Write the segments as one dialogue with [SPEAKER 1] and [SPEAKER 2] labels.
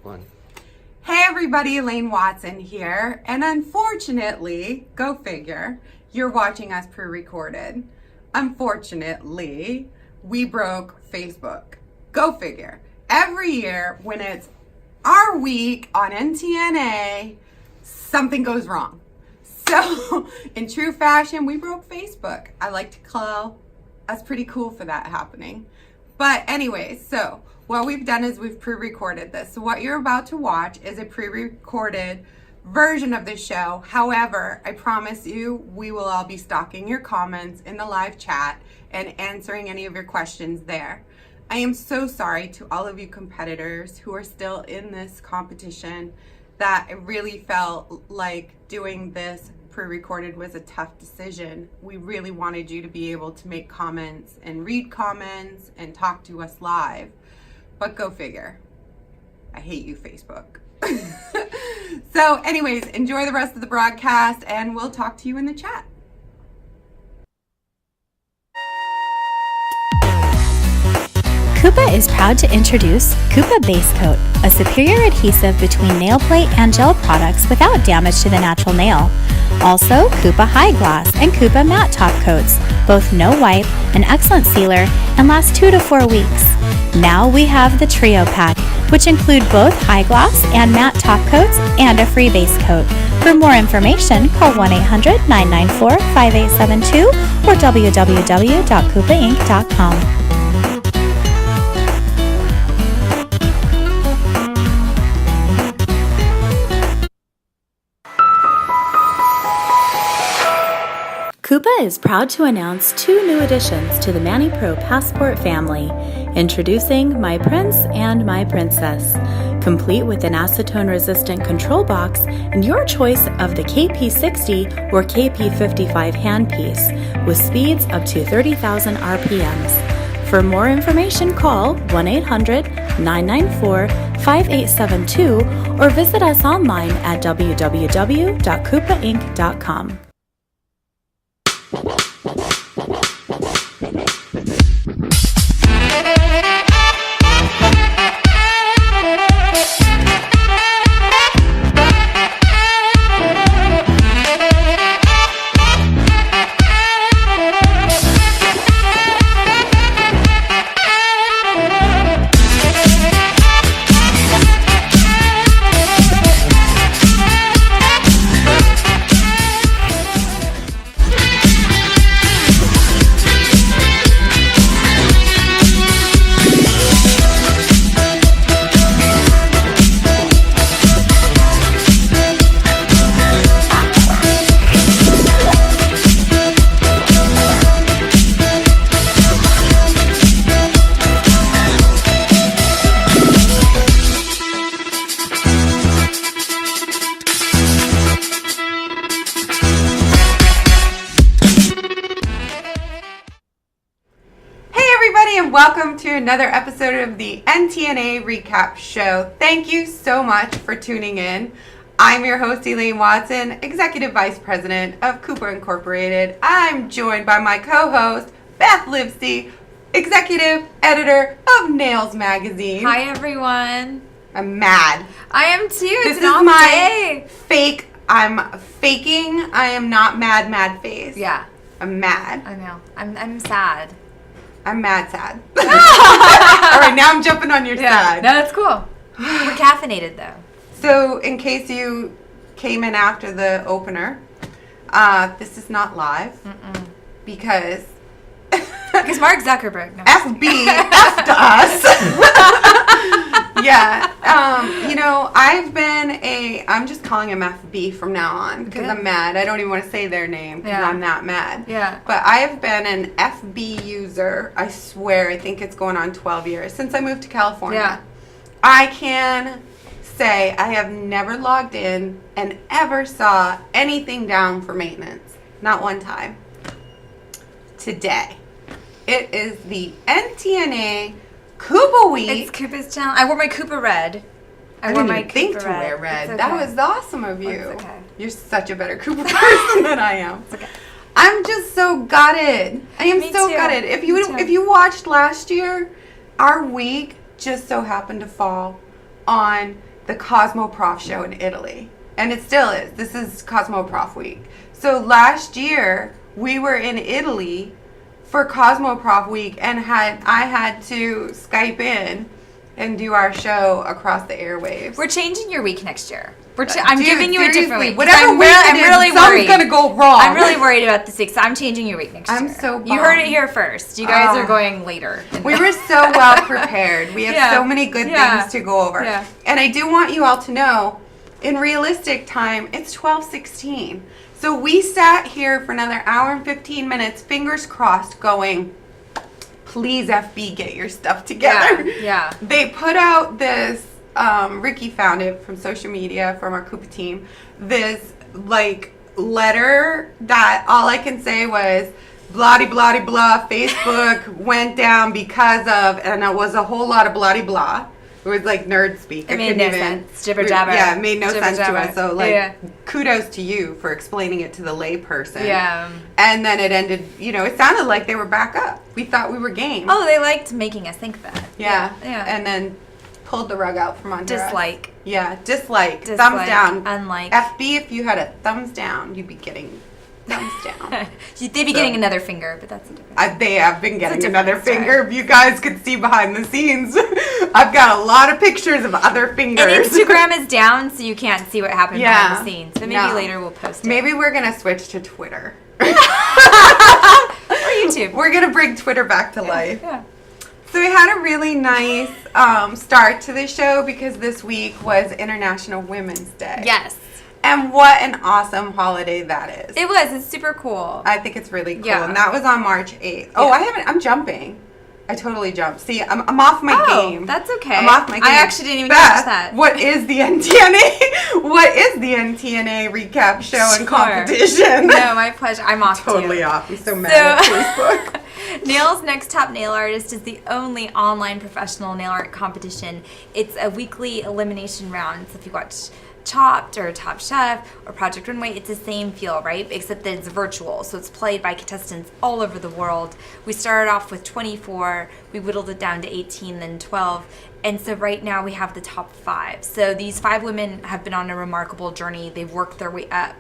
[SPEAKER 1] One.
[SPEAKER 2] Hey everybody, Elaine Watson here, and unfortunately, go figure, you're watching us pre-recorded. Unfortunately, we broke Facebook. Go figure. Every year when it's our week on NTNA, something goes wrong. So, in true fashion, we broke Facebook. I like to call us pretty cool for that happening. But anyways, so what we've done is we've pre-recorded this. So what you're about to watch is a pre-recorded version of the show. However, I promise you, we will all be stalking your comments in the live chat and answering any of your questions there. I am so sorry to all of you competitors who are still in this competition that I really felt like doing this pre-recorded was a tough decision. We really wanted you to be able to make comments and read comments and talk to us live. But go figure. I hate you, Facebook. So anyways, enjoy the rest of the broadcast and we'll talk to you in the chat.
[SPEAKER 3] KUPA is proud to introduce KUPA Base Coat, a superior adhesive between nail plate and gel products without damage to the natural nail. Also, KUPA High Gloss and KUPA Matte Top Coats, both no wipe, an excellent sealer, and last 2 to 4 weeks. Now we have the Trio Pack, which include both high gloss and matte top coats and a free base coat. For more information, call 1-800-994-5872 or www.kupainc.com. KUPA is proud to announce 2 new additions to the Manny Pro Passport family, introducing My Prince and My Princess, complete with an acetone-resistant control box and your choice of the KP60 or KP55 handpiece, with speeds up to 30,000 RPMs. For more information, call 1-800-994-5872 or visit us online at www.kupainc.com.
[SPEAKER 2] Welcome to another episode of the NTNA Recap Show. Thank you so much for tuning in. I'm your host, Elaine Watson, Executive Vice President of KUPA Incorporated. I'm joined by my co-host, Beth Livesey, Executive Editor of Nails Magazine.
[SPEAKER 4] Hi, everyone.
[SPEAKER 2] I'm mad.
[SPEAKER 4] I am too.
[SPEAKER 2] This is my fake. I'm faking. I am not mad face.
[SPEAKER 4] Yeah.
[SPEAKER 2] I'm mad.
[SPEAKER 4] I know. I'm sad.
[SPEAKER 2] I'm mad sad. All right, now I'm jumping on your side.
[SPEAKER 4] No, that's cool. We're caffeinated, though.
[SPEAKER 2] So, in case you came in after the opener, this is not live. Because
[SPEAKER 4] Mark Zuckerberg. No.
[SPEAKER 2] FB F'd us. Yeah. I'm just calling him FB from now on because I'm mad. I don't even want to say their name because I'm that mad.
[SPEAKER 4] Yeah.
[SPEAKER 2] But I have been an FB user, I swear, I think it's going on 12 years, since I moved to California.
[SPEAKER 4] Yeah.
[SPEAKER 2] I can say I have never logged in and ever saw anything down for maintenance. Not one time. Today, it is the NTNA KUPA week.
[SPEAKER 4] It's KUPA's channel. I wore my KUPA red.
[SPEAKER 2] I didn't even think to wear red.
[SPEAKER 4] Okay.
[SPEAKER 2] That was awesome of you.
[SPEAKER 4] It's okay.
[SPEAKER 2] You're such a better KUPA person than I am.
[SPEAKER 4] It's okay.
[SPEAKER 2] I'm just so gutted. I am
[SPEAKER 4] Me
[SPEAKER 2] so
[SPEAKER 4] too.
[SPEAKER 2] gutted.
[SPEAKER 4] Me
[SPEAKER 2] If you watched last year, our week just so happened to fall on the Cosmoprof show in Italy. And it still is. This is Cosmoprof week. So last year, we were in Italy for Cosmoprof week, and I had to Skype in and do our show across the airwaves.
[SPEAKER 4] We're changing your week next year. I'm giving you a different week.
[SPEAKER 2] Whatever week it is,
[SPEAKER 4] really
[SPEAKER 2] something's going to go wrong.
[SPEAKER 4] I'm really worried about this week, so I'm changing your week next year.
[SPEAKER 2] I'm so bummed.
[SPEAKER 4] You heard it here first. You guys are going later.
[SPEAKER 2] We were so well prepared. We have so many good things to go over.
[SPEAKER 4] Yeah.
[SPEAKER 2] And I do want you all to know, in realistic time, it's 12:16. So we sat here for another hour and 15 minutes, fingers crossed, going, please FB, get your stuff together.
[SPEAKER 4] Yeah.
[SPEAKER 2] They put out this, Ricky found it from social media, from our KUPA team, this, like, letter that all I can say was, bloody, bloody, blah, Facebook went down because of, and it was a whole lot of bloody, blah. It was like nerd speak.
[SPEAKER 4] It made no sense. Jibber jabber.
[SPEAKER 2] Yeah, it made no sense to
[SPEAKER 4] jabber.
[SPEAKER 2] us. So, like, kudos to you for explaining it to the lay person.
[SPEAKER 4] Yeah.
[SPEAKER 2] And then it ended, it sounded like they were back up. We thought we were game.
[SPEAKER 4] Oh, they liked making us think that.
[SPEAKER 2] Yeah.
[SPEAKER 4] Yeah.
[SPEAKER 2] And then pulled the rug out from under us.
[SPEAKER 4] Dislike.
[SPEAKER 2] Yeah, dislike. Thumbs down.
[SPEAKER 4] Unlike.
[SPEAKER 2] FB, if you had a thumbs down, you'd be getting thumbs down.
[SPEAKER 4] They'd be getting another finger, but that's a different
[SPEAKER 2] They have been getting
[SPEAKER 4] different
[SPEAKER 2] another
[SPEAKER 4] story.
[SPEAKER 2] finger. If you guys could see behind the scenes, I've got a lot of pictures of other fingers.
[SPEAKER 4] And Instagram is down, so you can't see what happened behind the scenes. But maybe later we'll post it.
[SPEAKER 2] Maybe we're going to switch to Twitter.
[SPEAKER 4] Or YouTube.
[SPEAKER 2] We're going to bring Twitter back to life.
[SPEAKER 4] Yeah.
[SPEAKER 2] So we had a really nice start to the show because this week was International Women's Day.
[SPEAKER 4] Yes.
[SPEAKER 2] And what an awesome holiday that is.
[SPEAKER 4] It was. It's super cool.
[SPEAKER 2] I think it's really cool.
[SPEAKER 4] Yeah.
[SPEAKER 2] And that was on March 8th. Oh, I'm jumping. I totally jumped. See, I'm off my game.
[SPEAKER 4] That's okay.
[SPEAKER 2] I'm off my game.
[SPEAKER 4] I actually didn't even
[SPEAKER 2] Beth,
[SPEAKER 4] catch that.
[SPEAKER 2] What is the NTNA? What is the NTNA recap show and competition?
[SPEAKER 4] No, my pleasure. I'm off
[SPEAKER 2] Totally
[SPEAKER 4] too.
[SPEAKER 2] off. I'm so mad at Facebook.
[SPEAKER 4] Nail's Next Top Nail Artist is the only online professional nail art competition. It's a weekly elimination round. So if you watch Chopped or Top Chef or Project Runway, it's the same feel, right? Except that it's virtual, so it's played by contestants all over the world. We started off with 24, we whittled it down to 18, then 12, and so right now we have the top 5. So these 5 women have been on a remarkable journey. They've worked their way up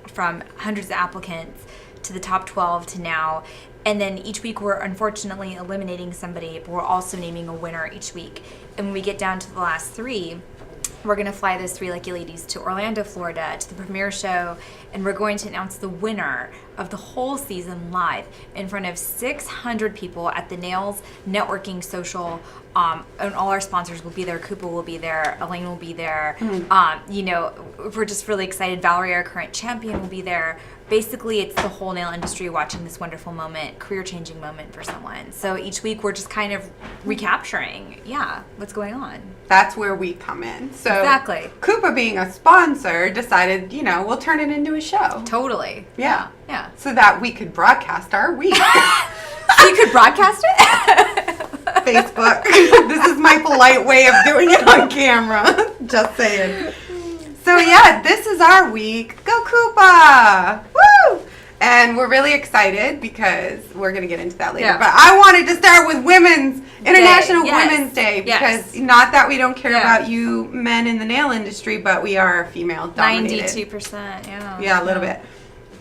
[SPEAKER 4] from hundreds of applicants to the top 12 to now. And then each week we're unfortunately eliminating somebody, but we're also naming a winner each week. And when we get down to the last 3, we're going to fly those 3 lucky ladies to Orlando, Florida, to the premiere show, and we're going to announce the winner of the whole season live in front of 600 people at the Nails Networking Social. And all our sponsors will be there. KUPA will be there. Elaine will be there. We're just really excited. Valerie, our current champion, will be there. Basically, it's the whole nail industry watching this wonderful moment, career-changing moment for someone. So each week, we're just kind of recapturing, what's going on.
[SPEAKER 2] That's where we come in. So
[SPEAKER 4] exactly.
[SPEAKER 2] KUPA, being a sponsor, decided, we'll turn it into a show.
[SPEAKER 4] Totally.
[SPEAKER 2] Yeah.
[SPEAKER 4] Yeah.
[SPEAKER 2] So that we could broadcast our week.
[SPEAKER 4] So you could broadcast it?
[SPEAKER 2] Facebook. This is my polite way of doing it on camera. Just saying. So this is our week. Go KUPA! Woo! And we're really excited because we're going to get into that later.
[SPEAKER 4] Yeah.
[SPEAKER 2] But I wanted to start with International Women's Day, because not that we don't care about you men in the nail industry, but we are female dominated.
[SPEAKER 4] 92%, yeah.
[SPEAKER 2] Yeah, a little bit.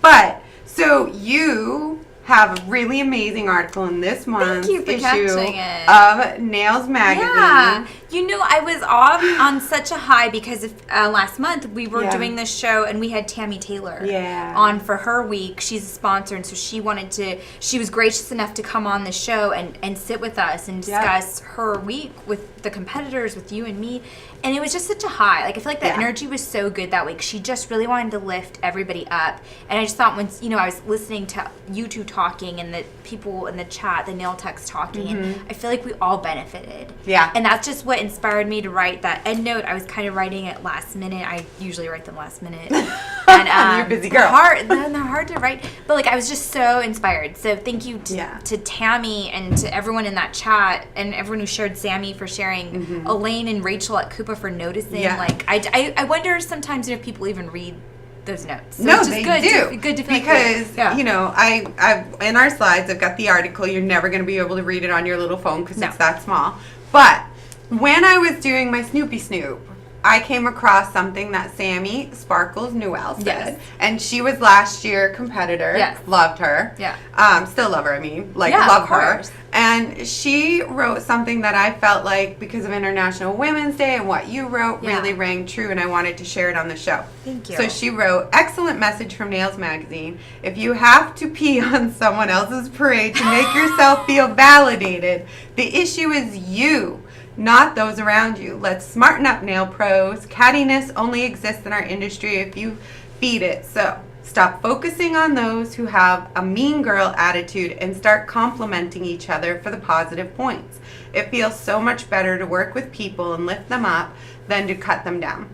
[SPEAKER 2] But, so you have a really amazing article in this month's issue of Nails Magazine.
[SPEAKER 4] Yeah. I was off on such a high because last month we were doing this show and we had Tammy Taylor on for her week. She's a sponsor, and so she was gracious enough to come on the show and sit with us and discuss her week with the competitors, with you and me. And it was just such a high. Like, I feel like the energy was so good that week. She just really wanted to lift everybody up. And I just thought once, I was listening to you two talking and the people in the chat, the nail techs talking, and I feel like we all benefited.
[SPEAKER 2] Yeah.
[SPEAKER 4] And that's just what inspired me to write that end note. I was kind of writing it last minute. I usually write them last minute. And
[SPEAKER 2] you're a busy girl.
[SPEAKER 4] They're hard to write. But, like, I was just so inspired. So thank you to Tammy and to everyone in that chat and everyone who shared, Sammy for sharing, Elaine and Rachel at KUPA for noticing. Like, I wonder sometimes if people even read those notes. So
[SPEAKER 2] no,
[SPEAKER 4] it's just
[SPEAKER 2] they
[SPEAKER 4] good
[SPEAKER 2] do.
[SPEAKER 4] Good to
[SPEAKER 2] because I in our slides I've got the article. You're never going to be able to read it on your little phone because it's that small. But when I was doing my Snoopy Snoop I came across something that Sammy Sparkles Newell said.
[SPEAKER 4] Yes.
[SPEAKER 2] And she was last year competitor.
[SPEAKER 4] Yes.
[SPEAKER 2] Loved her.
[SPEAKER 4] Yeah.
[SPEAKER 2] Still love her, I mean. Like,
[SPEAKER 4] Yeah,
[SPEAKER 2] love
[SPEAKER 4] of
[SPEAKER 2] her.
[SPEAKER 4] course.
[SPEAKER 2] And she wrote something that I felt like, because of International Women's Day and what you wrote,
[SPEAKER 4] Yeah.
[SPEAKER 2] really rang true, and I wanted to share it on the show.
[SPEAKER 4] Thank you.
[SPEAKER 2] So she wrote, excellent message from Nails Magazine. If you have to pee on someone else's parade to make yourself feel validated, the issue is you, not those around you. Let's smarten up, nail pros. Cattiness only exists in our industry if you feed it. So stop focusing on those who have a mean girl attitude and start complimenting each other for the positive points. It feels so much better to work with people and lift them up than to cut them down.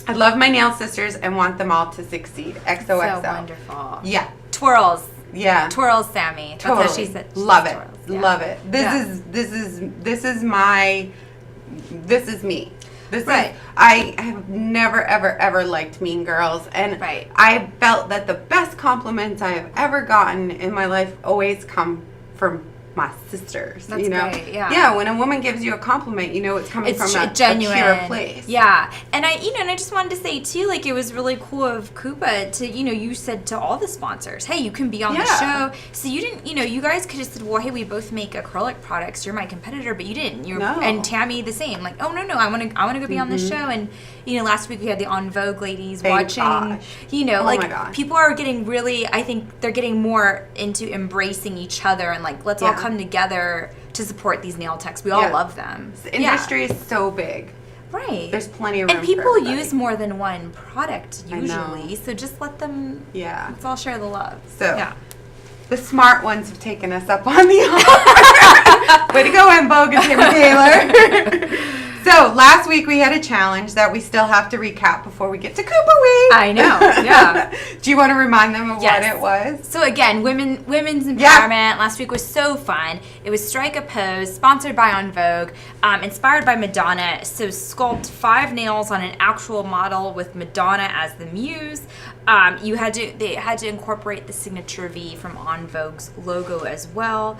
[SPEAKER 2] I love my nail sisters and want them all to succeed. XOXO.
[SPEAKER 4] So wonderful.
[SPEAKER 2] Yeah.
[SPEAKER 4] Twirls.
[SPEAKER 2] Yeah.
[SPEAKER 4] Twirls, Sammy. That's
[SPEAKER 2] Totally.
[SPEAKER 4] what she said.
[SPEAKER 2] Love it.
[SPEAKER 4] Twirls. Yeah.
[SPEAKER 2] Love it. This
[SPEAKER 4] Yeah.
[SPEAKER 2] is me.
[SPEAKER 4] Right.
[SPEAKER 2] I have never, ever liked mean girls. And
[SPEAKER 4] Right.
[SPEAKER 2] I felt that the best compliments I have ever gotten in my life always come from my sisters.
[SPEAKER 4] That's
[SPEAKER 2] you know?
[SPEAKER 4] great, yeah.
[SPEAKER 2] Yeah, when a woman gives you a compliment, you know it's coming from a
[SPEAKER 4] genuine,
[SPEAKER 2] pure place.
[SPEAKER 4] Yeah, and I just wanted to say too, like, it was really cool of KUPA to, you said to all the sponsors, hey, you can be on the
[SPEAKER 2] Yeah.
[SPEAKER 4] show. So you didn't, you guys could have said, well, hey, we both make acrylic products. You're my competitor, but you didn't.
[SPEAKER 2] No.
[SPEAKER 4] And Tammy the same. Like, oh no, I want to go be on the show. And last week we had the On Vogue ladies
[SPEAKER 2] Thank
[SPEAKER 4] watching.
[SPEAKER 2] gosh. Oh
[SPEAKER 4] Like
[SPEAKER 2] my gosh.
[SPEAKER 4] people are getting really. I think they're getting more into embracing each other and like let's all
[SPEAKER 2] Yeah.
[SPEAKER 4] come together to support these nail techs. We all
[SPEAKER 2] Yeah.
[SPEAKER 4] love them.
[SPEAKER 2] The industry is so big.
[SPEAKER 4] Right.
[SPEAKER 2] There's plenty of room
[SPEAKER 4] and
[SPEAKER 2] for
[SPEAKER 4] people
[SPEAKER 2] everybody.
[SPEAKER 4] use more than one product
[SPEAKER 2] I know.
[SPEAKER 4] usually. So just let them.
[SPEAKER 2] Yeah.
[SPEAKER 4] Let's all share the love.
[SPEAKER 2] So,
[SPEAKER 4] yeah.
[SPEAKER 2] the smart ones have taken us up on the offer. Way to go, En Vogue and Timmy Taylor. So, last week we had a challenge that we still have to recap before we get to KUPA Week.
[SPEAKER 4] I know, yeah.
[SPEAKER 2] Do you want to remind them of
[SPEAKER 4] Yes.
[SPEAKER 2] what it was?
[SPEAKER 4] So again, women's empowerment.
[SPEAKER 2] Yeah.
[SPEAKER 4] Last week was so fun. It was Strike a Pose, sponsored by On Vogue, inspired by Madonna. So sculpt 5 nails on an actual model with Madonna as the muse. They had to incorporate the signature V from On Vogue's logo as well.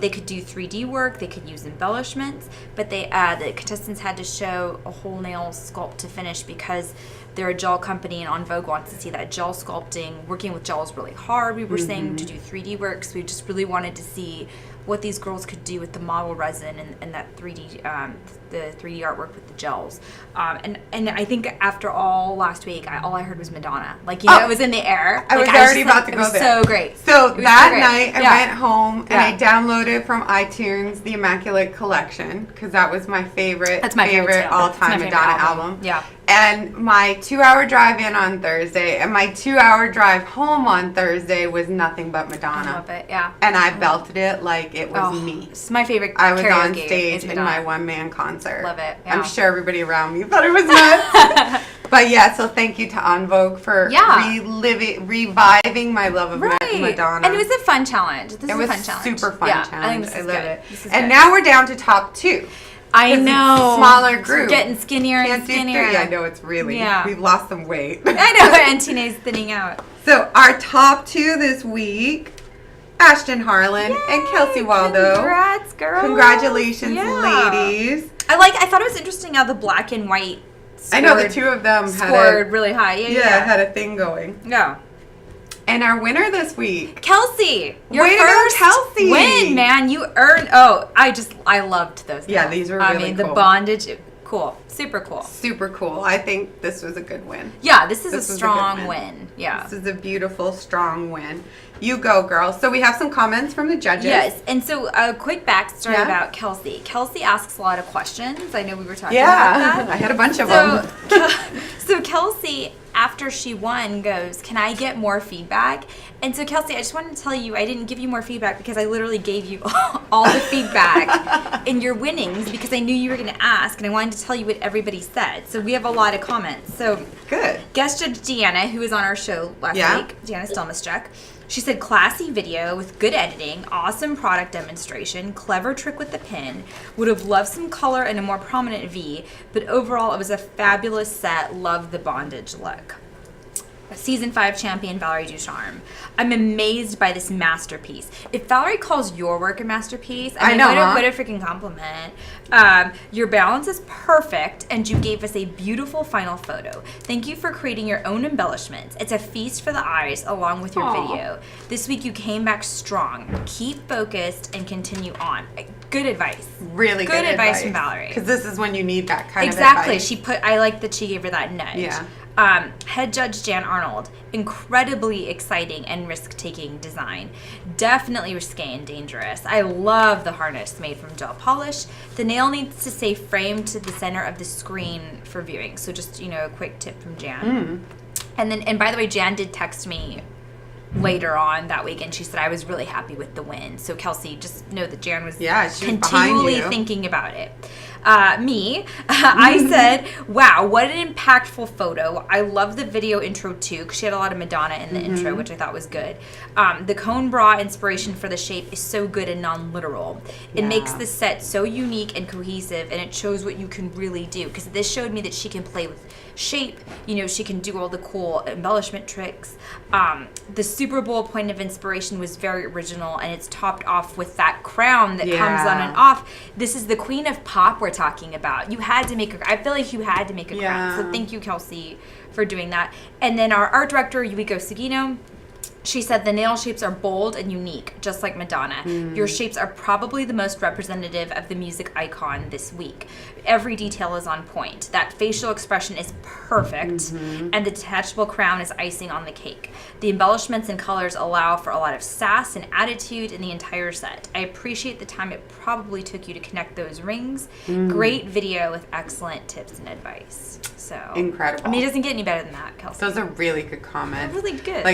[SPEAKER 4] They could do 3D work. They could use embellishments, but the contestants had to show a whole nail sculpt to finish because they're a gel company and On Vogue wants to see that gel sculpting. Working with gel is really hard. We were saying to do 3D work, so we just really wanted to see what these girls could do with the model resin and that 3D, the 3D artwork with the gels. And I think after all last week, all I heard was Madonna. Like, it was in the air.
[SPEAKER 2] I was
[SPEAKER 4] Like,
[SPEAKER 2] already
[SPEAKER 4] just,
[SPEAKER 2] about to
[SPEAKER 4] it
[SPEAKER 2] go
[SPEAKER 4] was
[SPEAKER 2] there.
[SPEAKER 4] so great.
[SPEAKER 2] So
[SPEAKER 4] It was
[SPEAKER 2] that
[SPEAKER 4] so great.
[SPEAKER 2] night I
[SPEAKER 4] Yeah.
[SPEAKER 2] went home and
[SPEAKER 4] Yeah.
[SPEAKER 2] I downloaded from iTunes the Immaculate Collection because that was my favorite,
[SPEAKER 4] That's my favorite too.
[SPEAKER 2] all-time
[SPEAKER 4] It's my favorite
[SPEAKER 2] Madonna
[SPEAKER 4] album.
[SPEAKER 2] album.
[SPEAKER 4] Yeah.
[SPEAKER 2] And my 2-hour drive in on Thursday and my 2-hour drive home on Thursday was nothing but
[SPEAKER 4] I
[SPEAKER 2] Madonna.
[SPEAKER 4] love it, yeah.
[SPEAKER 2] And I belted it like it was me.
[SPEAKER 4] It's my favorite
[SPEAKER 2] I was on
[SPEAKER 4] karaoke
[SPEAKER 2] stage
[SPEAKER 4] is
[SPEAKER 2] in
[SPEAKER 4] Madonna.
[SPEAKER 2] my one-man concert.
[SPEAKER 4] Love it,
[SPEAKER 2] I'm
[SPEAKER 4] yeah.
[SPEAKER 2] sure everybody around me thought it was nuts. But yeah, so thank you to On Vogue for reviving my love of Madonna.
[SPEAKER 4] And it was a fun challenge. This
[SPEAKER 2] It
[SPEAKER 4] was
[SPEAKER 2] was
[SPEAKER 4] a fun challenge.
[SPEAKER 2] super fun
[SPEAKER 4] yeah,
[SPEAKER 2] challenge.
[SPEAKER 4] I think this is
[SPEAKER 2] love
[SPEAKER 4] good.
[SPEAKER 2] it.
[SPEAKER 4] This is
[SPEAKER 2] And
[SPEAKER 4] good.
[SPEAKER 2] now we're down to top 2.
[SPEAKER 4] I
[SPEAKER 2] It's
[SPEAKER 4] know.
[SPEAKER 2] smaller
[SPEAKER 4] We're
[SPEAKER 2] group.
[SPEAKER 4] getting skinnier
[SPEAKER 2] Can't
[SPEAKER 4] and
[SPEAKER 2] do
[SPEAKER 4] skinnier.
[SPEAKER 2] 3. I know it's really.
[SPEAKER 4] Yeah.
[SPEAKER 2] We've lost some weight.
[SPEAKER 4] I know. NTNA's thinning out.
[SPEAKER 2] So our top 2 this week, Ashton Harlan and Kelsey Waldo.
[SPEAKER 4] Congrats, girls.
[SPEAKER 2] Congratulations,
[SPEAKER 4] Yeah.
[SPEAKER 2] ladies.
[SPEAKER 4] I thought it was interesting how the black and white
[SPEAKER 2] I know the two of them
[SPEAKER 4] scored really high. Yeah.
[SPEAKER 2] had a thing going.
[SPEAKER 4] Yeah.
[SPEAKER 2] And our winner this week,
[SPEAKER 4] Kelsey, your
[SPEAKER 2] Way to go,
[SPEAKER 4] first
[SPEAKER 2] Kelsey.
[SPEAKER 4] win, man. You earned. I loved those.
[SPEAKER 2] Yeah,
[SPEAKER 4] nails.
[SPEAKER 2] these were
[SPEAKER 4] I
[SPEAKER 2] really
[SPEAKER 4] mean,
[SPEAKER 2] cool.
[SPEAKER 4] the bondage, cool, super cool.
[SPEAKER 2] super cool. I think this was a good win.
[SPEAKER 4] Yeah, this is
[SPEAKER 2] This
[SPEAKER 4] a
[SPEAKER 2] was a
[SPEAKER 4] strong
[SPEAKER 2] good win.
[SPEAKER 4] win. Yeah.
[SPEAKER 2] This is a beautiful, strong win. You go, girls. So we have some comments from the judges.
[SPEAKER 4] Yes, and so a quick backstory
[SPEAKER 2] Yeah.
[SPEAKER 4] about Kelsey. Kelsey asks a lot of questions. I know we were talking
[SPEAKER 2] Yeah,
[SPEAKER 4] about that.
[SPEAKER 2] I had a bunch of
[SPEAKER 4] So,
[SPEAKER 2] them.
[SPEAKER 4] so Kelsey, after she won, goes, "Can I get more feedback?" And so Kelsey, I just wanted to tell you, I didn't give you more feedback because I literally gave you all the feedback in your winnings because I knew you were going to ask, and I wanted to tell you what everybody said. So we have a lot of comments. So
[SPEAKER 2] Good.
[SPEAKER 4] guest judge Deanna, who was on our show last
[SPEAKER 2] Yeah.
[SPEAKER 4] week, Deanna Stelmastruck, she said, classy video with good editing, awesome product demonstration, clever trick with the pin, would have loved some color and a more prominent V, but overall it was a fabulous set, love the bondage look. Season 5 champion Valerie Ducharme. I'm amazed by this masterpiece. If Valerie calls your work a masterpiece, I know, what a freaking compliment. Your balance is perfect, and you gave us a beautiful final photo. Thank you for creating your own embellishments. It's a feast for the eyes along with your video. This week you came back strong. Keep focused and continue on. Good advice.
[SPEAKER 2] Really good
[SPEAKER 4] advice from Valerie.
[SPEAKER 2] Because this is when you need that kind of advice.
[SPEAKER 4] Exactly. I like that she gave her that nudge.
[SPEAKER 2] Yeah.
[SPEAKER 4] Head Judge Jan Arnold, incredibly exciting and risk-taking design. Definitely risque and dangerous. I love the harness made from gel polish. The nail needs to stay framed to the center of the screen for viewing. So just, a quick tip from Jan. And by the way, Jan did text me later on that week, and she said I was really happy with the win. So Kelsey, just know that Jan was continually thinking about it. I said, wow, what an impactful photo. I love the video intro too, because she had a lot of Madonna in the intro, which I thought was good. The cone bra inspiration for the shape is so good and non-literal. It makes the set so unique and cohesive, and it shows what you can really do, because this showed me that she can play with shape. She can do all the cool embellishment tricks. The Super Bowl point of inspiration was very original, and it's topped off with that crown that comes on and off. This is the queen of pop we're talking about. You had to make I feel like you had to make a crown. So thank you, Kelsey, for doing that. And then our art director, Yuiko Sugino, she said the nail shapes are bold and unique, just like Madonna. Your shapes are probably the most representative of the music icon this week. Every detail is on point. That facial expression is perfect, and the detachable crown is icing on the cake. The embellishments and colors allow for a lot of sass and attitude in the entire set. I appreciate the time it probably took you to connect those rings. Great video with excellent tips and advice. So
[SPEAKER 2] incredible.
[SPEAKER 4] I mean, it doesn't get any better than that, Kelsey.
[SPEAKER 2] Those are really good comments.
[SPEAKER 4] They're really good.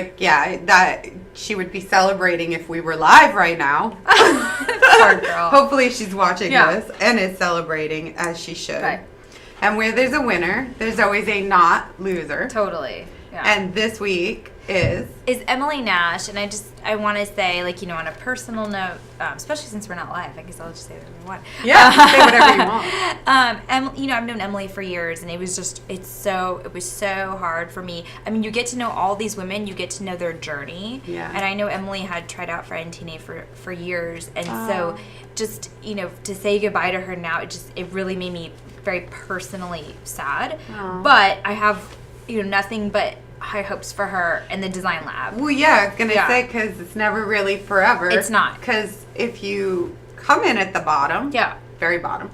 [SPEAKER 2] That she would be celebrating if we were live right now.
[SPEAKER 4] Poor girl.
[SPEAKER 2] Hopefully she's watching this and is celebrating as she should.
[SPEAKER 4] Right.
[SPEAKER 2] And where there's a winner, there's always a not loser.
[SPEAKER 4] Totally. Yeah.
[SPEAKER 2] And this week is
[SPEAKER 4] Emily Nash, and I want to say, on a personal note, especially since we're not live, I guess I'll just say whatever you want.
[SPEAKER 2] Yeah, say whatever you want.
[SPEAKER 4] I've known Emily for years, and it was so hard for me. I mean, you get to know all these women, you get to know their journey.
[SPEAKER 2] Yeah.
[SPEAKER 4] And I know Emily had tried out for NTNA for years, and so just, to say goodbye to her now, it really made me very personally sad. But I have, nothing but high hopes for her in the design lab.
[SPEAKER 2] Well, yeah, I was gonna say, because it's never really forever.
[SPEAKER 4] It's not.
[SPEAKER 2] Because if you come in at the bottom, very bottom,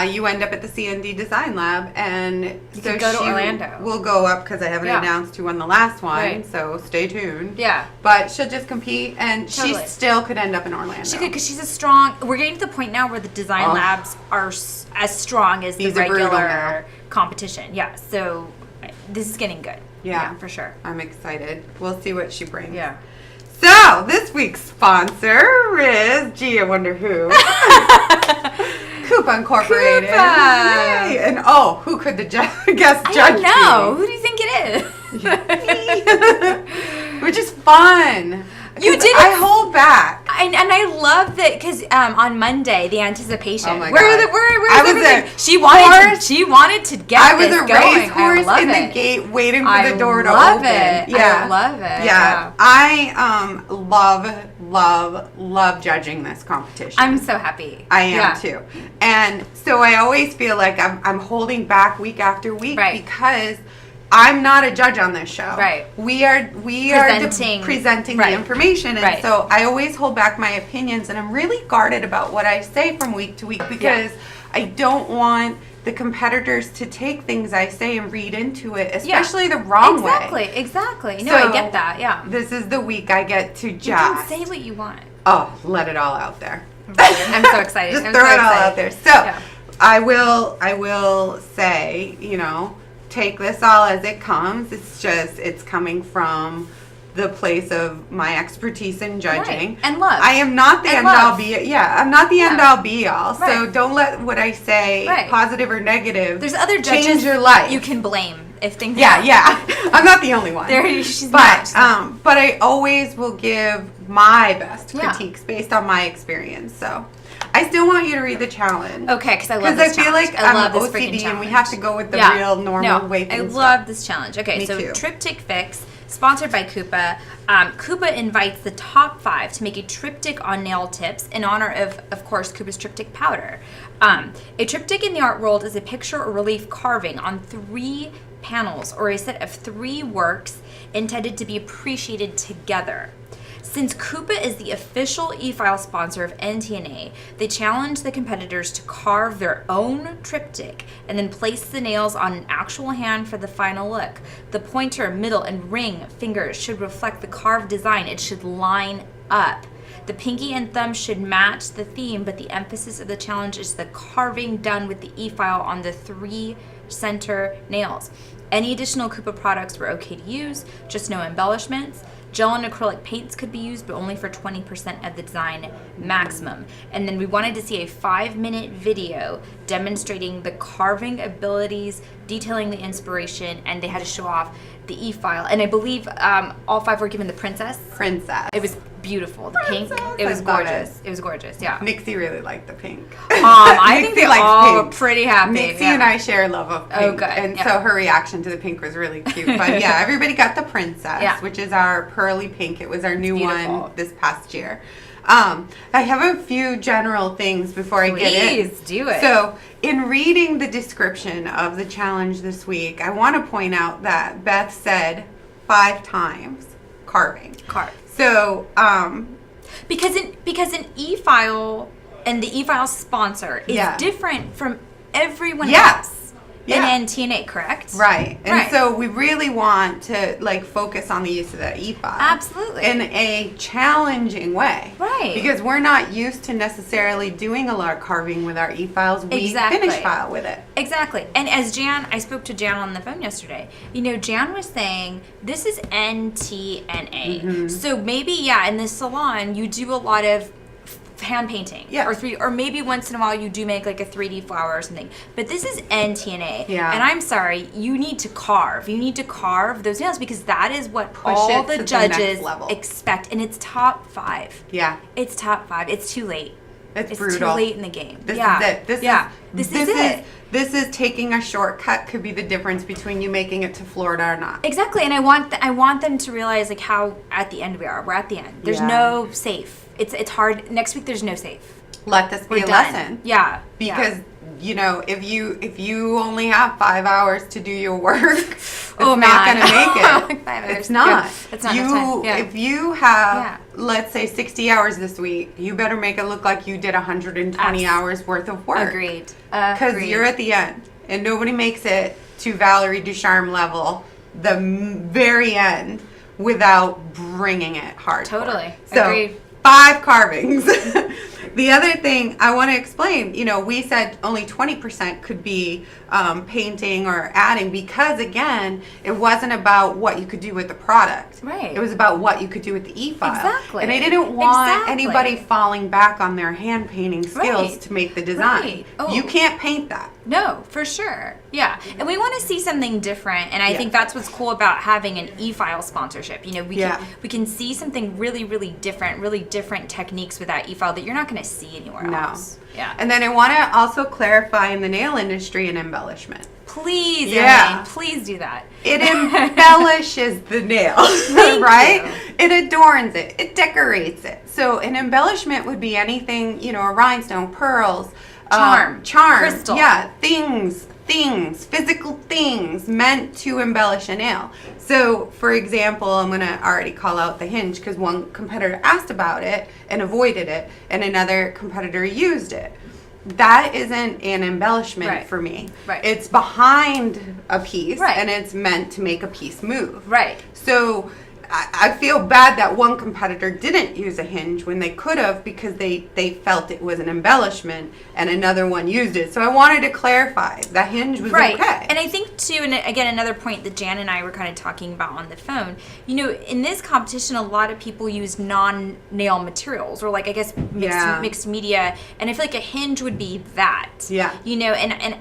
[SPEAKER 2] you end up at the CND Design Lab, and
[SPEAKER 4] you can go to Orlando.
[SPEAKER 2] We'll go up because I haven't announced who won the last one, so stay tuned.
[SPEAKER 4] Yeah.
[SPEAKER 2] But she'll just compete, and she still could end up in Orlando.
[SPEAKER 4] She could, because she's we're getting to the point now where the design labs are as strong as the regular competition. Yeah, so this is getting good. Yeah, for sure.
[SPEAKER 2] I'm excited. We'll see what she brings.
[SPEAKER 4] Yeah.
[SPEAKER 2] So, this week's sponsor is, gee, I wonder who. KUPA Incorporated.
[SPEAKER 4] KUPA.
[SPEAKER 2] Yay. And who could the guest judge
[SPEAKER 4] I don't know. Who do you think it
[SPEAKER 2] is? Which is fun.
[SPEAKER 4] You did.
[SPEAKER 2] I hold back.
[SPEAKER 4] And I love that, because on Monday, the anticipation.
[SPEAKER 2] Oh my God.
[SPEAKER 4] Where's everything? She wanted to get
[SPEAKER 2] I was
[SPEAKER 4] this
[SPEAKER 2] a
[SPEAKER 4] going.
[SPEAKER 2] racehorse in the gate waiting for the door to open.
[SPEAKER 4] I love it.
[SPEAKER 2] Yeah. I love judging this competition.
[SPEAKER 4] I'm so happy.
[SPEAKER 2] I am too. And so I always feel like I'm holding back week after week because I'm not a judge on this show.
[SPEAKER 4] Right.
[SPEAKER 2] We are presenting the information, and so I always hold back my opinions, and I'm really guarded about what I say from week to week, because I don't want the competitors to take things I say and read into it, especially the wrong way.
[SPEAKER 4] Exactly. No, I get that. Yeah.
[SPEAKER 2] This is the week I get to just
[SPEAKER 4] you can say what you want.
[SPEAKER 2] Let it all out there.
[SPEAKER 4] I'm so excited.
[SPEAKER 2] Just throw it all out there. So I will say, take this all as it comes. It's coming from the place of my expertise in judging
[SPEAKER 4] and love.
[SPEAKER 2] I am not the end all be. Yeah, I'm not the end all be all. So don't let what I say, positive or negative,
[SPEAKER 4] there's other judges
[SPEAKER 2] change your life.
[SPEAKER 4] You can blame if things.
[SPEAKER 2] Yeah. I'm not the only one.
[SPEAKER 4] But
[SPEAKER 2] I always will give my best critiques based on my experience. So I still want you to read the challenge.
[SPEAKER 4] Okay, because I love
[SPEAKER 2] Because
[SPEAKER 4] this
[SPEAKER 2] I feel
[SPEAKER 4] challenge.
[SPEAKER 2] like
[SPEAKER 4] I love
[SPEAKER 2] I'm
[SPEAKER 4] this freaking
[SPEAKER 2] OCD and
[SPEAKER 4] challenge.
[SPEAKER 2] we have to go with the real normal way things
[SPEAKER 4] I love this challenge. Okay,
[SPEAKER 2] Me
[SPEAKER 4] so
[SPEAKER 2] too.
[SPEAKER 4] Triptych Fix, sponsored by KUPA. KUPA invites the top 5 to make a triptych on nail tips in honor of course, KUPA's triptych powder. A triptych in the art world is a picture or relief carving on 3 panels or a set of 3 works intended to be appreciated together. Since KUPA is the official e-file sponsor of NTNA, they challenge the competitors to carve their own triptych and then place the nails on an actual hand for the final look. The pointer, middle, and ring fingers should reflect the carved design. It should line up. The pinky and thumb should match the theme, but the emphasis of the challenge is the carving done with the e-file on the 3 center nails. Any additional KUPA products were okay to use, just no embellishments. Gel and acrylic paints could be used, but only for 20% of the design maximum. And then we wanted to see a 5-minute video demonstrating the carving abilities, detailing the inspiration, and they had to show off the e-file. And I believe all 5 were given the princess.
[SPEAKER 2] Princess.
[SPEAKER 4] It was beautiful. The pink.
[SPEAKER 2] Princess,
[SPEAKER 4] It was
[SPEAKER 2] I love
[SPEAKER 4] gorgeous. It was gorgeous. Yeah.
[SPEAKER 2] Nixie really liked the pink.
[SPEAKER 4] I think
[SPEAKER 2] Nixie
[SPEAKER 4] they
[SPEAKER 2] likes
[SPEAKER 4] all
[SPEAKER 2] pink.
[SPEAKER 4] were pretty happy.
[SPEAKER 2] Nixie
[SPEAKER 4] yeah.
[SPEAKER 2] and I share love of pink.
[SPEAKER 4] Oh, good.
[SPEAKER 2] And
[SPEAKER 4] Yeah.
[SPEAKER 2] so her reaction to the pink was really cute. But yeah, everybody got the princess,
[SPEAKER 4] Yeah.
[SPEAKER 2] which is our pearly pink. It was our new
[SPEAKER 4] beautiful.
[SPEAKER 2] one this past year. I have a few general things before I get in.
[SPEAKER 4] Please do it.
[SPEAKER 2] So, in reading the description of the challenge this week, I want to point out that Beth said 5 times carving.
[SPEAKER 4] Carve.
[SPEAKER 2] So,
[SPEAKER 4] Because an e-file and the e-file sponsor is
[SPEAKER 2] Yeah.
[SPEAKER 4] different from everyone
[SPEAKER 2] Yeah.
[SPEAKER 4] else
[SPEAKER 2] Yeah.
[SPEAKER 4] in NTNA, correct?
[SPEAKER 2] right. And
[SPEAKER 4] Right.
[SPEAKER 2] so we really want to focus on the use of the e-file.
[SPEAKER 4] Absolutely.
[SPEAKER 2] In a challenging way.
[SPEAKER 4] Right.
[SPEAKER 2] Because we're not used to necessarily doing a lot of carving with our e-files. We
[SPEAKER 4] Exactly.
[SPEAKER 2] finish file with it.
[SPEAKER 4] Exactly. And as I spoke to Jan on the phone yesterday. Jan was saying this is NTNA.
[SPEAKER 2] Mm-hmm.
[SPEAKER 4] So maybe, in the salon, you do a lot of hand painting.
[SPEAKER 2] Yeah.
[SPEAKER 4] Or maybe once in a while you do make like a 3D flower or something. But this is NTNA.
[SPEAKER 2] Yeah.
[SPEAKER 4] And I'm sorry, you need to carve. You need to carve those nails because that is what
[SPEAKER 2] Push
[SPEAKER 4] all
[SPEAKER 2] it to
[SPEAKER 4] the
[SPEAKER 2] the
[SPEAKER 4] judges
[SPEAKER 2] next level.
[SPEAKER 4] expect. And it's top 5.
[SPEAKER 2] Yeah.
[SPEAKER 4] It's top 5. It's too late.
[SPEAKER 2] It's
[SPEAKER 4] Too
[SPEAKER 2] brutal.
[SPEAKER 4] late in the game.
[SPEAKER 2] This
[SPEAKER 4] yeah.
[SPEAKER 2] is it. This is it. This is taking a shortcut could be the difference between you making it to Florida or not.
[SPEAKER 4] Exactly, and I want them to realize how at the end we are. We're at the end. There's
[SPEAKER 2] Yeah.
[SPEAKER 4] no safe. It's hard. Next week there's no safe.
[SPEAKER 2] Let this be
[SPEAKER 4] We're
[SPEAKER 2] a
[SPEAKER 4] done.
[SPEAKER 2] lesson.
[SPEAKER 4] Yeah.
[SPEAKER 2] Because if you only have 5 hours to do your work, it's
[SPEAKER 4] Oh,
[SPEAKER 2] not
[SPEAKER 4] man.
[SPEAKER 2] going to make it.
[SPEAKER 4] Like 5 hours.
[SPEAKER 2] It's not.
[SPEAKER 4] Yeah, it's not enough time. Yeah.
[SPEAKER 2] If you have,
[SPEAKER 4] Yeah.
[SPEAKER 2] let's say, 60 hours this week, you better make it look like you did 120 hours worth of work.
[SPEAKER 4] Agreed.
[SPEAKER 2] Because you're at the end, and nobody makes it to Valerie Ducharme level, the very end, without bringing it hard.
[SPEAKER 4] Totally.
[SPEAKER 2] So,
[SPEAKER 4] Agreed.
[SPEAKER 2] 5 carvings. The other thing I want to explain, we said only 20% could be painting or adding because, again, it wasn't about what you could do with the product.
[SPEAKER 4] Right.
[SPEAKER 2] It was about what you could do with the e-file.
[SPEAKER 4] Exactly.
[SPEAKER 2] And I didn't want
[SPEAKER 4] Exactly.
[SPEAKER 2] anybody falling back on their hand painting skills
[SPEAKER 4] Right.
[SPEAKER 2] to make the design.
[SPEAKER 4] Right. Oh.
[SPEAKER 2] You can't paint that.
[SPEAKER 4] No, for sure. Yeah. And we want to see something different. And I
[SPEAKER 2] Yeah.
[SPEAKER 4] think that's what's cool about having an e-file sponsorship.
[SPEAKER 2] Yeah.
[SPEAKER 4] We can see something really, really different techniques with that e-file that you're not going to see anywhere else. Yeah.
[SPEAKER 2] And then I want to also clarify in the nail industry an embellishment.
[SPEAKER 4] Please,
[SPEAKER 2] Yeah.
[SPEAKER 4] Elaine, please do that.
[SPEAKER 2] It embellishes the nail, right? It adorns it. It decorates it. So an embellishment would be anything, a rhinestone, pearls, charm,
[SPEAKER 4] crystal.
[SPEAKER 2] yeah, things, physical things meant to embellish a nail. So, for example, I'm going to already call out the hinge because one competitor asked about it and avoided it, and another competitor used it. That isn't an embellishment
[SPEAKER 4] Right.
[SPEAKER 2] for me.
[SPEAKER 4] Right.
[SPEAKER 2] It's behind a piece,
[SPEAKER 4] Right.
[SPEAKER 2] and it's meant to make a piece move.
[SPEAKER 4] Right.
[SPEAKER 2] So I feel bad that one competitor didn't use a hinge when they could have because they felt it was an embellishment, and another one used it. So I wanted to clarify that hinge was
[SPEAKER 4] Right.
[SPEAKER 2] okay.
[SPEAKER 4] And I think, too, and again, another point that Jan and I were kind of talking about on the phone, in this competition, a lot of people use non-nail materials or, I guess, mixed media. And I feel like a hinge would be that.
[SPEAKER 2] Yeah.
[SPEAKER 4] And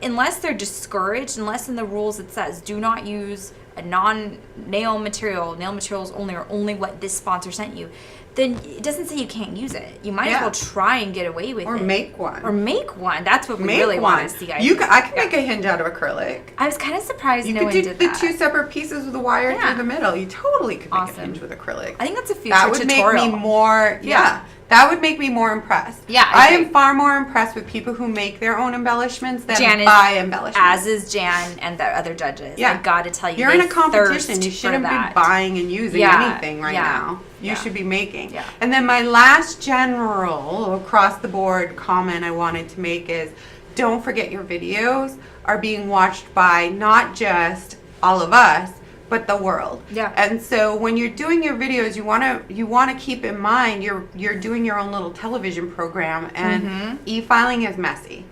[SPEAKER 4] unless they're discouraged, unless in the rules it says do not use a non-nail material, nail materials only, or only what this sponsor sent you, then it doesn't say you can't use it. You might as well try and get away with it.
[SPEAKER 2] Or make one.
[SPEAKER 4] Or make one. That's what we really want to see.
[SPEAKER 2] I can make a hinge out of acrylic.
[SPEAKER 4] I was kind of surprised
[SPEAKER 2] you
[SPEAKER 4] no one
[SPEAKER 2] did
[SPEAKER 4] did
[SPEAKER 2] the
[SPEAKER 4] that.
[SPEAKER 2] 2 separate pieces with the wire through the middle. You totally could make a hinge with acrylic.
[SPEAKER 4] I think that's a future
[SPEAKER 2] that would
[SPEAKER 4] tutorial.
[SPEAKER 2] Make me more, that would make me more impressed.
[SPEAKER 4] Yeah,
[SPEAKER 2] I am far more impressed with people who make their own embellishments than buy embellishments.
[SPEAKER 4] As is Jan and the other judges. I got to tell you,
[SPEAKER 2] you're in a competition. You shouldn't be buying and using anything right now. You should be making.
[SPEAKER 4] Yeah.
[SPEAKER 2] And then my last general across the board comment I wanted to make is, don't forget your videos are being watched by not just all of us, but the world.
[SPEAKER 4] Yeah.
[SPEAKER 2] And so when you're doing your videos, you want to keep in mind you're doing your own little television program, and e-filing is messy.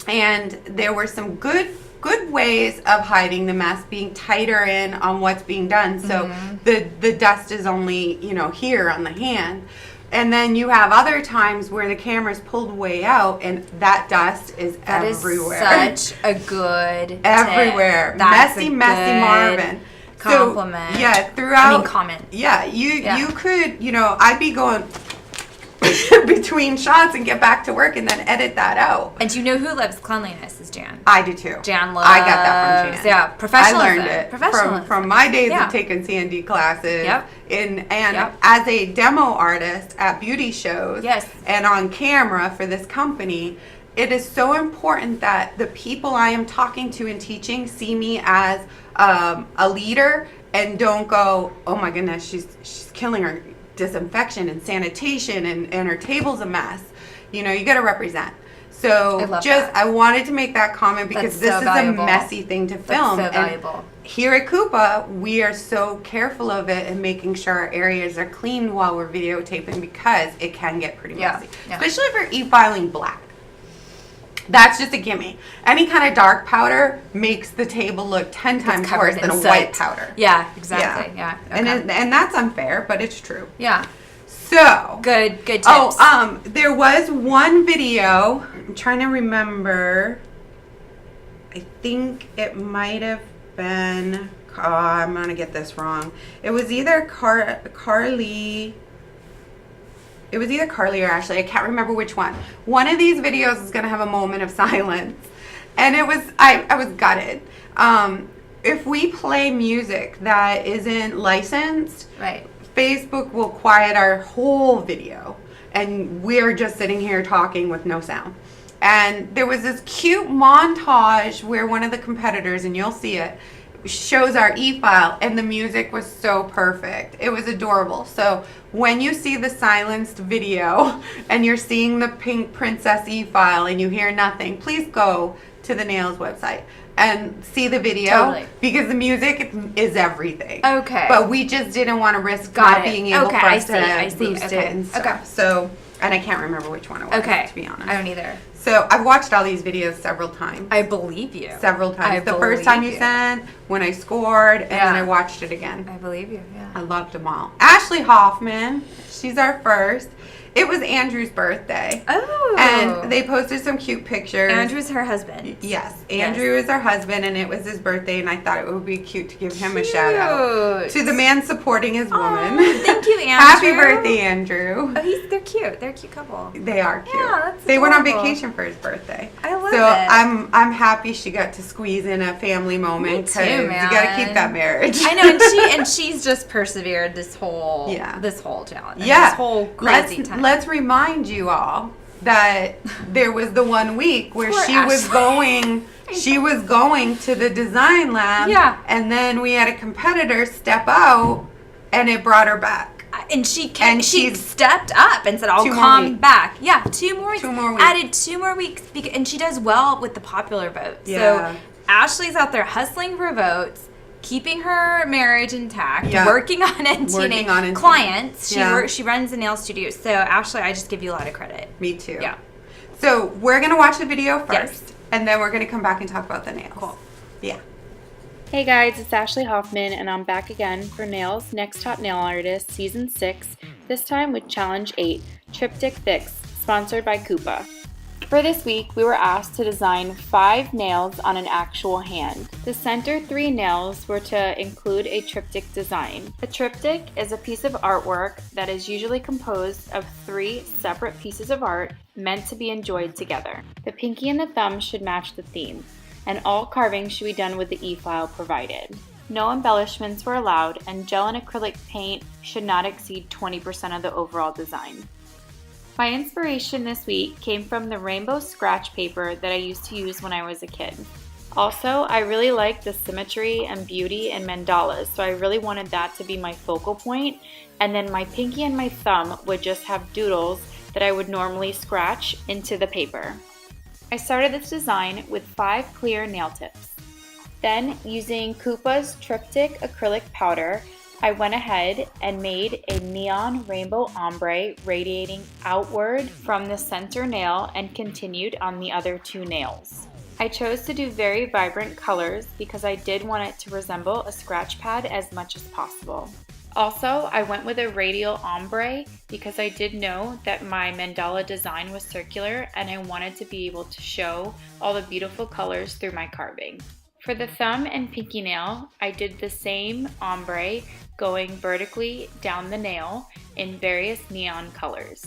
[SPEAKER 2] And there were some good ways of hiding the mess, being tighter in on what's being done. So the dust is only, here on the hand. And then you have other times where the camera's pulled way out and that dust is everywhere.
[SPEAKER 4] That is such a good
[SPEAKER 2] everywhere.
[SPEAKER 4] tip. That's
[SPEAKER 2] messy Marvin.
[SPEAKER 4] Compliment.
[SPEAKER 2] So, throughout.
[SPEAKER 4] Comment.
[SPEAKER 2] Yeah, you could, I'd be going between shots and get back to work and then edit that out.
[SPEAKER 4] And you know who loves cleanliness is Jan.
[SPEAKER 2] I do too.
[SPEAKER 4] Jan loves.
[SPEAKER 2] I got that from Jan.
[SPEAKER 4] Yeah, professionalism.
[SPEAKER 2] I learned it from my days of taking C&D classes.
[SPEAKER 4] Yep.
[SPEAKER 2] As a demo artist at beauty shows.
[SPEAKER 4] Yes.
[SPEAKER 2] And on camera for this company, it is so important that the people I am talking to and teaching see me as a leader and don't go, oh my goodness, she's killing her disinfection and sanitation and her table's a mess. You got to represent. So I wanted to make that comment because this is a messy thing to film.
[SPEAKER 4] That's so valuable.
[SPEAKER 2] Here at KUPA, we are so careful of it and making sure our areas are clean while we're videotaping because it can get pretty messy. Yeah. Especially if you're e-filing black. That's just a gimme. Any kind of dark powder makes the table look 10 times worse than a white powder.
[SPEAKER 4] Yeah, exactly. Yeah. Okay.
[SPEAKER 2] And that's unfair, but it's true.
[SPEAKER 4] Yeah.
[SPEAKER 2] So
[SPEAKER 4] good tips.
[SPEAKER 2] There was one video. I'm trying to remember. I think it might have been. I'm gonna get this wrong. It was either Carly. It was either Carly or Ashley. I can't remember which one. One of these videos is going to have a moment of silence. And it was, I was gutted. If we play music that isn't licensed,
[SPEAKER 4] right,
[SPEAKER 2] Facebook will quiet our whole video. And we're just sitting here talking with no sound. And there was this cute montage where one of the competitors, and you'll see it, shows our e-file, and the music was so perfect. It was adorable. So when you see the silenced video and you're seeing the pink princess e-file and you hear nothing, please go to the Nails website and see the video because the music is everything.
[SPEAKER 4] Okay.
[SPEAKER 2] But we just didn't want to risk not being able for us to boost it and stuff.
[SPEAKER 4] Okay.
[SPEAKER 2] So, and I can't remember which one it was, to be honest.
[SPEAKER 4] I don't either.
[SPEAKER 2] So I've watched all these videos several times.
[SPEAKER 4] I believe you.
[SPEAKER 2] Several times. The first time you sent, when I scored, and then I watched it again.
[SPEAKER 4] I believe you, yeah.
[SPEAKER 2] I loved them all. Ashley Hoffman, she's our first. It was Andrew's birthday.
[SPEAKER 4] Oh.
[SPEAKER 2] And they posted some cute pictures.
[SPEAKER 4] Andrew's her husband.
[SPEAKER 2] Yes. Andrew is our husband, and it was his birthday, and I thought it would be cute to give him a shout out. To the man supporting his woman.
[SPEAKER 4] Thank you, Andrew.
[SPEAKER 2] Happy birthday, Andrew.
[SPEAKER 4] Oh, they're cute. They're a cute couple.
[SPEAKER 2] They are cute.
[SPEAKER 4] Yeah, that's
[SPEAKER 2] They went on
[SPEAKER 4] adorable.
[SPEAKER 2] vacation for his birthday.
[SPEAKER 4] I love
[SPEAKER 2] so
[SPEAKER 4] it.
[SPEAKER 2] I'm happy she got to squeeze in a family moment because you got to keep that marriage.
[SPEAKER 4] I know, and she's just persevered this whole challenge.
[SPEAKER 2] Yeah.
[SPEAKER 4] This whole crazy time.
[SPEAKER 2] Let's remind you all that there was the one week where she was going to the design lab, and then we had a competitor step out and it brought her back.
[SPEAKER 4] And she stepped up and said, I'll come back. Yeah, 2 more weeks.
[SPEAKER 2] 2 more weeks.
[SPEAKER 4] Added 2 more weeks. And she does well with the popular votes.
[SPEAKER 2] Yeah.
[SPEAKER 4] So Ashley's out there hustling for votes, keeping her marriage intact, working on NTNA clients. She runs a nail studio. So Ashley, I just give you a lot of credit.
[SPEAKER 2] Me too.
[SPEAKER 4] Yeah.
[SPEAKER 2] So we're going to watch the video first, and then we're going to come back and talk about the nails.
[SPEAKER 4] Cool.
[SPEAKER 2] Yeah.
[SPEAKER 1] Hey guys, it's Ashley Hoffman, and I'm back again for Nails Next Top Nail Artist Season 6, this time with Challenge 8, Triptych Fix, sponsored by KUPA. For this week, we were asked to design 5 nails on an actual hand. The center 3 nails were to include a triptych design. A triptych is a piece of artwork that is usually composed of 3 separate pieces of art meant to be enjoyed together. The pinky and the thumb should match the theme, and all carving should be done with the e-file provided. No embellishments were allowed, and gel and acrylic paint should not exceed 20% of the overall design. My inspiration this week came from the rainbow scratch paper that I used to use when I was a kid. Also, I really like the symmetry and beauty in mandalas, so I really wanted that to be my focal point, and then my pinky and my thumb would just have doodles that I would normally scratch into the paper. I started this design with 5 clear nail tips. Then, using KUPA's triptych acrylic powder, I went ahead and made a neon rainbow ombre radiating outward from the center nail and continued on the other 2 nails. I chose to do very vibrant colors because I did want it to resemble a scratch pad as much as possible. Also, I went with a radial ombre because I did know that my mandala design was circular and I wanted to be able to show all the beautiful colors through my carving. For the thumb and pinky nail, I did the same ombre going vertically down the nail in various neon colors.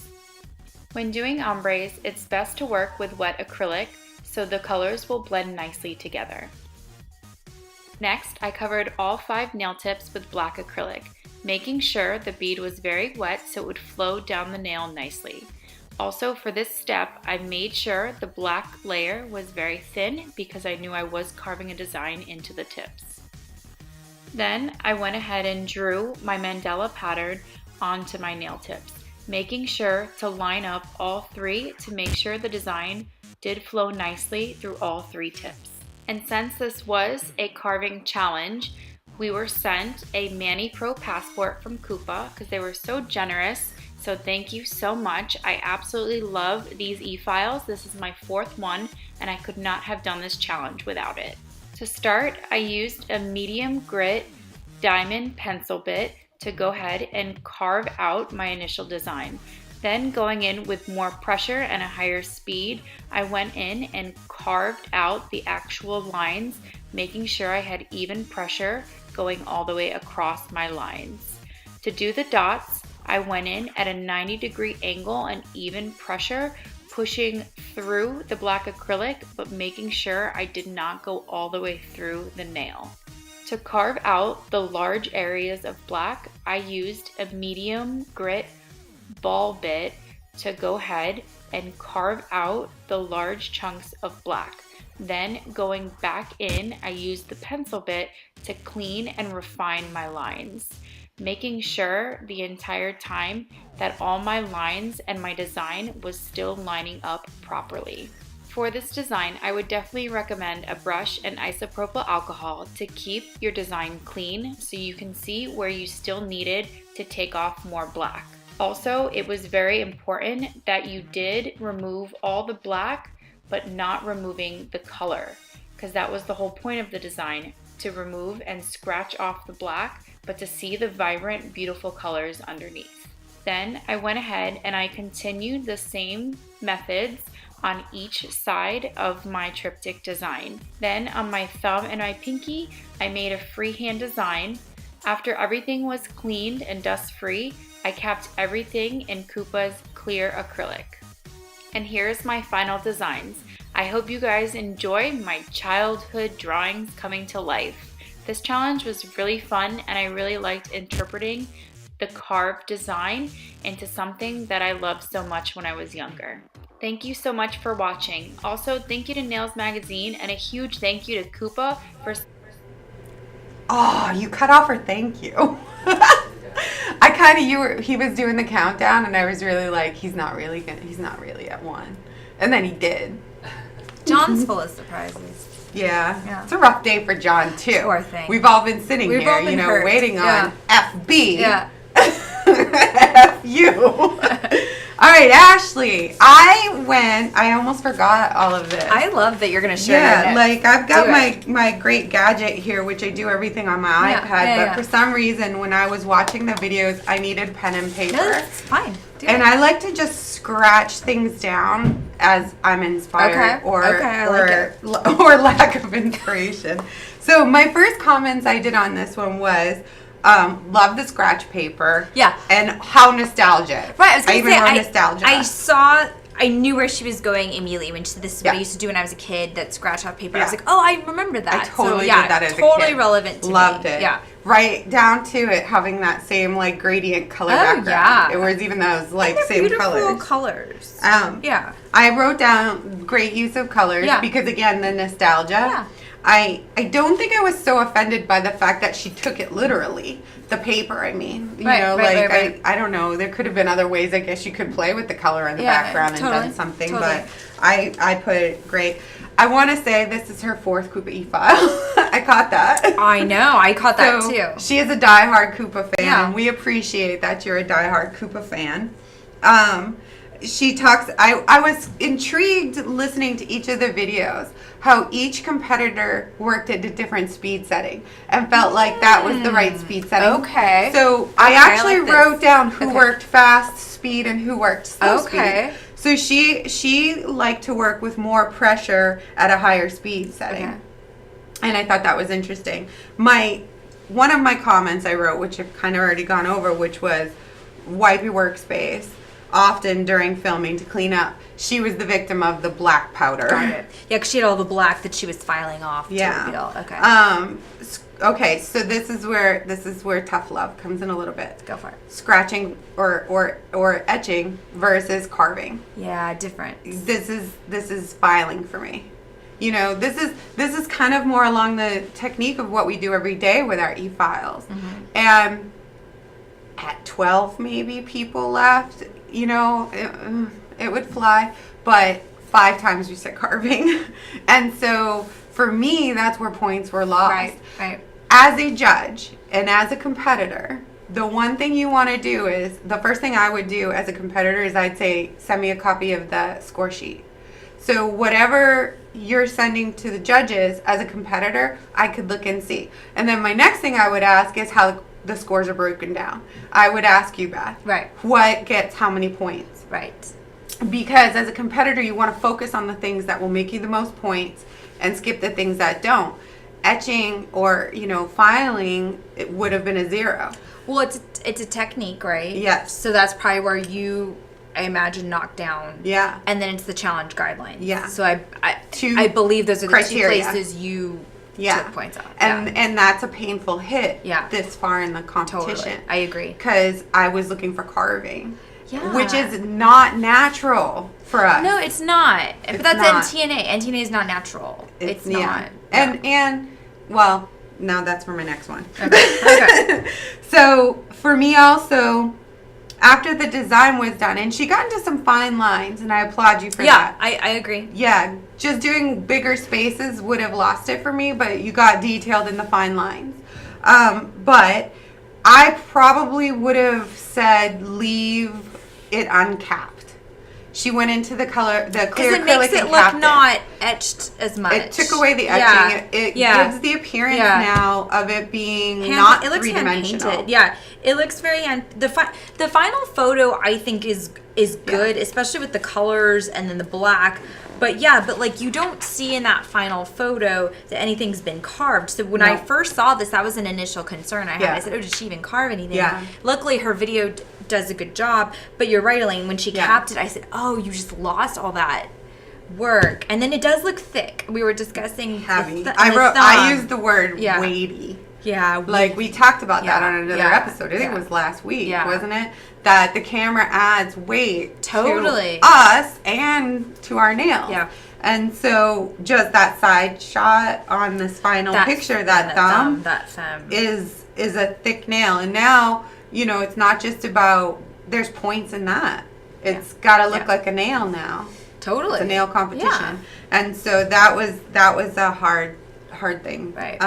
[SPEAKER 1] When doing ombres, it's best to work with wet acrylic so the colors will blend nicely together. Next, I covered all 5 nail tips with black acrylic, making sure the bead was very wet so it would flow down the nail nicely. Also, for this step, I made sure the black layer was very thin because I knew I was carving a design into the tips. Then I went ahead and drew my mandala pattern onto my nail tips, making sure to line up all 3 to make sure the design did flow nicely through all 3 tips. And since this was a carving challenge, we were sent a Mani Pro passport from KUPA because they were so generous. So thank you so much. I absolutely love these e-files. This is my 4th one and I could not have done this challenge without it. To start, I used a medium grit diamond pencil bit to go ahead and carve out my initial design. Then going in with more pressure and a higher speed, I went in and carved out the actual lines, making sure I had even pressure going all the way across my lines. To do the dots, I went in at a 90-degree angle and even pressure, pushing through the black acrylic, but making sure I did not go all the way through the nail. To carve out the large areas of black, I used a medium grit ball bit to go ahead and carve out the large chunks of black. Then going back in, I used the pencil bit to clean and refine my lines, making sure the entire time that all my lines and my design was still lining up properly. For this design, I would definitely recommend a brush and isopropyl alcohol to keep your design clean so you can see where you still needed to take off more black. Also, it was very important that you did remove all the black but not removing the color, because that was the whole point of the design, to remove and scratch off the black but to see the vibrant, beautiful colors underneath. Then I went ahead and I continued the same methods on each side of my triptych design. Then on my thumb and my pinky, I made a freehand design. After everything was cleaned and dust-free, I capped everything in KUPA's clear acrylic. And here's my final designs. I hope you guys enjoy my childhood drawings coming to life. This challenge was really fun and I really liked interpreting the carved design into something that I loved so much when I was younger. Thank you so much for watching. Also, thank you to Nails Magazine and a huge thank you to KUPA for...
[SPEAKER 2] Oh, you cut off her thank you. He was doing the countdown and I was really like, he's not really at 1. And then he did.
[SPEAKER 4] John's full of surprises.
[SPEAKER 2] Yeah. It's a rough day for John too.
[SPEAKER 4] Poor thing.
[SPEAKER 2] We've all been sitting here,
[SPEAKER 4] hurt.
[SPEAKER 2] waiting on FB.
[SPEAKER 4] Yeah.
[SPEAKER 2] F you. All right, Ashley. I almost forgot all of this.
[SPEAKER 4] I love that you're going to share your
[SPEAKER 2] like I've got my great gadget here, which I do everything on my iPad. But for some reason, when I was watching the videos, I needed pen and paper.
[SPEAKER 4] No, that's fine.
[SPEAKER 2] I like to just scratch things down as I'm inspired
[SPEAKER 4] Okay. Okay, I like it.
[SPEAKER 2] or lack of inspiration. So my first comments I did on this one was, love the scratch paper.
[SPEAKER 4] Yeah.
[SPEAKER 2] And how nostalgic.
[SPEAKER 4] Right, I was going to
[SPEAKER 2] even wrote
[SPEAKER 4] say,
[SPEAKER 2] nostalgia.
[SPEAKER 4] I knew where she was going immediately when she said, this is what I used to do when I was a kid, that scratch off paper. I was like, oh, I remember that.
[SPEAKER 2] I totally
[SPEAKER 4] so,
[SPEAKER 2] did that as a kid.
[SPEAKER 4] Totally relevant to
[SPEAKER 2] Loved
[SPEAKER 4] me.
[SPEAKER 2] it.
[SPEAKER 4] Yeah.
[SPEAKER 2] Right down to it having that same like gradient color background.
[SPEAKER 4] Yeah.
[SPEAKER 2] It was even those like
[SPEAKER 4] And
[SPEAKER 2] same
[SPEAKER 4] beautiful
[SPEAKER 2] colors.
[SPEAKER 4] Yeah.
[SPEAKER 2] I wrote down great use of colors because again the nostalgia.
[SPEAKER 4] Yeah.
[SPEAKER 2] I don't think I was so offended by the fact that she took it literally. The paper, I mean. You know,
[SPEAKER 4] right.
[SPEAKER 2] I don't know. There could have been other ways I guess you could play with the color in the background and done something, but I put it great. I want to say this is her 4th KUPA e-file. I caught that.
[SPEAKER 4] I know. I caught that too.
[SPEAKER 2] She is a diehard KUPA fan,
[SPEAKER 4] Yeah.
[SPEAKER 2] and we appreciate that you're a diehard KUPA fan. She talks, I was intrigued listening to each of the videos, how each competitor worked at a different speed setting and felt like that was the right speed setting.
[SPEAKER 4] Okay.
[SPEAKER 2] So I actually
[SPEAKER 4] like this.
[SPEAKER 2] wrote down who worked fast speed and who worked slow
[SPEAKER 4] Okay.
[SPEAKER 2] speed. So she liked to work with more pressure at a higher speed setting.
[SPEAKER 4] Okay.
[SPEAKER 2] And I thought that was interesting. One of my comments I wrote, which I've kind of already gone over, which was wipe your workspace often during filming to clean up. She was the victim of the black powder.
[SPEAKER 4] Got it. Yeah, because she had all the black that she was filing off to reveal. Okay.
[SPEAKER 2] Okay, so this is where tough love comes in a little bit.
[SPEAKER 4] Go for it.
[SPEAKER 2] Scratching or etching versus carving.
[SPEAKER 4] Yeah, different.
[SPEAKER 2] This is filing for me. You know, this is kind of more along the technique of what we do every day with our e-files.
[SPEAKER 4] Mm-hmm.
[SPEAKER 2] And at 12 maybe people left, you know, it would fly, but 5 times we said carving. And so for me, that's where points were lost.
[SPEAKER 4] Right.
[SPEAKER 2] As a judge and as a competitor, the one thing you want to do is, the first thing I would do as a competitor is I'd say, send me a copy of the score sheet. So whatever you're sending to the judges as a competitor, I could look and see. And then my next thing I would ask is how the scores are broken down. I would ask you, Beth,
[SPEAKER 4] Right.
[SPEAKER 2] what gets how many points?
[SPEAKER 4] Right.
[SPEAKER 2] Because as a competitor, you want to focus on the things that will make you the most points and skip the things that don't. Etching or, you know, filing, it would have been a 0.
[SPEAKER 4] Well, it's a technique, right?
[SPEAKER 2] Yes.
[SPEAKER 4] So that's probably where you, I imagine, knock down.
[SPEAKER 2] Yeah.
[SPEAKER 4] And then it's the challenge guidelines.
[SPEAKER 2] Yeah.
[SPEAKER 4] So I believe those are the
[SPEAKER 2] criteria.
[SPEAKER 4] 2 places you took points on.
[SPEAKER 2] And that's a painful hit this far in the competition.
[SPEAKER 4] Totally. I agree.
[SPEAKER 2] Because I was looking for carving.
[SPEAKER 4] Yeah.
[SPEAKER 2] Which is not natural for us.
[SPEAKER 4] No, it's not. But that's
[SPEAKER 2] not.
[SPEAKER 4] NTNA. NTNA is not natural. It's not.
[SPEAKER 2] And well, now that's for my next one.
[SPEAKER 4] Okay.
[SPEAKER 2] So for me also, after the design was done, and she got into some fine lines, and I applaud you for that.
[SPEAKER 4] Yeah, I agree.
[SPEAKER 2] Yeah, just doing bigger spaces would have lost it for me, but you got detailed in the fine lines. But I probably would have said leave it uncapped. She went into the color, the clear acrylic,
[SPEAKER 4] it makes it
[SPEAKER 2] and
[SPEAKER 4] look
[SPEAKER 2] capped
[SPEAKER 4] not etched as much.
[SPEAKER 2] It took away the etching. It gives the appearance now of it being not
[SPEAKER 4] it looks
[SPEAKER 2] three-dimensional.
[SPEAKER 4] hand-painted. Yeah, it looks very the final photo I think is good, especially with the colors and then the black. But like you don't see in that final photo that anything's been carved. So when I first saw this, that was an initial concern I had. I said, "Oh, did she even carve anything?"
[SPEAKER 2] Yeah.
[SPEAKER 4] Luckily, her video does a good job. But you're right, Elaine. When she capped it, I said, "Oh, you just lost all that work." And then it does look thick. We were discussing
[SPEAKER 2] heavy. I used the word weighty.
[SPEAKER 4] Yeah,
[SPEAKER 2] like we talked about that on another episode. I think it was last week, wasn't it? That the camera adds weight to us and to our nails.
[SPEAKER 4] Yeah.
[SPEAKER 2] And so just that side shot on this final picture, that thumb is a thick nail. And now, you know, it's not just about, there's points in that. It's got to look like a nail now.
[SPEAKER 4] Totally.
[SPEAKER 2] It's a nail competition.
[SPEAKER 4] Yeah.
[SPEAKER 2] And so that was a hard thing.
[SPEAKER 4] Right.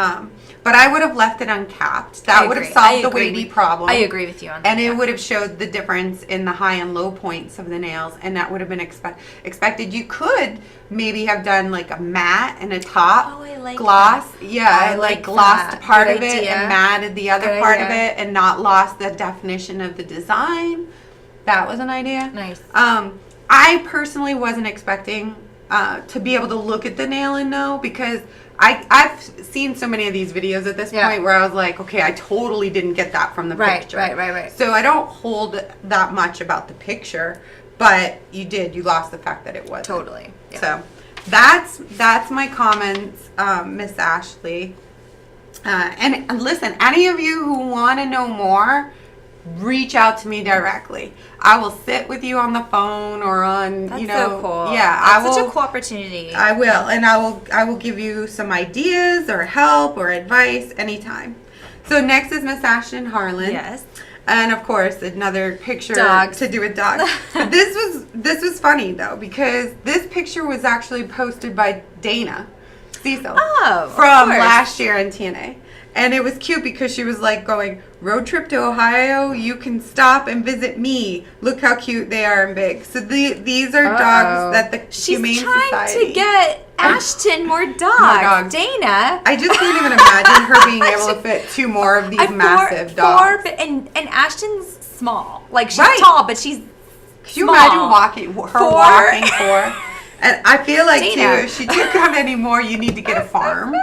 [SPEAKER 2] But I would have left it uncapped. That would have solved the weighty problem.
[SPEAKER 4] I agree with you on that.
[SPEAKER 2] And it would have showed the difference in the high and low points of the nails, and that would have been expected. You could maybe have done like a matte and a top gloss.
[SPEAKER 4] That.
[SPEAKER 2] Yeah,
[SPEAKER 4] I
[SPEAKER 2] like
[SPEAKER 4] like
[SPEAKER 2] glossed
[SPEAKER 4] that.
[SPEAKER 2] part
[SPEAKER 4] Good
[SPEAKER 2] of it
[SPEAKER 4] idea.
[SPEAKER 2] and matted the other
[SPEAKER 4] Good
[SPEAKER 2] part
[SPEAKER 4] idea.
[SPEAKER 2] of it, and not lost the definition of the design. That was an idea.
[SPEAKER 4] Nice.
[SPEAKER 2] I personally wasn't expecting to be able to look at the nail and know, because I've seen so many of these videos at this point where I was like, okay, I totally didn't get that from the picture.
[SPEAKER 4] Right.
[SPEAKER 2] So I don't hold that much about the picture, but you lost the fact that it wasn't.
[SPEAKER 4] Totally. Yeah.
[SPEAKER 2] So that's my comments, Miss Ashley. And listen, any of you who want to know more, reach out to me directly. I will sit with you on the phone or on,
[SPEAKER 4] That's
[SPEAKER 2] you know,
[SPEAKER 4] so cool.
[SPEAKER 2] Yeah,
[SPEAKER 4] That's such a cool opportunity.
[SPEAKER 2] I will, and I will give you some ideas or help or advice anytime. So next is Miss Ashton Harlan.
[SPEAKER 4] Yes.
[SPEAKER 2] And of course, another picture
[SPEAKER 4] Dogs.
[SPEAKER 2] to do with dogs. This was funny though, because this picture was actually posted by Dana Cecil from last year in NTNA. And it was cute because she was like going, road trip to Ohio, you can stop and visit me. Look how cute they are and big. So these are dogs that the Humane Society.
[SPEAKER 4] She's trying to get Ashton more dogs. Dana.
[SPEAKER 2] I just can't even imagine her being able to fit 2 more of these massive dogs.
[SPEAKER 4] And Ashton's small. Like, she's tall, but she's
[SPEAKER 2] Can you imagine walking 4? And I feel like, too, if she took on any more, you need to get a farm.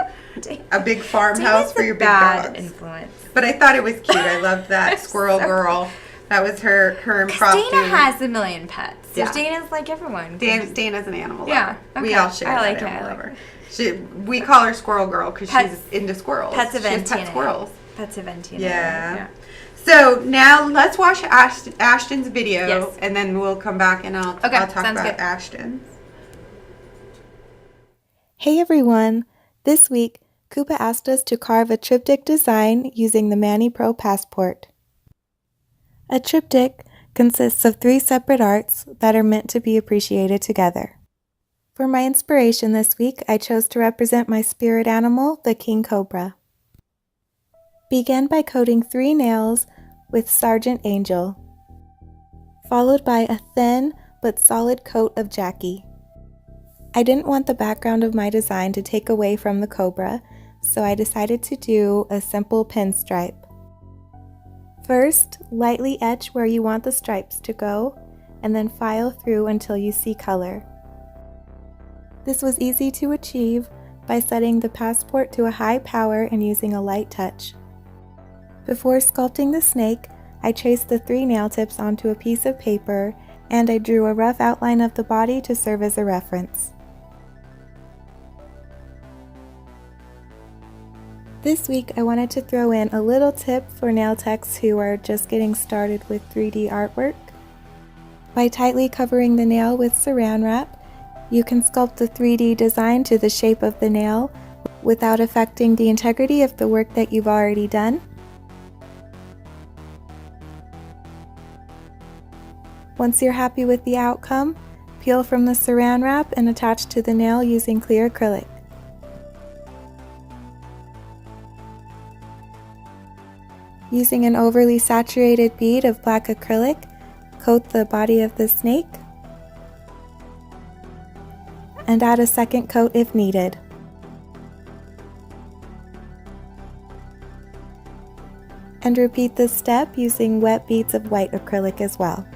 [SPEAKER 2] A big farmhouse for your big dogs.
[SPEAKER 4] Influence.
[SPEAKER 2] But I thought it was cute. I loved that squirrel girl. That was her impromptu.
[SPEAKER 4] Dana has a million pets. So
[SPEAKER 2] Yeah.
[SPEAKER 4] Dana's like everyone.
[SPEAKER 2] Dana's an animal lover.
[SPEAKER 4] Yeah,
[SPEAKER 2] We
[SPEAKER 4] okay.
[SPEAKER 2] all share
[SPEAKER 4] I like
[SPEAKER 2] that
[SPEAKER 4] it,
[SPEAKER 2] animal
[SPEAKER 4] I like
[SPEAKER 2] lover. We call her Squirrel Girl because she's into squirrels.
[SPEAKER 4] Pets of
[SPEAKER 2] She has
[SPEAKER 4] NTNA.
[SPEAKER 2] pet squirrels.
[SPEAKER 4] Pets of NTNA.
[SPEAKER 2] Yeah. So now let's watch Ashton's video,
[SPEAKER 4] Yes.
[SPEAKER 2] and then we'll come back and I'll talk about
[SPEAKER 4] good.
[SPEAKER 2] Ashton's.
[SPEAKER 5] Hey everyone! This week, KUPA asked us to carve a triptych design using the Mani Pro Passport. A triptych consists of 3 separate arts that are meant to be appreciated together. For my inspiration this week, I chose to represent my spirit animal, the king cobra. Begin by coating 3 nails with Sergeant Angel, followed by a thin but solid coat of Jackie. I didn't want the background of my design to take away from the cobra, so I decided to do a simple pinstripe. First, lightly etch where you want the stripes to go, and then file through until you see color. This was easy to achieve by setting the passport to a high power and using a light touch. Before sculpting the snake, I traced the 3 nail tips onto a piece of paper, and I drew a rough outline of the body to serve as a reference. This week, I wanted to throw in a little tip for nail techs who are just getting started with 3D artwork. By tightly covering the nail with saran wrap, you can sculpt the 3D design to the shape of the nail without affecting the integrity of the work that you've already done. Once you're happy with the outcome, peel from the saran wrap and attach to the nail using clear acrylic. Using an overly saturated bead of black acrylic, coat the body of the snake and add a second coat if needed. And repeat this step using wet beads of white acrylic as well.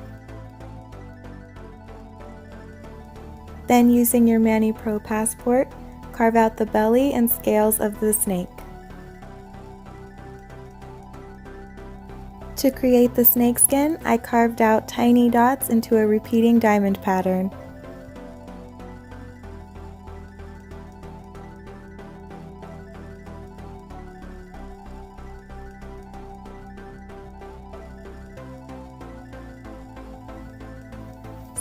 [SPEAKER 5] Then, using your Mani Pro Passport, carve out the belly and scales of the snake. To create the snakeskin, I carved out tiny dots into a repeating diamond pattern.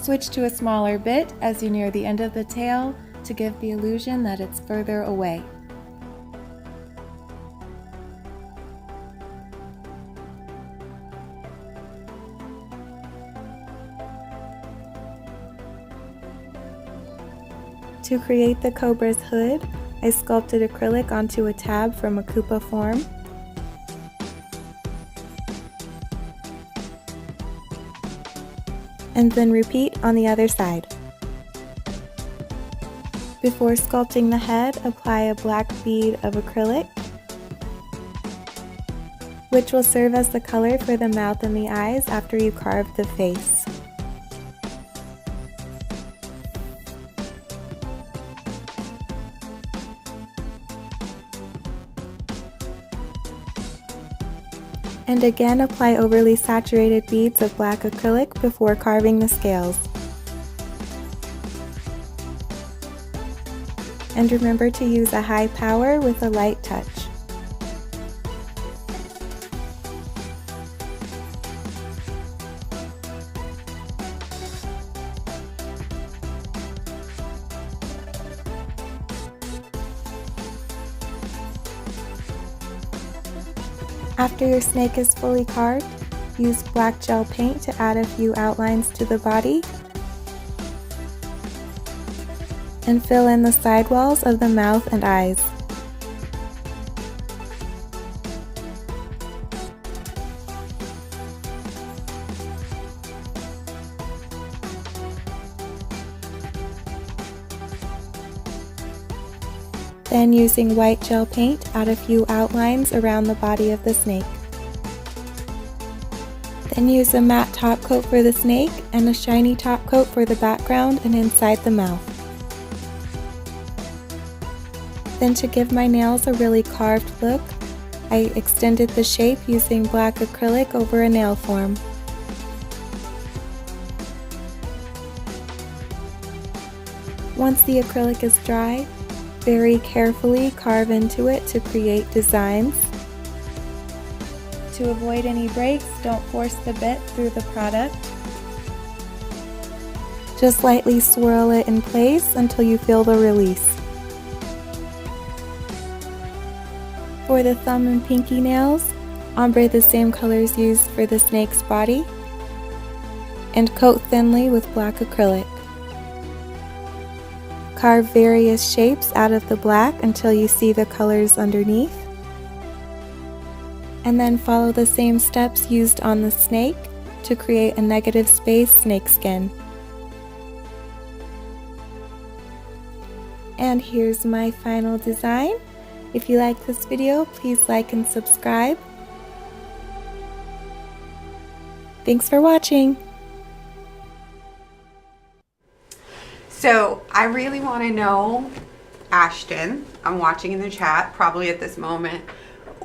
[SPEAKER 5] Switch to a smaller bit as you near the end of the tail to give the illusion that it's further away. To create the cobra's hood, I sculpted acrylic onto a tab from a KUPA form. And then repeat on the other side. Before sculpting the head, apply a black bead of acrylic, which will serve as the color for the mouth and the eyes after you carve the face. And again, apply overly saturated beads of black acrylic before carving the scales. And remember to use a high power with a light touch. After your snake is fully carved, use black gel paint to add a few outlines to the body and fill in the side walls of the mouth and eyes. Then, using white gel paint, add a few outlines around the body of the snake. Then use a matte top coat for the snake and a shiny top coat for the background and inside the mouth. Then, to give my nails a really carved look, I extended the shape using black acrylic over a nail form. Once the acrylic is dry, very carefully carve into it to create designs. To avoid any breaks, don't force the bit through the product. Just lightly swirl it in place until you feel the release. For the thumb and pinky nails, ombre the same colors used for the snake's body, and coat thinly with black acrylic. Carve various shapes out of the black until you see the colors underneath. And then follow the same steps used on the snake to create a negative space snake skin. And here's my final design. If you like this video, please like and subscribe. Thanks for watching.
[SPEAKER 2] So I really want to know, Ashton, I'm watching in the chat, probably at this moment,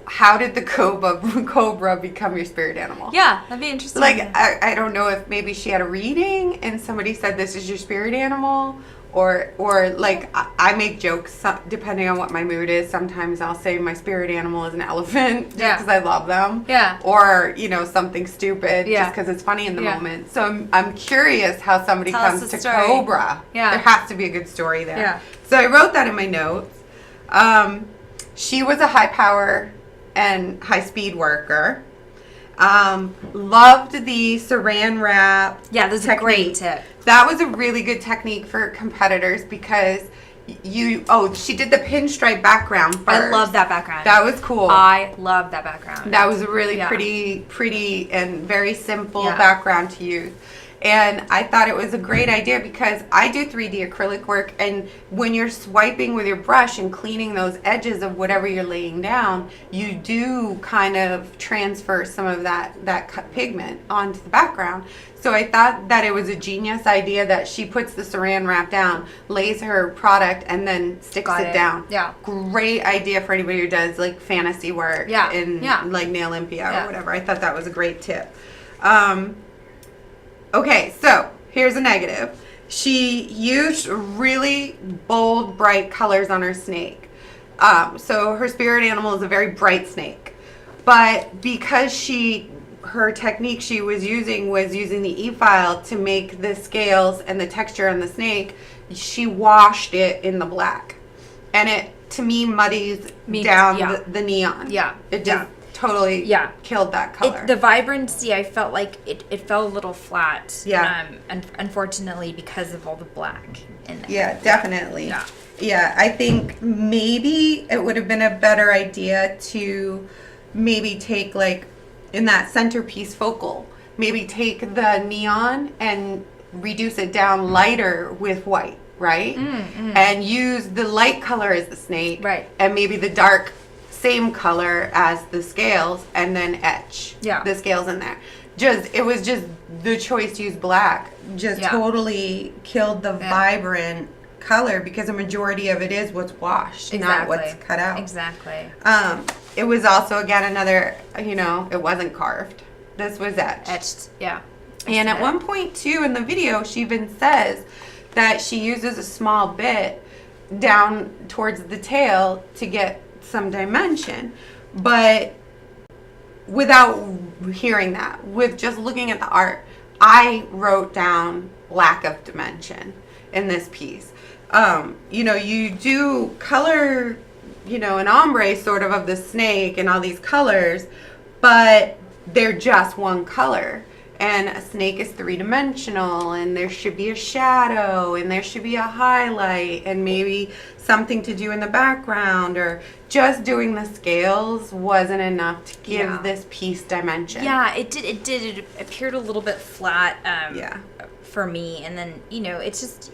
[SPEAKER 2] how did the cobra become your spirit animal?
[SPEAKER 4] Yeah, that'd be interesting.
[SPEAKER 2] Like, I don't know if maybe she had a reading and somebody said this is your spirit animal, or like I make jokes depending on what my mood is. Sometimes I'll say my spirit animal is an elephant just because I love them.
[SPEAKER 4] Yeah.
[SPEAKER 2] Or, you know, something stupid just because it's funny in the moment. So I'm curious how somebody comes to
[SPEAKER 4] story.
[SPEAKER 2] cobra.
[SPEAKER 4] Yeah.
[SPEAKER 2] There has to be a good story there.
[SPEAKER 4] Yeah.
[SPEAKER 2] So I wrote that in my notes. She was a high power and high speed worker. Loved the saran wrap.
[SPEAKER 4] Yeah, that's a great tip.
[SPEAKER 2] That was a really good technique for competitors because she did the pinstripe background first.
[SPEAKER 4] I love that background.
[SPEAKER 2] That was cool.
[SPEAKER 4] I love that background.
[SPEAKER 2] That was a really pretty and very simple background to use. And I thought it was a great idea because I do 3D acrylic work, and when you're swiping with your brush and cleaning those edges of whatever you're laying down, you do kind of transfer some of that pigment onto the background. So I thought that it was a genius idea that she puts the saran wrap down, lays her product, and then sticks it down.
[SPEAKER 4] Yeah.
[SPEAKER 2] Great idea for anybody who does like fantasy work in like Nail Olympia or whatever. I thought that was a great tip. Okay, so here's a negative. She used really bold, bright colors on her snake. So her spirit animal is a very bright snake. But because her technique she was using the e-file to make the scales and the texture on the snake, she washed it in the black. And it, to me, muddies down the neon. Yeah. It just totally killed that color.
[SPEAKER 4] The vibrancy, I felt like it fell a little flat.
[SPEAKER 2] Yeah.
[SPEAKER 4] And unfortunately, because of all the black in there.
[SPEAKER 2] Yeah, definitely. Yeah, I think maybe it would have been a better idea to maybe take, like, in that centerpiece focal, maybe take the neon and reduce it down lighter with white, right? And use the light color as the snake. Right. And maybe the dark same color as the scales, and then etch the scales in there. It was just the choice to use black just totally killed the vibrant color, because a majority of it is what's washed, not what's cut out.
[SPEAKER 4] Exactly.
[SPEAKER 2] it was also, again, another, it wasn't carved. This was etched.
[SPEAKER 4] Etched, yeah.
[SPEAKER 2] And at one point, too, in the video, she even says that she uses a small bit down towards the tail to get some dimension. But without hearing that, with just looking at the art, I wrote down lack of dimension in this piece. You do color, an ombre sort of the snake and all these colors, but they're just one color. And a snake is three-dimensional, and there should be a shadow, and there should be a highlight, and maybe something to do in the background, or just doing the scales wasn't enough to give this piece dimension.
[SPEAKER 4] Yeah, it did. It appeared a little bit flat for me. And then, it's just,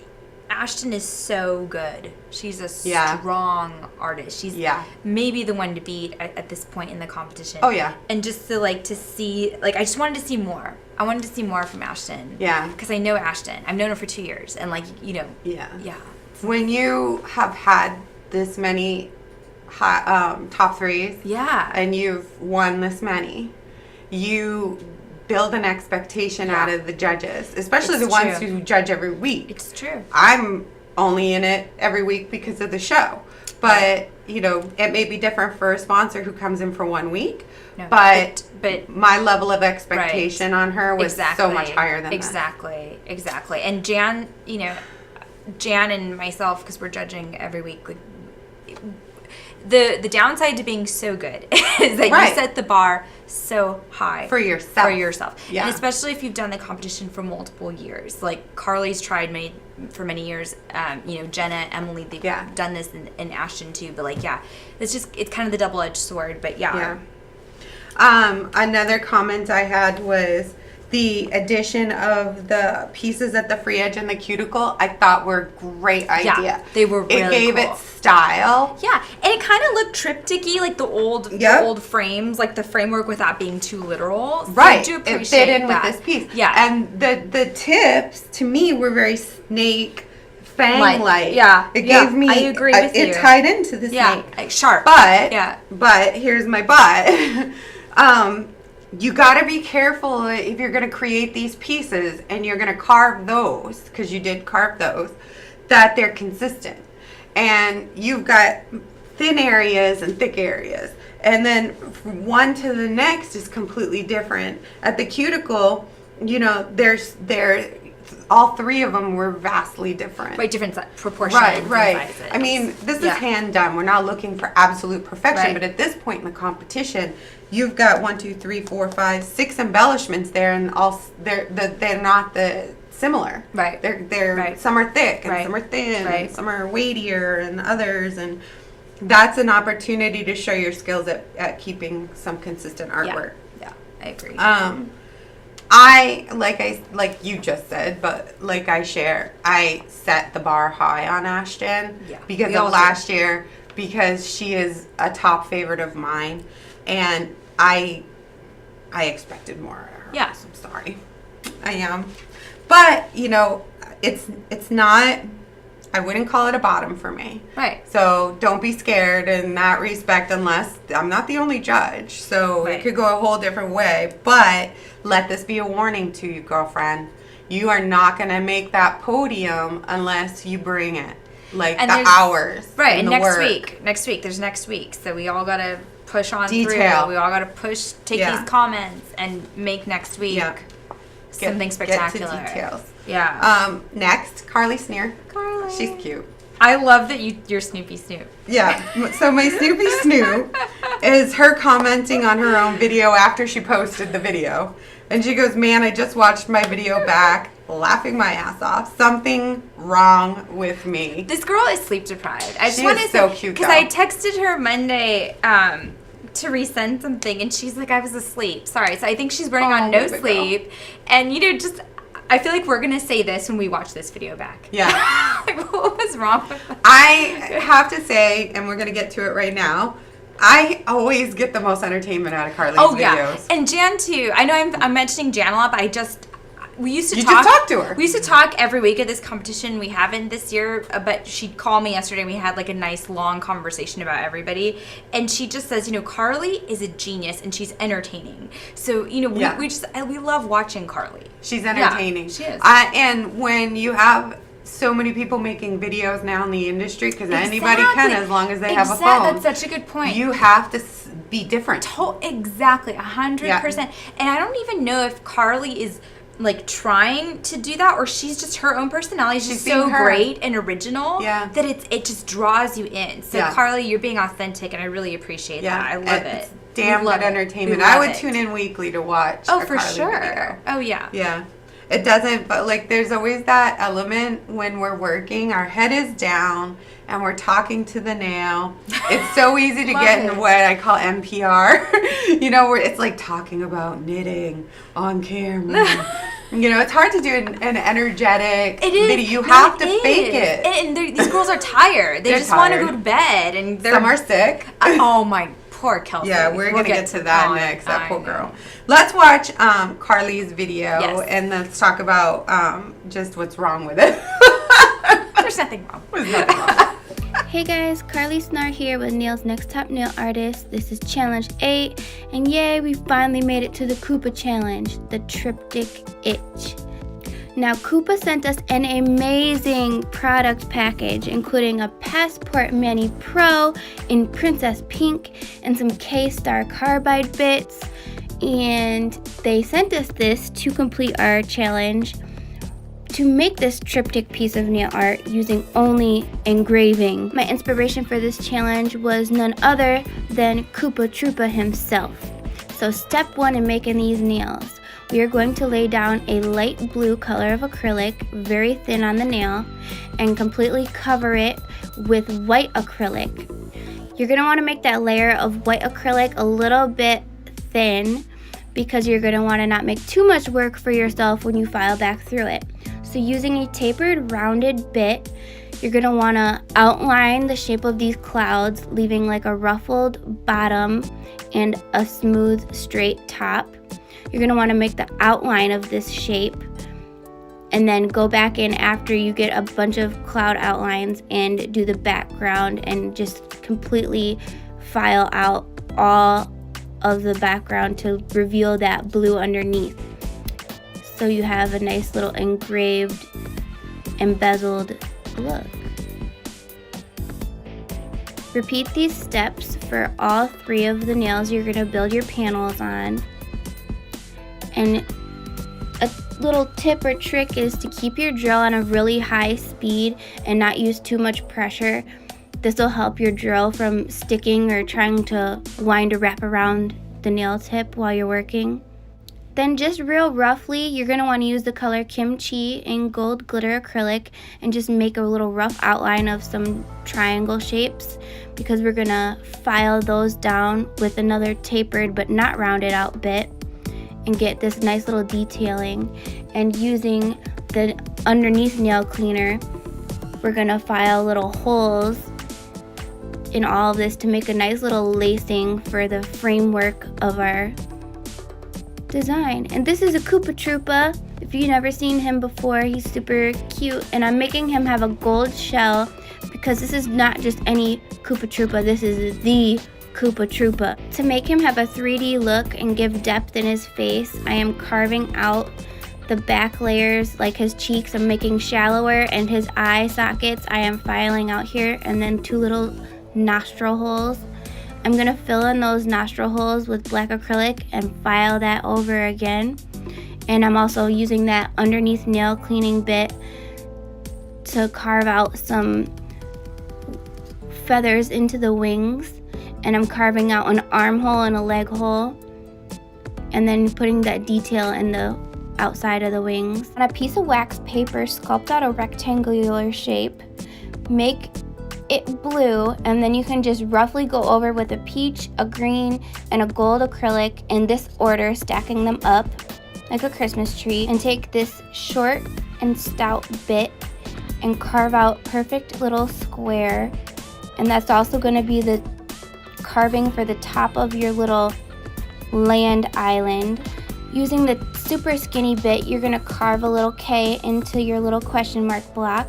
[SPEAKER 4] Ashton is so good. She's a strong artist. She's maybe the one to beat at this point in the competition.
[SPEAKER 2] Oh, yeah.
[SPEAKER 4] And just to see, I just wanted to see more. I wanted to see more from Ashton.
[SPEAKER 2] Yeah.
[SPEAKER 4] Because I know Ashton. I've known her for 2 years. And,
[SPEAKER 2] Yeah.
[SPEAKER 4] Yeah.
[SPEAKER 2] When you have had this many top threes.
[SPEAKER 4] Yeah.
[SPEAKER 2] And you've won this many, you build an expectation out of the judges, especially the ones who judge every week.
[SPEAKER 4] It's true.
[SPEAKER 2] I'm only in it every week because of the show. But, it may be different for a sponsor who comes in for 1 week. No, but my level of expectation on her was so much higher than that.
[SPEAKER 4] Exactly. And Jan, Jan and myself, because we're judging every week, the downside to being so good is that you set the bar so high
[SPEAKER 2] for yourself.
[SPEAKER 4] Yeah. And especially if you've done the competition for multiple years. Like Carly's tried for many years. Jenna, Emily, they've done this, and Ashton too. But it's kind of the double-edged sword. But
[SPEAKER 2] another comment I had was the addition of the pieces at the free edge and the cuticle, I thought were a great idea.
[SPEAKER 4] Yeah, they were really
[SPEAKER 2] It gave
[SPEAKER 4] cool.
[SPEAKER 2] it style.
[SPEAKER 4] Yeah, and it kind of looked triptych-y, like the old frames, like the framework without being too literal. So
[SPEAKER 2] right,
[SPEAKER 4] I do appreciate
[SPEAKER 2] it fit in
[SPEAKER 4] that.
[SPEAKER 2] with this piece.
[SPEAKER 4] Yeah.
[SPEAKER 2] And the tips, to me, were very snake fang-like.
[SPEAKER 4] Yeah,
[SPEAKER 2] it gave me.
[SPEAKER 4] I agree with you.
[SPEAKER 2] It tied into the snake.
[SPEAKER 4] Yeah, sharp.
[SPEAKER 2] But here's my but. You got to be careful if you're going to create these pieces and you're going to carve those, because you did carve those, that they're consistent. And you've got thin areas and thick areas. And then one to the next is completely different. At the cuticle, all three of them were vastly different.
[SPEAKER 4] Right, different proportions.
[SPEAKER 2] Right.
[SPEAKER 4] Sizes.
[SPEAKER 2] I mean, this is hand done. We're not looking for absolute perfection,
[SPEAKER 4] Right.
[SPEAKER 2] but at this point in the competition, you've got 1, 2, 3, 4, 5, 6 embellishments there, and they're not similar.
[SPEAKER 4] Right.
[SPEAKER 2] They're some are thick and some are thin, and some are weightier and others, and that's an opportunity to show your skills at keeping some consistent artwork.
[SPEAKER 4] Yeah, I agree.
[SPEAKER 2] Like you just said, but I set the bar high on Ashton because of last year, because she is a top favorite of mine, and I expected more of her.
[SPEAKER 4] Yeah.
[SPEAKER 2] I'm sorry. I am. But, it's not, I wouldn't call it a bottom for me.
[SPEAKER 4] Right.
[SPEAKER 2] So don't be scared in that respect, unless I'm not the only judge. So it could go a whole different way. But let this be a warning to you, girlfriend. You are not going to make that podium unless you bring it. And the hours.
[SPEAKER 4] Right. And next
[SPEAKER 2] work.
[SPEAKER 4] week, there's next week. So we all got to push on
[SPEAKER 2] Detail.
[SPEAKER 4] through. We all got to take these comments and make next week something spectacular.
[SPEAKER 2] Get to details.
[SPEAKER 4] Yeah.
[SPEAKER 2] Next, Carly Sneer.
[SPEAKER 4] Carly.
[SPEAKER 2] She's cute.
[SPEAKER 4] I love that you're Snoopy Snoop.
[SPEAKER 2] Yeah. So my Snoopy Snoop is her commenting on her own video after she posted the video. And she goes, "Man, I just watched my video back, laughing my ass off. Something wrong with me."
[SPEAKER 4] This girl is sleep deprived. I just
[SPEAKER 2] She
[SPEAKER 4] want
[SPEAKER 2] is
[SPEAKER 4] to
[SPEAKER 2] so cute,
[SPEAKER 4] because
[SPEAKER 2] though.
[SPEAKER 4] I texted her Monday to resend something, and she's like, "I was asleep. Sorry." So I think she's running on no
[SPEAKER 2] baby
[SPEAKER 4] sleep, and just. I feel like we're going to say this when we watch this video back.
[SPEAKER 2] Yeah.
[SPEAKER 4] What was wrong with that?
[SPEAKER 2] I have to say, and we're going to get to it right now, I always get the most entertainment out of Carly's videos.
[SPEAKER 4] And Jan too. I know I'm mentioning Jan a lot, but we used to
[SPEAKER 2] You
[SPEAKER 4] talk.
[SPEAKER 2] just talk to her.
[SPEAKER 4] We used to talk every week at this competition. We haven't this year, but she'd call me yesterday. We had like a nice long conversation about everybody, and she just says, Carly is a genius and she's entertaining. So we love watching Carly.
[SPEAKER 2] She's entertaining.
[SPEAKER 4] Yeah, she is.
[SPEAKER 2] And when you have so many people making videos now in the industry, because anybody can as long as they have a phone.
[SPEAKER 4] That's such a good point.
[SPEAKER 2] You have to be different.
[SPEAKER 4] Exactly, 100%. And I don't even know if Carly is like trying to do that, or she's just her own personality. She's so great and original that it just draws you in. So Carly, you're being authentic, and I really appreciate that. I love it.
[SPEAKER 2] It's damn good entertainment. I would tune in weekly to watch.
[SPEAKER 4] Oh, for
[SPEAKER 2] Carly
[SPEAKER 4] sure.
[SPEAKER 2] video.
[SPEAKER 4] Oh, yeah.
[SPEAKER 2] Yeah. It doesn't, but like there's always that element when we're working, our head is down and we're talking to the nail. It's so easy to get in what I call NPR, where it's like talking about knitting on camera. It's hard to do an energetic video. You have to fake it.
[SPEAKER 4] And these girls are tired. They just want to go to bed. And
[SPEAKER 2] some are sick.
[SPEAKER 4] Oh my poor Kelsey.
[SPEAKER 2] Yeah, we're going to get to that next. That poor girl. Let's watch Carly's video and let's talk about just what's wrong with it.
[SPEAKER 4] There's nothing wrong.
[SPEAKER 2] There's nothing wrong.
[SPEAKER 6] Hey guys, Carly Snar here with Nail's Next Top Nail Artist. This is Challenge 8, and yay, we finally made it to the KUPA Challenge, the Triptych Itch. Now, KUPA sent us an amazing product package, including a Passport Mani Pro in Princess Pink and some K-Star Carbide bits, and they sent us this to complete our challenge. To make this triptych piece of nail art using only engraving. My inspiration for this challenge was none other than KUPA Troopa himself. So step 1 in making these nails, we are going to lay down a light blue color of acrylic, very thin on the nail, and completely cover it with white acrylic. You're going to want to make that layer of white acrylic a little bit thin because you're going to want to not make too much work for yourself when you file back through it. So using a tapered, rounded bit, you're going to want to outline the shape of these clouds, leaving like a ruffled bottom and a smooth, straight top. You're going to want to make the outline of this shape and then go back in after you get a bunch of cloud outlines and do the background and just completely file out all of the background to reveal that blue underneath. So you have a nice little engraved, embezzled look. Repeat these steps for all 3 of the nails you're going to build your panels on. And a little tip or trick is to keep your drill on a really high speed and not use too much pressure. This will help your drill from sticking or trying to wind or wrap around the nail tip while you're working. Then just real roughly, you're going to want to use the color Kimchi in gold glitter acrylic and just make a little rough outline of some triangle shapes because we're going to file those down with another tapered but not rounded out bit and get this nice little detailing. And using the underneath nail cleaner, we're going to file little holes in all of this to make a nice little lacing for the framework of our design. And this is a KUPA Troopa. If you've never seen him before, he's super cute, and I'm making him have a gold shell because this is not just any KUPA Troopa, this is the KUPA Troopa. To make him have a 3D look and give depth in his face, I am carving out the back layers like his cheeks. I'm making shallower, and his eye sockets I am filing out here, and then 2 little nostril holes. I'm going to fill in those nostril holes with black acrylic and file that over again. And I'm also using that underneath nail cleaning bit to carve out some feathers into the wings. And I'm carving out an armhole and a leg hole. And then putting that detail in the outside of the wings. On a piece of wax paper, sculpt out a rectangular shape. Make it blue, and then you can just roughly go over with a peach, a green, and a gold acrylic in this order, stacking them up like a Christmas tree. And take this short and stout bit and carve out perfect little square, and that's also going to be the carving for the top of your little land island. Using the super skinny bit, you're going to carve a little K into your little question mark block.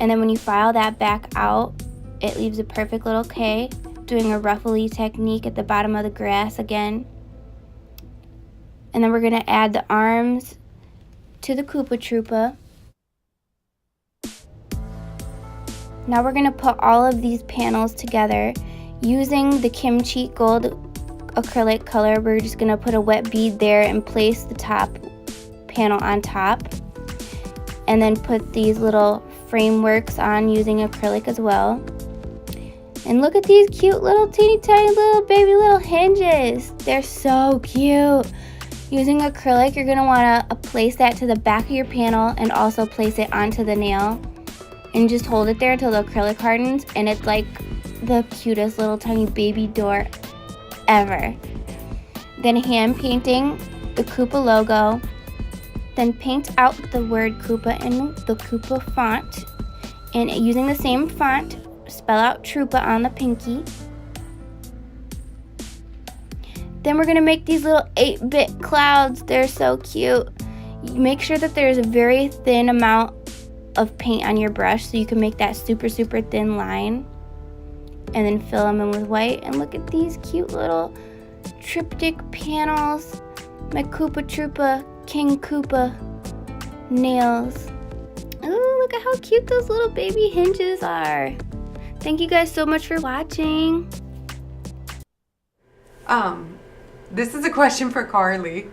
[SPEAKER 6] And then when you file that back out, it leaves a perfect little K, doing a ruffly technique at the bottom of the grass again. And then we're going to add the arms to the KUPA Troopa. Now we're going to put all of these panels together using the Kimchi Gold acrylic color. We're just going to put a wet bead there and place the top panel on top, and then put these little frameworks on using acrylic as well. And look at these cute little teeny tiny little baby little hinges. They're so cute. Using acrylic, you're going to want to place that to the back of your panel and also place it onto the nail, and just hold it there until the acrylic hardens, and it's like the cutest little tiny baby door ever. Then hand painting the KUPA logo, then paint out the word KUPA in the KUPA font, and using the same font, spell out Troopa on the pinky. Then we're going to make these little 8-bit clouds. They're so cute. Make sure that there's a very thin amount of paint on your brush so you can make that super thin line, and then fill them in with white. And look at these cute little triptych panels. My KUPA Troopa King KUPA nails. Oh, look at how cute those little baby hinges are. Thank you guys so much for watching.
[SPEAKER 2] This is a question for Carly.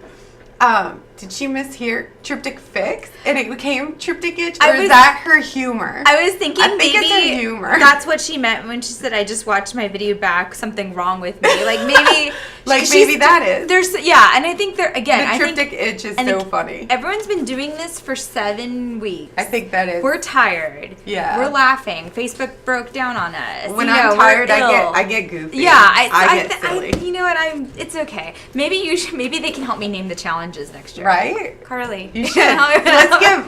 [SPEAKER 2] Did she mishear triptych fix and it became triptych itch, or is that her humor?
[SPEAKER 4] I was thinking maybe
[SPEAKER 2] it's her humor.
[SPEAKER 4] That's what she meant when she said, "I just watched my video back. Something wrong with me." Like maybe,
[SPEAKER 2] maybe that is.
[SPEAKER 4] And I think there again.
[SPEAKER 2] The triptych itch is so funny.
[SPEAKER 4] Everyone's been doing this for 7 weeks.
[SPEAKER 2] I think that is.
[SPEAKER 4] We're tired.
[SPEAKER 2] Yeah.
[SPEAKER 4] We're laughing. Facebook broke down on us.
[SPEAKER 2] When I'm tired, I get goofy.
[SPEAKER 4] Yeah,
[SPEAKER 2] I get silly.
[SPEAKER 4] you know what? It's okay. Maybe they can help me name the challenges next year.
[SPEAKER 2] Right?
[SPEAKER 4] Carly.
[SPEAKER 2] You should.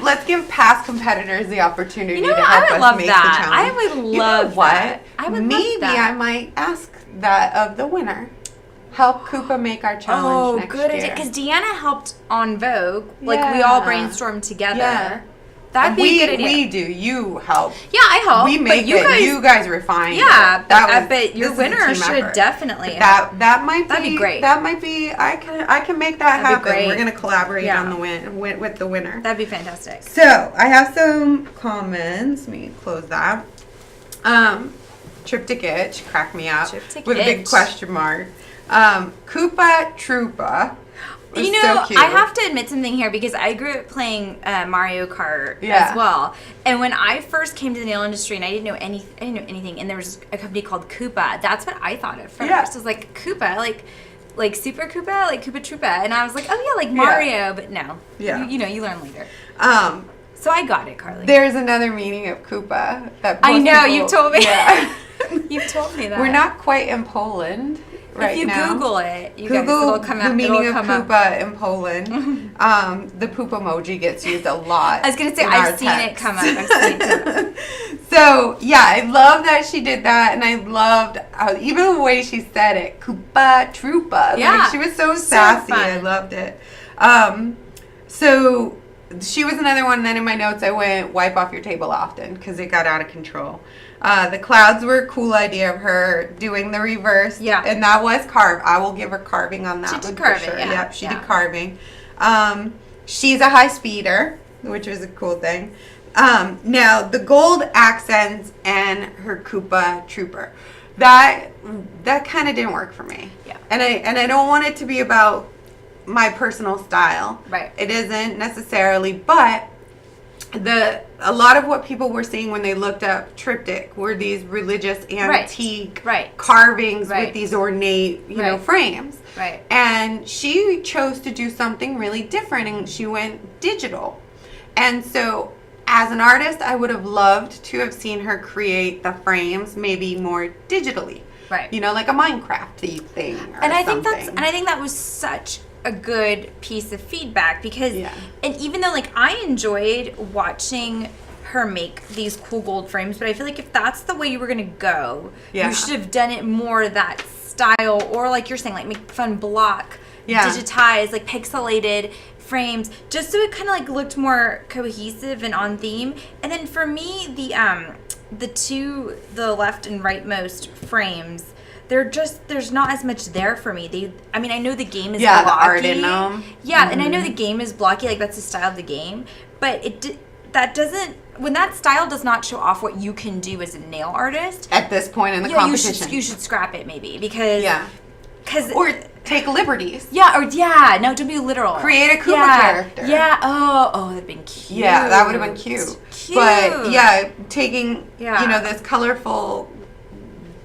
[SPEAKER 2] Let's give past competitors the opportunity to help
[SPEAKER 4] I would
[SPEAKER 2] us
[SPEAKER 4] love
[SPEAKER 2] make
[SPEAKER 4] that.
[SPEAKER 2] the challenge.
[SPEAKER 4] I would love that. I would
[SPEAKER 2] Maybe
[SPEAKER 4] love that.
[SPEAKER 2] I might ask that of the winner. Help KUPA make our challenge next year.
[SPEAKER 4] Oh, good idea. Because Deanna helped on Vogue. Like, we all brainstormed together. Yeah. That'd be a good idea.
[SPEAKER 2] We do. You help.
[SPEAKER 4] Yeah, I help.
[SPEAKER 2] We make it. You guys refine it.
[SPEAKER 4] Yeah, but your winner should definitely help.
[SPEAKER 2] That'd
[SPEAKER 4] be great.
[SPEAKER 2] That might be. I can make that happen. We're gonna collaborate on the with the winner.
[SPEAKER 4] That'd be fantastic.
[SPEAKER 2] So I have some comments. Let me close that. Triptych itch, crack me up with a big question mark. KUPA Troopa.
[SPEAKER 4] You know, so I have to admit something here because I grew up playing Mario Kart as well. And when I first came to the nail industry and I didn't know anything, and there was a company called KUPA, that's what I thought at first. Yeah. I was like, KUPA, like Super KUPA, like KUPA Troopa. And I was like, oh yeah, like Mario, but no. Yeah. You learn later. So I got it, Carly.
[SPEAKER 2] There's another meaning of KUPA that
[SPEAKER 4] I know, you've told me. Yeah. You've told me that.
[SPEAKER 2] We're not quite in Poland. Right
[SPEAKER 4] if you
[SPEAKER 2] now.
[SPEAKER 4] Google it,
[SPEAKER 2] Google
[SPEAKER 4] it'll come up.
[SPEAKER 2] The meaning of KUPA in Poland. The poop emoji gets used a lot.
[SPEAKER 4] I was gonna say I've seen it come up.
[SPEAKER 2] So yeah, I love that she did that, and I loved even the way she said it, KUPA Troopa. Yeah, like, she was so sassy. I loved it. So she was another one. Then in my notes, I went wipe off your table often because it got out of control. The clouds were a cool idea of her doing the reverse. Yeah. And that was carve. I will give her carving on that one. She did carving, for sure. Yep, she did carving. She's a high speeder, which was a cool thing. Now, the gold accents and her KUPA Trooper. That kind of didn't work for me. Yeah. And I don't want it to be about my personal style. Right. It isn't necessarily, but a lot of what people were seeing when they looked up triptych were these religious antique carvings with these ornate, frames. Right. And she chose to do something really different, and she went digital. And so as an artist, I would have loved to have seen her create the frames maybe more digitally. Right. Like a Minecraft-y thing or something.
[SPEAKER 4] I think that was such a good piece of feedback because and even though I enjoyed watching her make these cool gold frames, but I feel like if that's the way you were gonna go, you should have done it more that style, or like you're saying, make fun block digitized, like pixelated frames, just so it kind of like looked more cohesive and on theme. And then for me, the left and rightmost frames, there's not as much there for me. I know the game is blocky.
[SPEAKER 2] The art in them.
[SPEAKER 4] Yeah, and I know the game is blocky, like that's the style of the game, but when that style does not show off what you can do as a nail artist
[SPEAKER 2] at this point in the competition.
[SPEAKER 4] You should scrap it maybe because
[SPEAKER 2] or take liberties.
[SPEAKER 4] No, don't be literal.
[SPEAKER 2] Create a KUPA character.
[SPEAKER 4] Yeah. Oh, that'd been cute.
[SPEAKER 2] Yeah, that would have been cute. But taking this colorful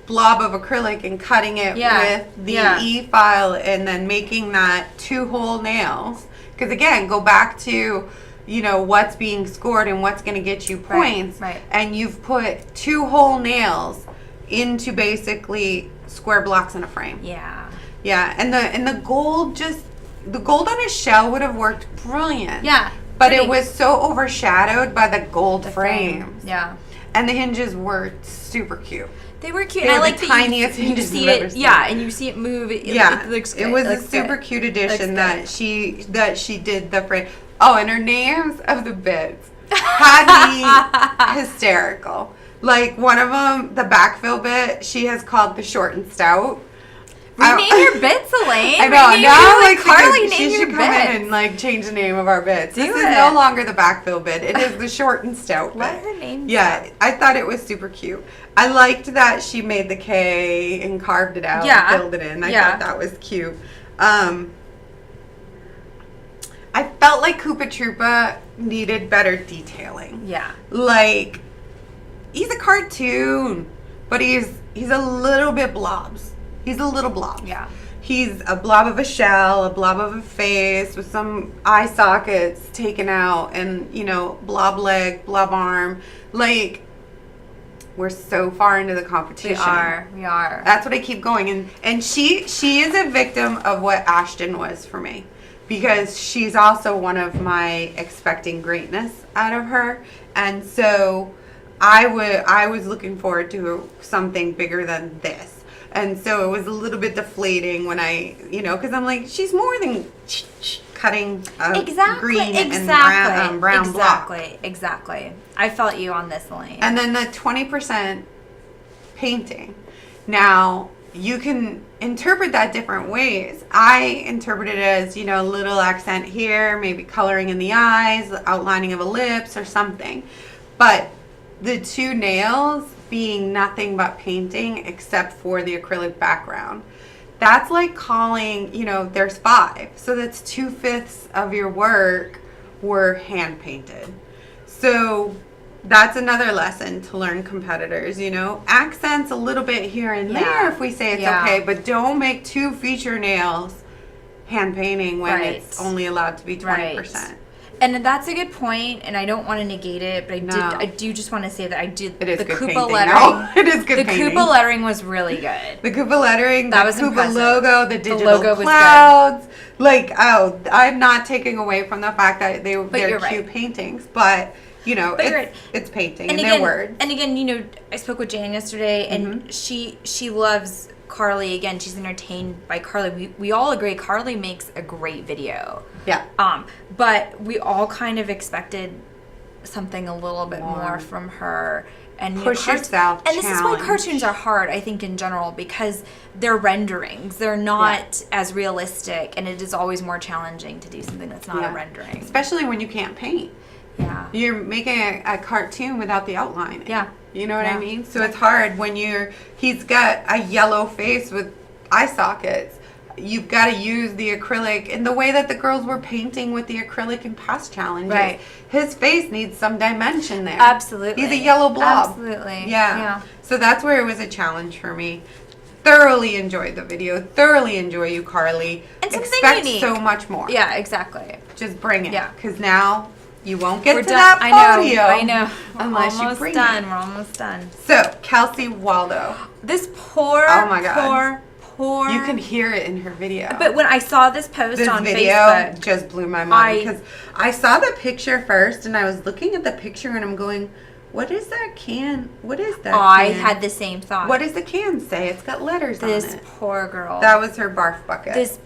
[SPEAKER 2] blob of acrylic and cutting it with the E-file and then making that 2 whole nails. Because again, go back to what's being scored and what's going to get you points.
[SPEAKER 4] Right.
[SPEAKER 2] And you've put 2 whole nails into basically square blocks in a frame.
[SPEAKER 4] Yeah.
[SPEAKER 2] Yeah, and the gold on his shell would have worked brilliant.
[SPEAKER 4] Yeah.
[SPEAKER 2] But it was so overshadowed by the gold frames.
[SPEAKER 4] Yeah.
[SPEAKER 2] And the hinges were super cute.
[SPEAKER 4] They were cute.
[SPEAKER 2] They
[SPEAKER 4] and
[SPEAKER 2] were
[SPEAKER 4] I like
[SPEAKER 2] the
[SPEAKER 4] that
[SPEAKER 2] tiniest hinges
[SPEAKER 4] you see
[SPEAKER 2] you've ever
[SPEAKER 4] it.
[SPEAKER 2] seen.
[SPEAKER 4] Yeah, and you see it move. It looks good.
[SPEAKER 2] It was a
[SPEAKER 4] looks
[SPEAKER 2] super
[SPEAKER 4] good.
[SPEAKER 2] cute addition
[SPEAKER 4] Looks
[SPEAKER 2] that she did the frame. Oh, and her names of the bits had me hysterical. Like one of them, the backfill bit, she has called the short and stout.
[SPEAKER 4] Rename your bits, Elaine.
[SPEAKER 2] I know. Now, like
[SPEAKER 4] Carly,
[SPEAKER 2] she should come in and like change the name of our bits. This is no longer the backfill bit. It is the short and stout bit.
[SPEAKER 4] Let her name.
[SPEAKER 2] Yeah, I thought it was super cute. I liked that she made the K and carved it out and filled it in. I thought that was cute. I felt like Koopa Troopa needed better detailing.
[SPEAKER 4] Yeah.
[SPEAKER 2] Like, he's a cartoon, but he's a little bit blobs. He's a little blob.
[SPEAKER 4] Yeah.
[SPEAKER 2] He's a blob of a shell, a blob of a face with some eye sockets taken out and, blob leg, blob arm. Like, we're so far into the competition.
[SPEAKER 4] We are.
[SPEAKER 2] That's what I keep going. And she is a victim of what Ashton was for me. Because she's also one of my expecting greatness out of her. And so I was looking forward to something bigger than this. And so it was a little bit deflating when because I'm like, she's more than cutting a green and brown block.
[SPEAKER 4] Exactly. I felt you on this, Elaine.
[SPEAKER 2] And then the 20% painting. Now, you can interpret that different ways. I interpret it as, a little accent here, maybe coloring in the eyes, outlining of a lips or something. But the 2 nails being nothing but painting except for the acrylic background. That's like calling, there's 5. So that's 2/5 of your work were hand painted. So that's another lesson to learn, competitors, accents a little bit here and there if we say it's okay, but don't make 2 feature nails hand painting when it's only allowed to be 20%.
[SPEAKER 4] Right. And that's a good point, and I don't want to negate it, but I do just want to say that I did
[SPEAKER 2] it is
[SPEAKER 4] the
[SPEAKER 2] good
[SPEAKER 4] KUPA
[SPEAKER 2] painting.
[SPEAKER 4] lettering.
[SPEAKER 2] No, it is good
[SPEAKER 4] the
[SPEAKER 2] painting.
[SPEAKER 4] KUPA lettering was really good.
[SPEAKER 2] The KUPA lettering,
[SPEAKER 4] that
[SPEAKER 2] the
[SPEAKER 4] was
[SPEAKER 2] KUPA
[SPEAKER 4] impressive.
[SPEAKER 2] logo, the digital
[SPEAKER 4] logo was
[SPEAKER 2] clouds. Like, I'm not taking away from the fact that they're cute paintings, but it's painting and they're words.
[SPEAKER 4] And again, I spoke with Jan yesterday, and she loves Carly. Again, she's entertained by Carly. We all agree Carly makes a great video.
[SPEAKER 2] Yeah.
[SPEAKER 4] But we all kind of expected something a little bit more from her. And
[SPEAKER 2] push yourself.
[SPEAKER 4] And this is why cartoons are hard, I think, in general, because they're renderings. They're not as realistic, and it is always more challenging to do something that's not a rendering.
[SPEAKER 2] Especially when you can't paint.
[SPEAKER 4] Yeah.
[SPEAKER 2] You're making a cartoon without the outline.
[SPEAKER 4] Yeah.
[SPEAKER 2] You know what I mean? So it's hard when he's got a yellow face with eye sockets. You've got to use the acrylic in the way that the girls were painting with the acrylic in past challenges.
[SPEAKER 4] Right.
[SPEAKER 2] His face needs some dimension there.
[SPEAKER 4] Absolutely.
[SPEAKER 2] He's a yellow blob.
[SPEAKER 4] Absolutely.
[SPEAKER 2] Yeah. So that's where it was a challenge for me. Thoroughly enjoyed the video. Thoroughly enjoy you, Carly.
[SPEAKER 4] And something
[SPEAKER 2] Expect
[SPEAKER 4] unique.
[SPEAKER 2] so much more.
[SPEAKER 4] Yeah, exactly.
[SPEAKER 2] Just bring it.
[SPEAKER 4] Yeah.
[SPEAKER 2] Because now you won't get
[SPEAKER 4] We're
[SPEAKER 2] to
[SPEAKER 4] done.
[SPEAKER 2] that podium.
[SPEAKER 4] I know.
[SPEAKER 2] Unless you bring it.
[SPEAKER 4] We're almost done.
[SPEAKER 2] So, Kelsey Waldo.
[SPEAKER 4] This poor, poor.
[SPEAKER 2] You can hear it in her video.
[SPEAKER 4] But when I saw this post on
[SPEAKER 2] video
[SPEAKER 4] Facebook,
[SPEAKER 2] just blew my mind because I saw the picture first and I was looking at the picture and I'm going, what is that can? What is that?
[SPEAKER 4] I had the same thought.
[SPEAKER 2] What does the can say? It's got letters on it.
[SPEAKER 4] This poor girl.
[SPEAKER 2] That was her barf bucket.
[SPEAKER 4] This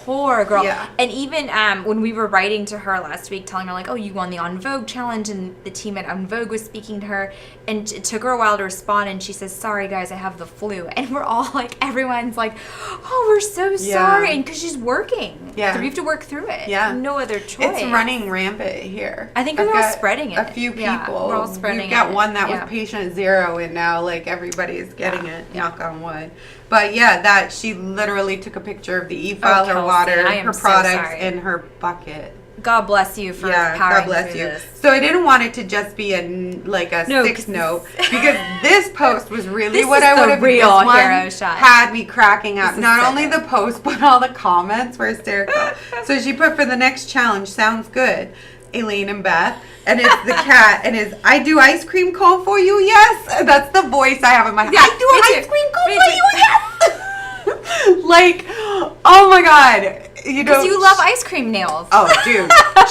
[SPEAKER 4] poor girl.
[SPEAKER 2] Yeah.
[SPEAKER 4] And even when we were writing to her last week, telling her like, oh, you won the On Vogue challenge, and the team at On Vogue was speaking to her, and it took her a while to respond, and she says, sorry guys, I have the flu. And we're all like, everyone's like, oh, we're so sorry. And because she's working.
[SPEAKER 2] Yeah.
[SPEAKER 4] So we have to work through it.
[SPEAKER 2] Yeah.
[SPEAKER 4] No other choice.
[SPEAKER 2] It's running rampant here.
[SPEAKER 4] I think we're all spreading it.
[SPEAKER 2] A few people.
[SPEAKER 4] Yeah, we're all spreading it.
[SPEAKER 2] We've got one that
[SPEAKER 4] Yeah.
[SPEAKER 2] was patient 0, and now like everybody's getting it. Knock on wood. But yeah, that she literally took a picture of the e-file, her
[SPEAKER 4] Kelsey,
[SPEAKER 2] water,
[SPEAKER 4] I am
[SPEAKER 2] her
[SPEAKER 4] so
[SPEAKER 2] products,
[SPEAKER 4] sorry.
[SPEAKER 2] and her bucket.
[SPEAKER 4] God bless you for powering
[SPEAKER 2] God bless
[SPEAKER 4] through
[SPEAKER 2] you.
[SPEAKER 4] this.
[SPEAKER 2] So I didn't want it to just be a 6 note, because this post was really
[SPEAKER 4] This
[SPEAKER 2] what
[SPEAKER 4] is
[SPEAKER 2] I
[SPEAKER 4] the
[SPEAKER 2] would have.
[SPEAKER 4] real
[SPEAKER 2] This one
[SPEAKER 4] hero shot.
[SPEAKER 2] had me cracking up.
[SPEAKER 4] This is
[SPEAKER 2] Not
[SPEAKER 4] so
[SPEAKER 2] only
[SPEAKER 4] good.
[SPEAKER 2] the post, but all the comments were hysterical. So she put, for the next challenge, sounds good, Elaine and Beth, and it's the cat, and is, I do ice cream cone for you, yes. That's the voice I have in my head.
[SPEAKER 4] Yeah,
[SPEAKER 2] I do
[SPEAKER 4] me
[SPEAKER 2] ice
[SPEAKER 4] too.
[SPEAKER 2] cream cone
[SPEAKER 4] Me
[SPEAKER 2] for
[SPEAKER 4] too.
[SPEAKER 2] you, yes. Like, oh my God. You know,
[SPEAKER 4] Because you love ice cream nails.
[SPEAKER 2] oh, dude,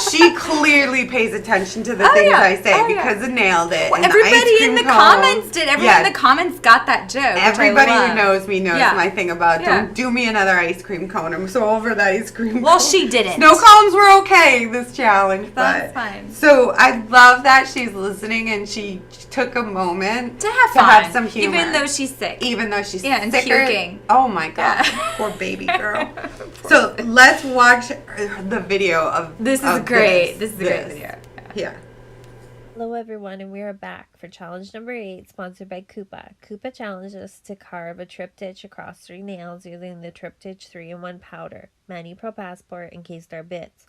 [SPEAKER 2] she clearly pays attention to the
[SPEAKER 4] Oh,
[SPEAKER 2] things
[SPEAKER 4] yeah.
[SPEAKER 2] I say,
[SPEAKER 4] Oh, yeah.
[SPEAKER 2] because it nailed it.
[SPEAKER 4] Well,
[SPEAKER 2] And the ice
[SPEAKER 4] everybody
[SPEAKER 2] cream
[SPEAKER 4] in the
[SPEAKER 2] cone-
[SPEAKER 4] comments did. Everyone in
[SPEAKER 2] Yes.
[SPEAKER 4] the comments got that joke. which I
[SPEAKER 2] Everybody
[SPEAKER 4] love.
[SPEAKER 2] who knows me knows
[SPEAKER 4] Yeah.
[SPEAKER 2] my thing about
[SPEAKER 4] Yeah.
[SPEAKER 2] don't do me another ice cream cone. I'm so over the ice cream
[SPEAKER 4] Well,
[SPEAKER 2] cone.
[SPEAKER 4] she didn't.
[SPEAKER 2] Snow cones were okay this challenge,
[SPEAKER 4] That's
[SPEAKER 2] but
[SPEAKER 4] fine.
[SPEAKER 2] So I love that she's listening and she took a moment
[SPEAKER 4] To have fun.
[SPEAKER 2] some humor,
[SPEAKER 4] Even though she's sick.
[SPEAKER 2] even though she's
[SPEAKER 4] Yeah, and
[SPEAKER 2] sicker.
[SPEAKER 4] puking.
[SPEAKER 2] Oh my God,
[SPEAKER 4] Yeah.
[SPEAKER 2] poor baby girl. So let's watch the video of
[SPEAKER 4] This is
[SPEAKER 2] of
[SPEAKER 4] great. This is a great
[SPEAKER 2] this.
[SPEAKER 4] video.
[SPEAKER 2] Yeah.
[SPEAKER 7] Hello everyone, and we are back for challenge number 8, sponsored by KUPA. KUPA challenged us to carve a triptych across 3 nails using the triptych 3-in-1 powder, Mani Pro Passport, and K-Star bits.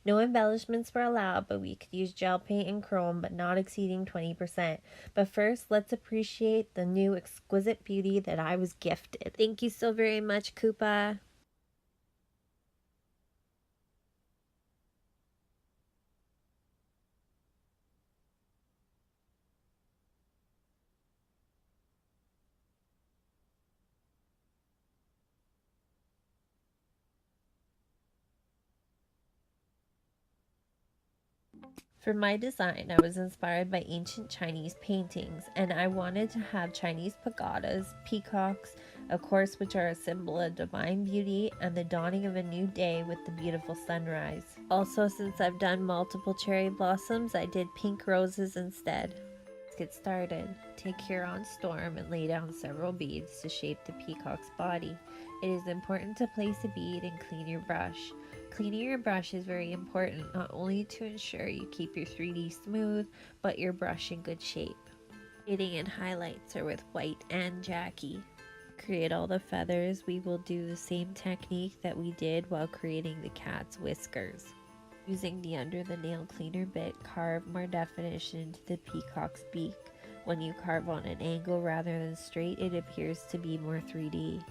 [SPEAKER 7] No embellishments were allowed, but we could use gel paint and chrome, but not exceeding 20%. But first, let's appreciate the new exquisite beauty that I was gifted. Thank you so very much, KUPA. For my design, I was inspired by ancient Chinese paintings, and I wanted to have Chinese pagodas, peacocks, of course, which are a symbol of divine beauty and the dawning of a new day with the beautiful sunrise. Also, since I've done multiple cherry blossoms, I did pink roses instead. Let's get started. Take your on storm and lay down several beads to shape the peacock's body. It is important to place a bead and clean your brush. Cleaning your brush is very important, not only to ensure you keep your 3D smooth, but your brush in good shape. Shading and highlights are with white and Jackie. Create all the feathers. We will do the same technique that we did while creating the cat's whiskers. Using the under the nail cleaner bit, carve more definition into the peacock's beak. When you carve on an angle rather than straight, it appears to be more 3D.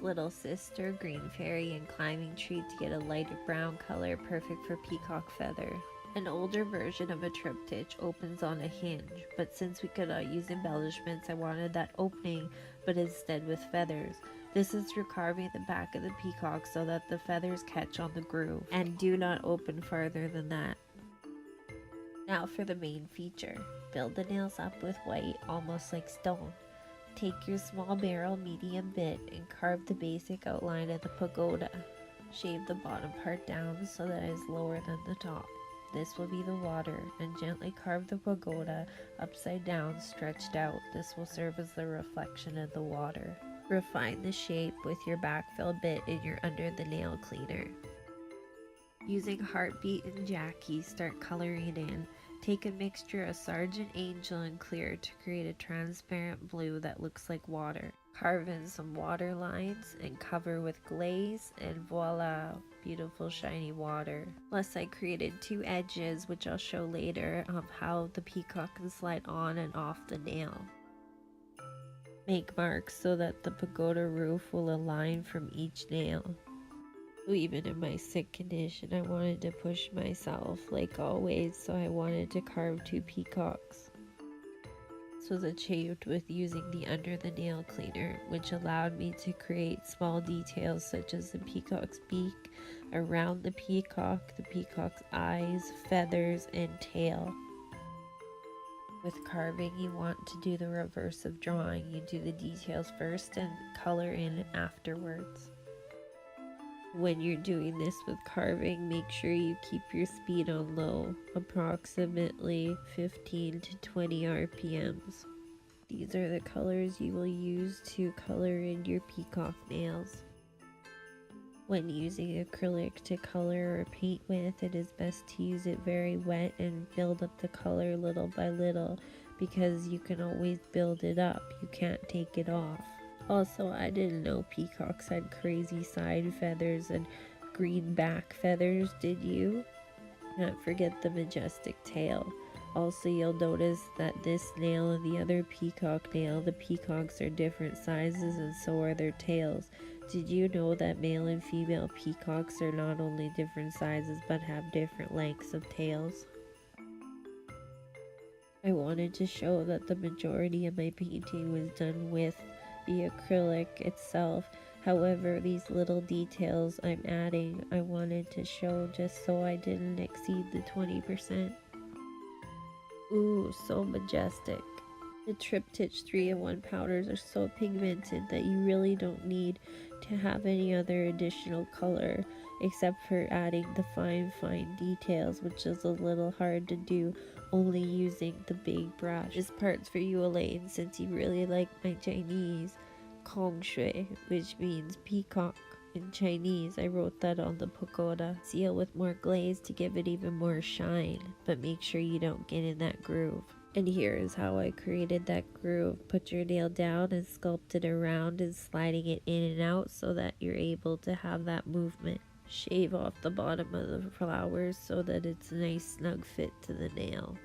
[SPEAKER 7] Little sister, green fairy, and climbing tree to get a lighter brown color, perfect for peacock feather. An older version of a triptych opens on a hinge, but since we could not use embellishments, I wanted that opening, but instead with feathers. This is for carving the back of the peacock so that the feathers catch on the groove and do not open farther than that. Now for the main feature. Build the nails up with white, almost like stone. Take your small barrel medium bit and carve the basic outline of the pagoda. Shave the bottom part down so that it is lower than the top. This will be the water, and gently carve the pagoda upside down, stretched out. This will serve as the reflection of the water. Refine the shape with your backfill bit in your under the nail cleaner. Using Heartbeat and Jackie, start coloring in. Take a mixture of Sergeant Angel and Clear to create a transparent blue that looks like water. Carve in some water lines and cover with glaze, and voila, beautiful shiny water. Plus I created 2 edges, which I'll show later, of how the peacock can slide on and off the nail. Make marks so that the pagoda roof will align from each nail. Even in my sick condition, I wanted to push myself like always, so I wanted to carve 2 peacocks. This was achieved with using the under the nail cleaner, which allowed me to create small details such as the peacock's beak, around the peacock's eyes, feathers, and tail. With carving, you want to do the reverse of drawing. You do the details first and color in afterwards. When you're doing this with carving, make sure you keep your speed on low, approximately 15 to 20 RPMs. These are the colors you will use to color in your peacock nails. When using acrylic to color or paint with, it is best to use it very wet and build up the color little by little, because you can always build it up, you can't take it off. Also, I didn't know peacocks had crazy side feathers and green back feathers, did you? Not forget the majestic tail. Also, you'll notice that this nail and the other peacock nail, the peacocks are different sizes and so are their tails. Did you know that male and female peacocks are not only different sizes but have different lengths of tails? I wanted to show that the majority of my painting was done with the acrylic itself. However, these little details I'm adding, I wanted to show just so I didn't exceed the 20%. Ooh, so majestic. The Triptych 3-in-1 powders are so pigmented that you really don't need to have any other additional color except for adding the fine details, which is a little hard to do only using the big brush. This part's for you, Elaine, since you really like my Chinese Kong Shui, which means peacock in Chinese. I wrote that on the pagoda. Seal with more glaze to give it even more shine, but make sure you don't get in that groove. And here is how I created that groove. Put your nail down and sculpt it around and sliding it in and out so that you're able to have that movement. Shave off the bottom of the flowers so that it's a nice snug fit to the nail.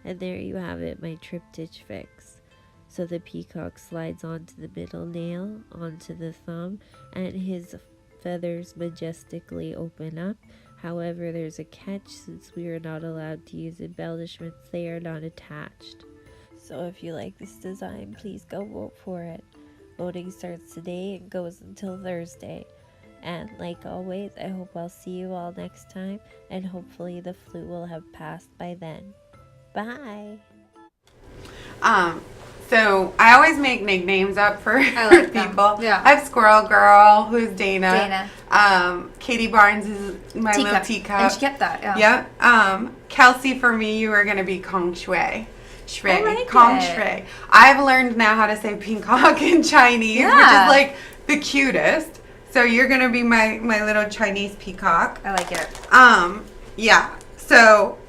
[SPEAKER 7] And there you have it, my triptych fix. So the peacock slides onto the middle nail, onto the thumb, and his feathers majestically open up. However, there's a catch since we are not allowed to use embellishments, they are not attached. So if you like this design, please go vote for it. Voting starts today and goes until Thursday. And like always, I hope I'll see you all next time, and hopefully the flu will have passed by then. Bye!
[SPEAKER 2] So I always make nicknames up for
[SPEAKER 4] like
[SPEAKER 2] people.
[SPEAKER 4] Yeah.
[SPEAKER 2] I have Squirrel Girl, who's Dana. Katie Barnes is my little teacup.
[SPEAKER 4] And she kept that, yeah.
[SPEAKER 2] Yep. Kelsey, for me, you are going to be Kong Shui. Shui.
[SPEAKER 4] like
[SPEAKER 2] Kong
[SPEAKER 4] it.
[SPEAKER 2] Shui. I've learned now how to say peacock in Chinese, which is like the cutest. So you're going to be my little Chinese peacock.
[SPEAKER 4] I like it.
[SPEAKER 2] Yeah. So,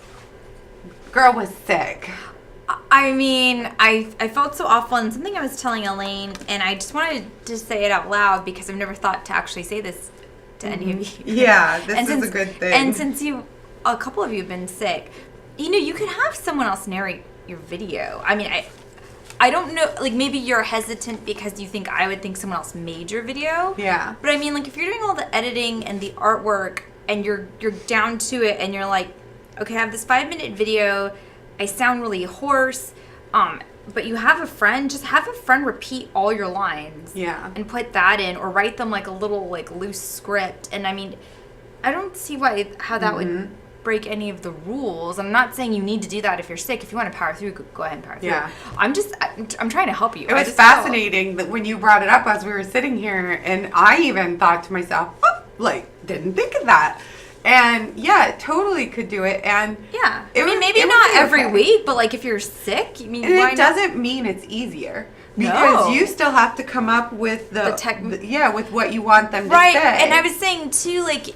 [SPEAKER 2] girl was sick.
[SPEAKER 4] I mean, I felt so awful, and something I was telling Elaine, and I just wanted to say it out loud because I've never thought to actually say this to any of you.
[SPEAKER 2] Yeah, this is a good thing.
[SPEAKER 4] And since a couple of you have been sick, you could have someone else narrate your video. I mean, I don't know, like maybe you're hesitant because you think I would think someone else made your video.
[SPEAKER 2] Yeah.
[SPEAKER 4] But I mean, like if you're doing all the editing and the artwork and you're down to it and you're like, okay, I have this 5-minute video, I sound really hoarse, but you have a friend, just have a friend repeat all your lines.
[SPEAKER 2] Yeah.
[SPEAKER 4] And put that in, or write them like a little like loose script. And I mean, I don't see how that would break any of the rules. I'm not saying you need to do that if you're sick. If you want to power through, go ahead and power through.
[SPEAKER 2] Yeah.
[SPEAKER 4] I'm trying to help you.
[SPEAKER 2] It was fascinating that when you brought it up as we were sitting here, and I even thought to myself, didn't think of that. And yeah, it totally could do it. And
[SPEAKER 4] yeah, maybe not every week, but like if you're sick,
[SPEAKER 2] and it doesn't mean it's easier. Because you still have to come up with with what you want them to say.
[SPEAKER 4] Right, and I was saying too, like,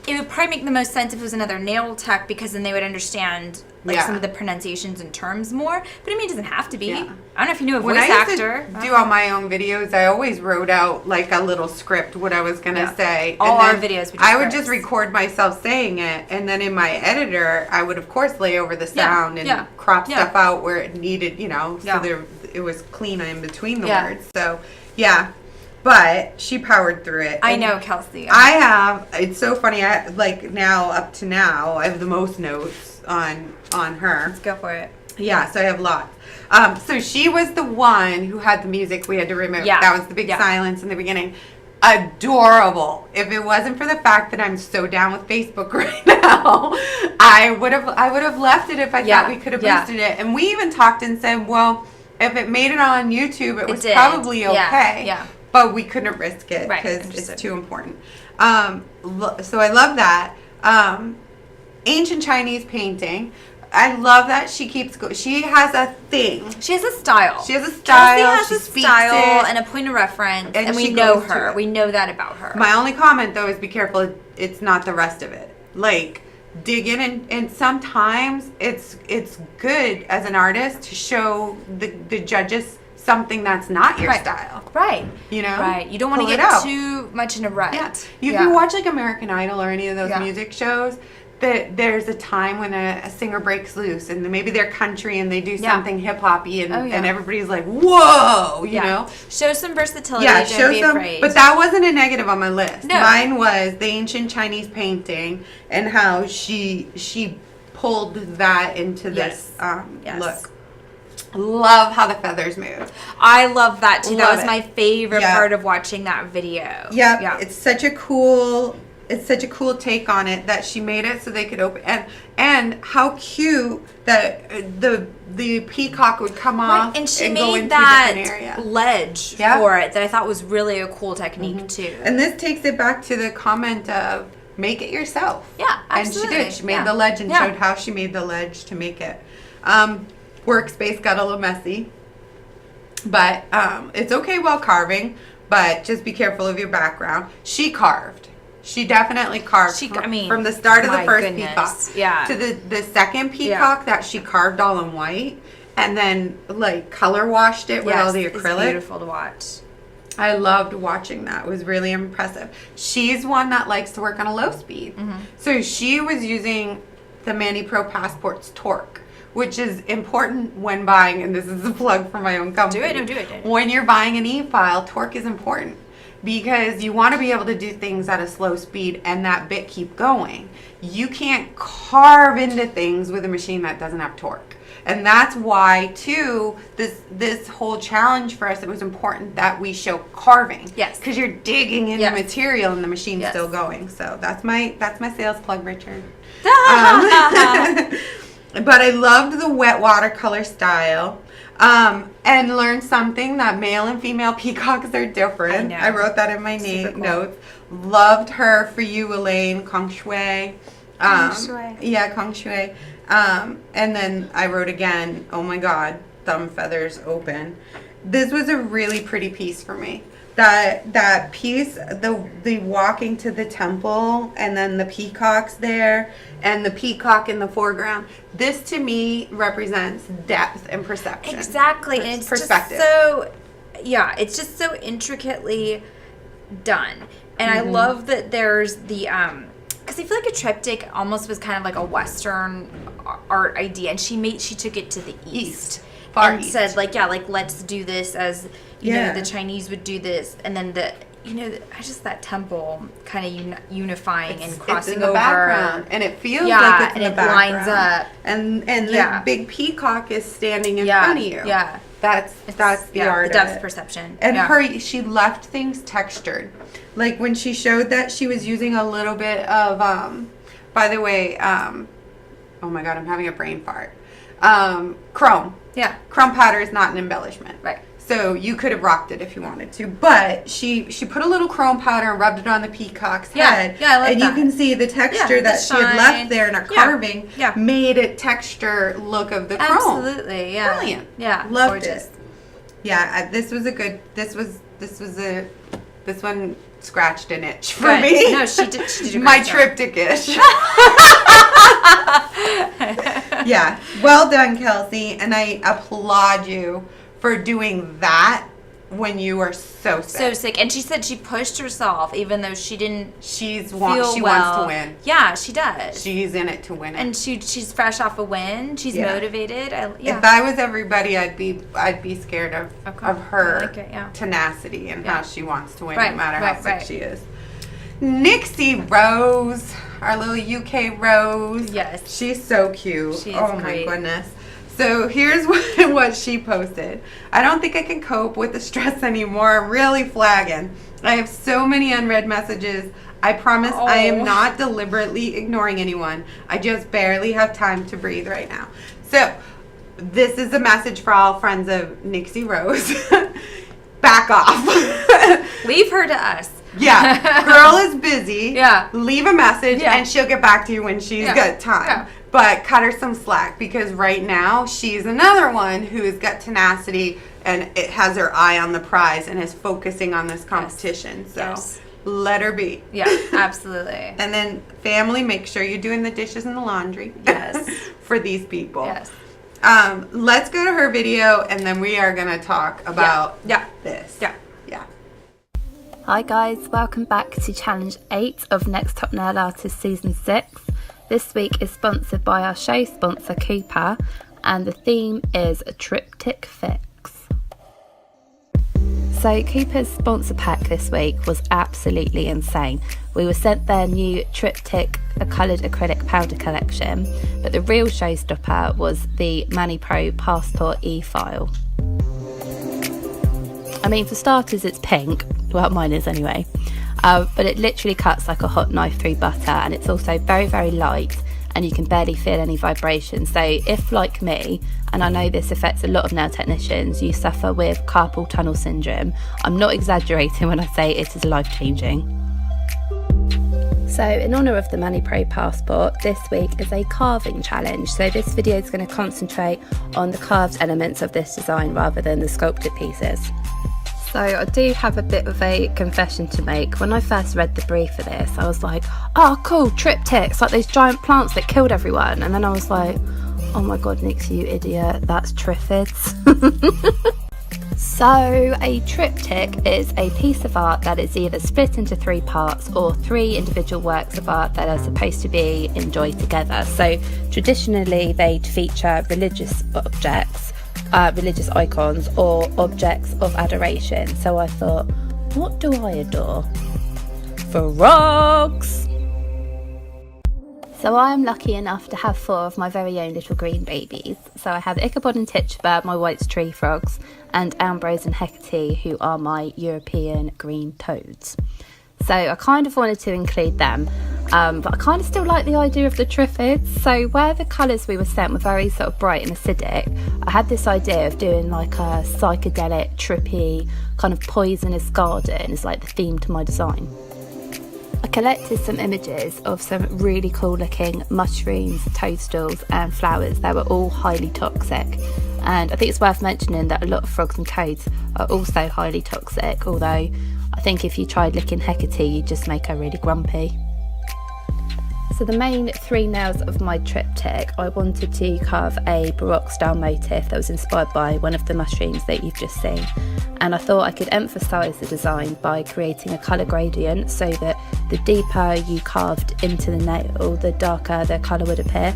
[SPEAKER 4] it would probably make the most sense if it was another nail tech, because then they would understand some of the pronunciations and terms more. But I mean, it doesn't have to be. Yeah. I don't know if you knew a voice actor.
[SPEAKER 2] When I used to do all my own videos, I always wrote out like a little script what I was gonna say.
[SPEAKER 4] All our videos.
[SPEAKER 2] I would just record myself saying it, and then in my editor, I would of course lay over the sound and crop stuff out where it needed, so it was clean in between the words. So yeah. But she powered through it.
[SPEAKER 4] I know, Kelsey.
[SPEAKER 2] It's so funny. Up to now, I have the most notes on her.
[SPEAKER 4] Let's go for it.
[SPEAKER 2] Yeah, so I have lots. So she was the one who had the music we had to remove.
[SPEAKER 4] Yeah.
[SPEAKER 2] That was the big silence in the beginning. Adorable. If it wasn't for the fact that I'm so down with Facebook right now, I would have left it if I thought we could have boosted it. And we even talked and said, well, if it made it on YouTube, it was probably okay.
[SPEAKER 4] Yeah.
[SPEAKER 2] But we couldn't risk it because
[SPEAKER 4] it's
[SPEAKER 2] too important. So I love that. Ancient Chinese painting. I love that she keeps going. She has a thing.
[SPEAKER 4] She has a style.
[SPEAKER 2] She has a style.
[SPEAKER 4] Kelsey has a style and a point of reference, and we know her. We know that about her.
[SPEAKER 2] My only comment, though, is be careful. It's not the rest of it. Like, dig in, and sometimes it's good as an artist to show the judges something that's not your style.
[SPEAKER 4] Right.
[SPEAKER 2] You know?
[SPEAKER 4] Right. You don't want to get too much in a rut.
[SPEAKER 2] Yeah. If you watch like American Idol or any of those music shows, that there's a time when a singer breaks loose and maybe they're country and they do something hip-hoppy and everybody's like, whoa, you know?
[SPEAKER 4] Show some versatility.
[SPEAKER 2] Yeah,
[SPEAKER 4] don't be afraid.
[SPEAKER 2] But that wasn't a negative on my list.
[SPEAKER 4] No.
[SPEAKER 2] Mine was the ancient Chinese painting and how she pulled that into this look. Love how the feathers move.
[SPEAKER 4] I love that too. That was
[SPEAKER 2] it.
[SPEAKER 4] my favorite part of watching that video.
[SPEAKER 2] Yeah. It's such a cool take on it that she made it so they could open and how cute that the peacock would come off
[SPEAKER 4] and she
[SPEAKER 2] go
[SPEAKER 4] made
[SPEAKER 2] into
[SPEAKER 4] that
[SPEAKER 2] a different area.
[SPEAKER 4] ledge for it that I thought was really a cool technique too.
[SPEAKER 2] And this takes it back to the comment of make it yourself.
[SPEAKER 4] Yeah, absolutely.
[SPEAKER 2] And she did. She made the ledge and showed how she made the ledge to make it. Workspace got a little messy, but it's okay while carving, but just be careful of your background. She carved. She definitely carved from the start of the first peacock to the second peacock that she carved all in white and then like color washed it with all the acrylic.
[SPEAKER 4] It's beautiful to watch.
[SPEAKER 2] I loved watching that. It was really impressive. She's one that likes to work on a low speed. So she was using the Manny Pro Passport's torque, which is important when buying, and this is a plug for my own company.
[SPEAKER 4] Do it.
[SPEAKER 2] When you're buying an e-file, torque is important because you want to be able to do things at a slow speed and that bit keep going. You can't carve into things with a machine that doesn't have torque. And that's why, too, this whole challenge for us, it was important that we show carving.
[SPEAKER 4] Yes.
[SPEAKER 2] Because you're digging in the material and the machine's still going. So that's my sales plug, Richard. But I loved the wet watercolor style. And learned something that male and female peacocks are different. I wrote that in my notes. Loved her for you, Elaine, Kong Shui. Yeah, Kong Shui. And then I wrote again, oh my God, thumb feathers open. This was a really pretty piece for me. That piece, the walking to the temple and then the peacocks there and the peacock in the foreground. This to me represents depth and perception.
[SPEAKER 4] Exactly. And it's perspective. It's just so intricately done. And I love that there's the because I feel like a triptych almost was kind of like a Western art idea, and she took it to the East.
[SPEAKER 2] Far
[SPEAKER 4] and
[SPEAKER 2] East.
[SPEAKER 4] said let's do this as you know the Chinese would do this, and then I just that temple kind of unifying and crossing
[SPEAKER 2] it's in the
[SPEAKER 4] over
[SPEAKER 2] background, and it feels like it's in the background.
[SPEAKER 4] Lines up,
[SPEAKER 2] and the big peacock is standing in front of you.
[SPEAKER 4] Yeah,
[SPEAKER 2] that's the art,
[SPEAKER 4] the depth
[SPEAKER 2] of it.
[SPEAKER 4] Perception,
[SPEAKER 2] and she left things textured, like when she showed that she was using a little bit of by the way, oh my God, I'm having a brain fart. Chrome.
[SPEAKER 4] Yeah.
[SPEAKER 2] Chrome powder is not an embellishment.
[SPEAKER 4] Right.
[SPEAKER 2] So you could have rocked it if you wanted to. But she put a little chrome powder and rubbed it on the peacock's head.
[SPEAKER 4] Yeah, I like
[SPEAKER 2] and
[SPEAKER 4] that.
[SPEAKER 2] you can see the texture that she had left there in a carving made it texture look of the chrome.
[SPEAKER 4] Absolutely, yeah.
[SPEAKER 2] Brilliant.
[SPEAKER 4] Yeah.
[SPEAKER 2] Loved
[SPEAKER 4] gorgeous.
[SPEAKER 2] it. Yeah, this one scratched an itch for me.
[SPEAKER 4] No, she did a great
[SPEAKER 2] My
[SPEAKER 4] job.
[SPEAKER 2] triptych itch. Yeah, well done, Kelsey, and I applaud you for doing that when you were so sick.
[SPEAKER 4] So sick, and she said she pushed herself even though she didn't.
[SPEAKER 2] She
[SPEAKER 4] feel
[SPEAKER 2] wants to win.
[SPEAKER 4] Yeah, she does.
[SPEAKER 2] She's in it to win it,
[SPEAKER 4] and she's fresh off a win. She's motivated.
[SPEAKER 2] If I was everybody, I'd be scared of her tenacity and how she wants to win, no matter how sick she is. Nixie Rose, our little UK Rose.
[SPEAKER 4] Yes.
[SPEAKER 2] She's so cute.
[SPEAKER 4] She's
[SPEAKER 2] My
[SPEAKER 4] great.
[SPEAKER 2] goodness. So here's what she posted. I don't think I can cope with the stress anymore. I'm really flagging. I have so many unread messages. I promise I am not deliberately ignoring anyone. I just barely have time to breathe right now. So this is a message for all friends of Nixie Rose. Back off.
[SPEAKER 4] Leave her to us.
[SPEAKER 2] Yeah, girl is busy.
[SPEAKER 4] Yeah.
[SPEAKER 2] Leave a message
[SPEAKER 4] Yeah.
[SPEAKER 2] and she'll get back to you when she's got time.
[SPEAKER 4] Yeah.
[SPEAKER 2] But cut her some slack, because right now she's another one who's got tenacity and it has her eye on the prize and is focusing on this competition. So
[SPEAKER 4] Yes.
[SPEAKER 2] let her be.
[SPEAKER 4] Yeah, absolutely.
[SPEAKER 2] And then family, make sure you're doing the dishes and the laundry.
[SPEAKER 4] Yes.
[SPEAKER 2] For these people.
[SPEAKER 4] Yes.
[SPEAKER 2] Let's go to her video and then we are gonna talk about this.
[SPEAKER 4] Yeah.
[SPEAKER 2] Yeah.
[SPEAKER 1] Hi guys, welcome back to Challenge 8 of Next Top Nail Artist Season 6. This week is sponsored by our show sponsor KUPA, and the theme is a triptych fix. So KUPA's sponsor pack this week was absolutely insane. We were sent their new triptych, a coloured acrylic powder collection, but the real showstopper was the Mani Pro Passport e-file. I mean, for starters, it's pink. Well, mine is anyway. But it literally cuts like a hot knife through butter, and it's also very, very light, and you can barely feel any vibration. So if, like me, and I know this affects a lot of nail technicians, you suffer with carpal tunnel syndrome, I'm not exaggerating when I say it is life-changing. So in honour of the Mani Pro Passport, this week is a carving challenge. So this video is going to concentrate on the carved elements of this design rather than the sculpted pieces. So I do have a bit of a confession to make. When I first read the brief for this, I was like, oh cool, triptychs, like those giant plants that killed everyone. And then I was like, oh my god, Nixie, you idiot, that's triffids. So a triptych is a piece of art that is either split into 3 parts or 3 individual works of art that are supposed to be enjoyed together. So traditionally they'd feature religious objects, religious icons, or objects of adoration. So I thought, what do I adore? Frogs! So I am lucky enough to have 4 of my very own little green babies. So I have Ichabod and Tituba, my White's tree frogs, and Ambrose and Hecate, who are my European green toads. So I kind of wanted to include them, but I kind of still like the idea of the triffids. So where the colours we were sent were very sort of bright and acidic, I had this idea of doing like a psychedelic, trippy, kind of poisonous garden as like the theme to my design. I collected some images of some really cool looking mushrooms, toadstools and flowers that were all highly toxic. And I think it's worth mentioning that a lot of frogs and toads are also highly toxic, although I think if you tried licking Hecate, you'd just make her really grumpy. So the main 3 nails of my triptych, I wanted to carve a Baroque style motif that was inspired by one of the mushrooms that you've just seen. And I thought I could emphasise the design by creating a colour gradient so that the deeper you carved into the nail, the darker the colour would appear.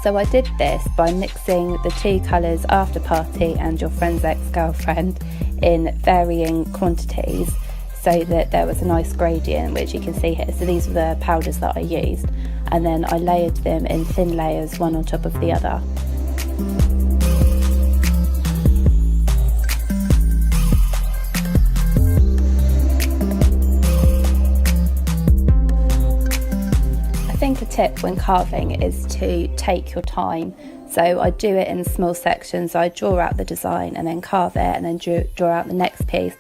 [SPEAKER 1] So I did this by mixing the 2 colours After Party and Your Friend's Ex-Girlfriend in varying quantities, so that there was a nice gradient, which you can see here. So these were the powders that I used, and then I layered them in thin layers, one on top of the other. I think a tip when carving is to take your time. So I do it in small sections. I draw out the design and then carve it and then draw out the next piece.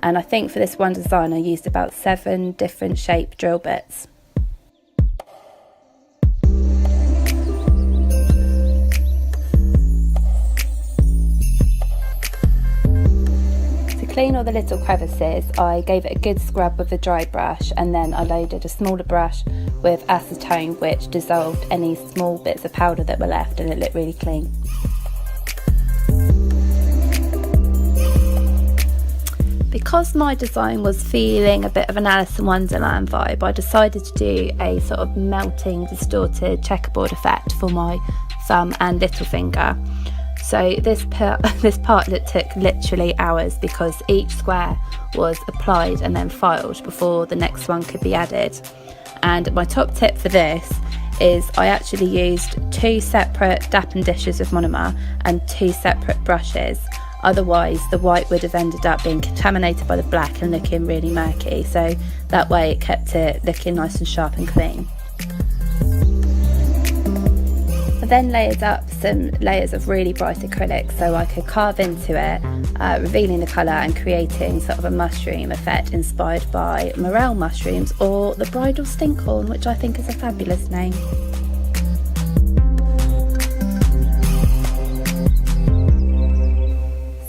[SPEAKER 1] And I think for this one design I used about 7 different shape drill bits. To clean all the little crevices, I gave it a good scrub with a dry brush, and then I loaded a smaller brush with acetone, which dissolved any small bits of powder that were left, and it looked really clean. Because my design was feeling a bit of an Alice in Wonderland vibe, I decided to do a sort of melting, distorted checkerboard effect for my thumb and little finger. So this part took literally hours because each square was applied and then filed before the next one could be added. And my top tip for this is I actually used 2 separate dappen dishes of monomer and 2 separate brushes. Otherwise the white would have ended up being contaminated by the black and looking really murky, so that way it kept it looking nice and sharp and clean. For
[SPEAKER 3] then layered up some layers of really bright acrylic so I could carve into it, revealing the colour and creating sort of a mushroom effect inspired by morel mushrooms, or the bridal stinkhorn, which I think is a fabulous name.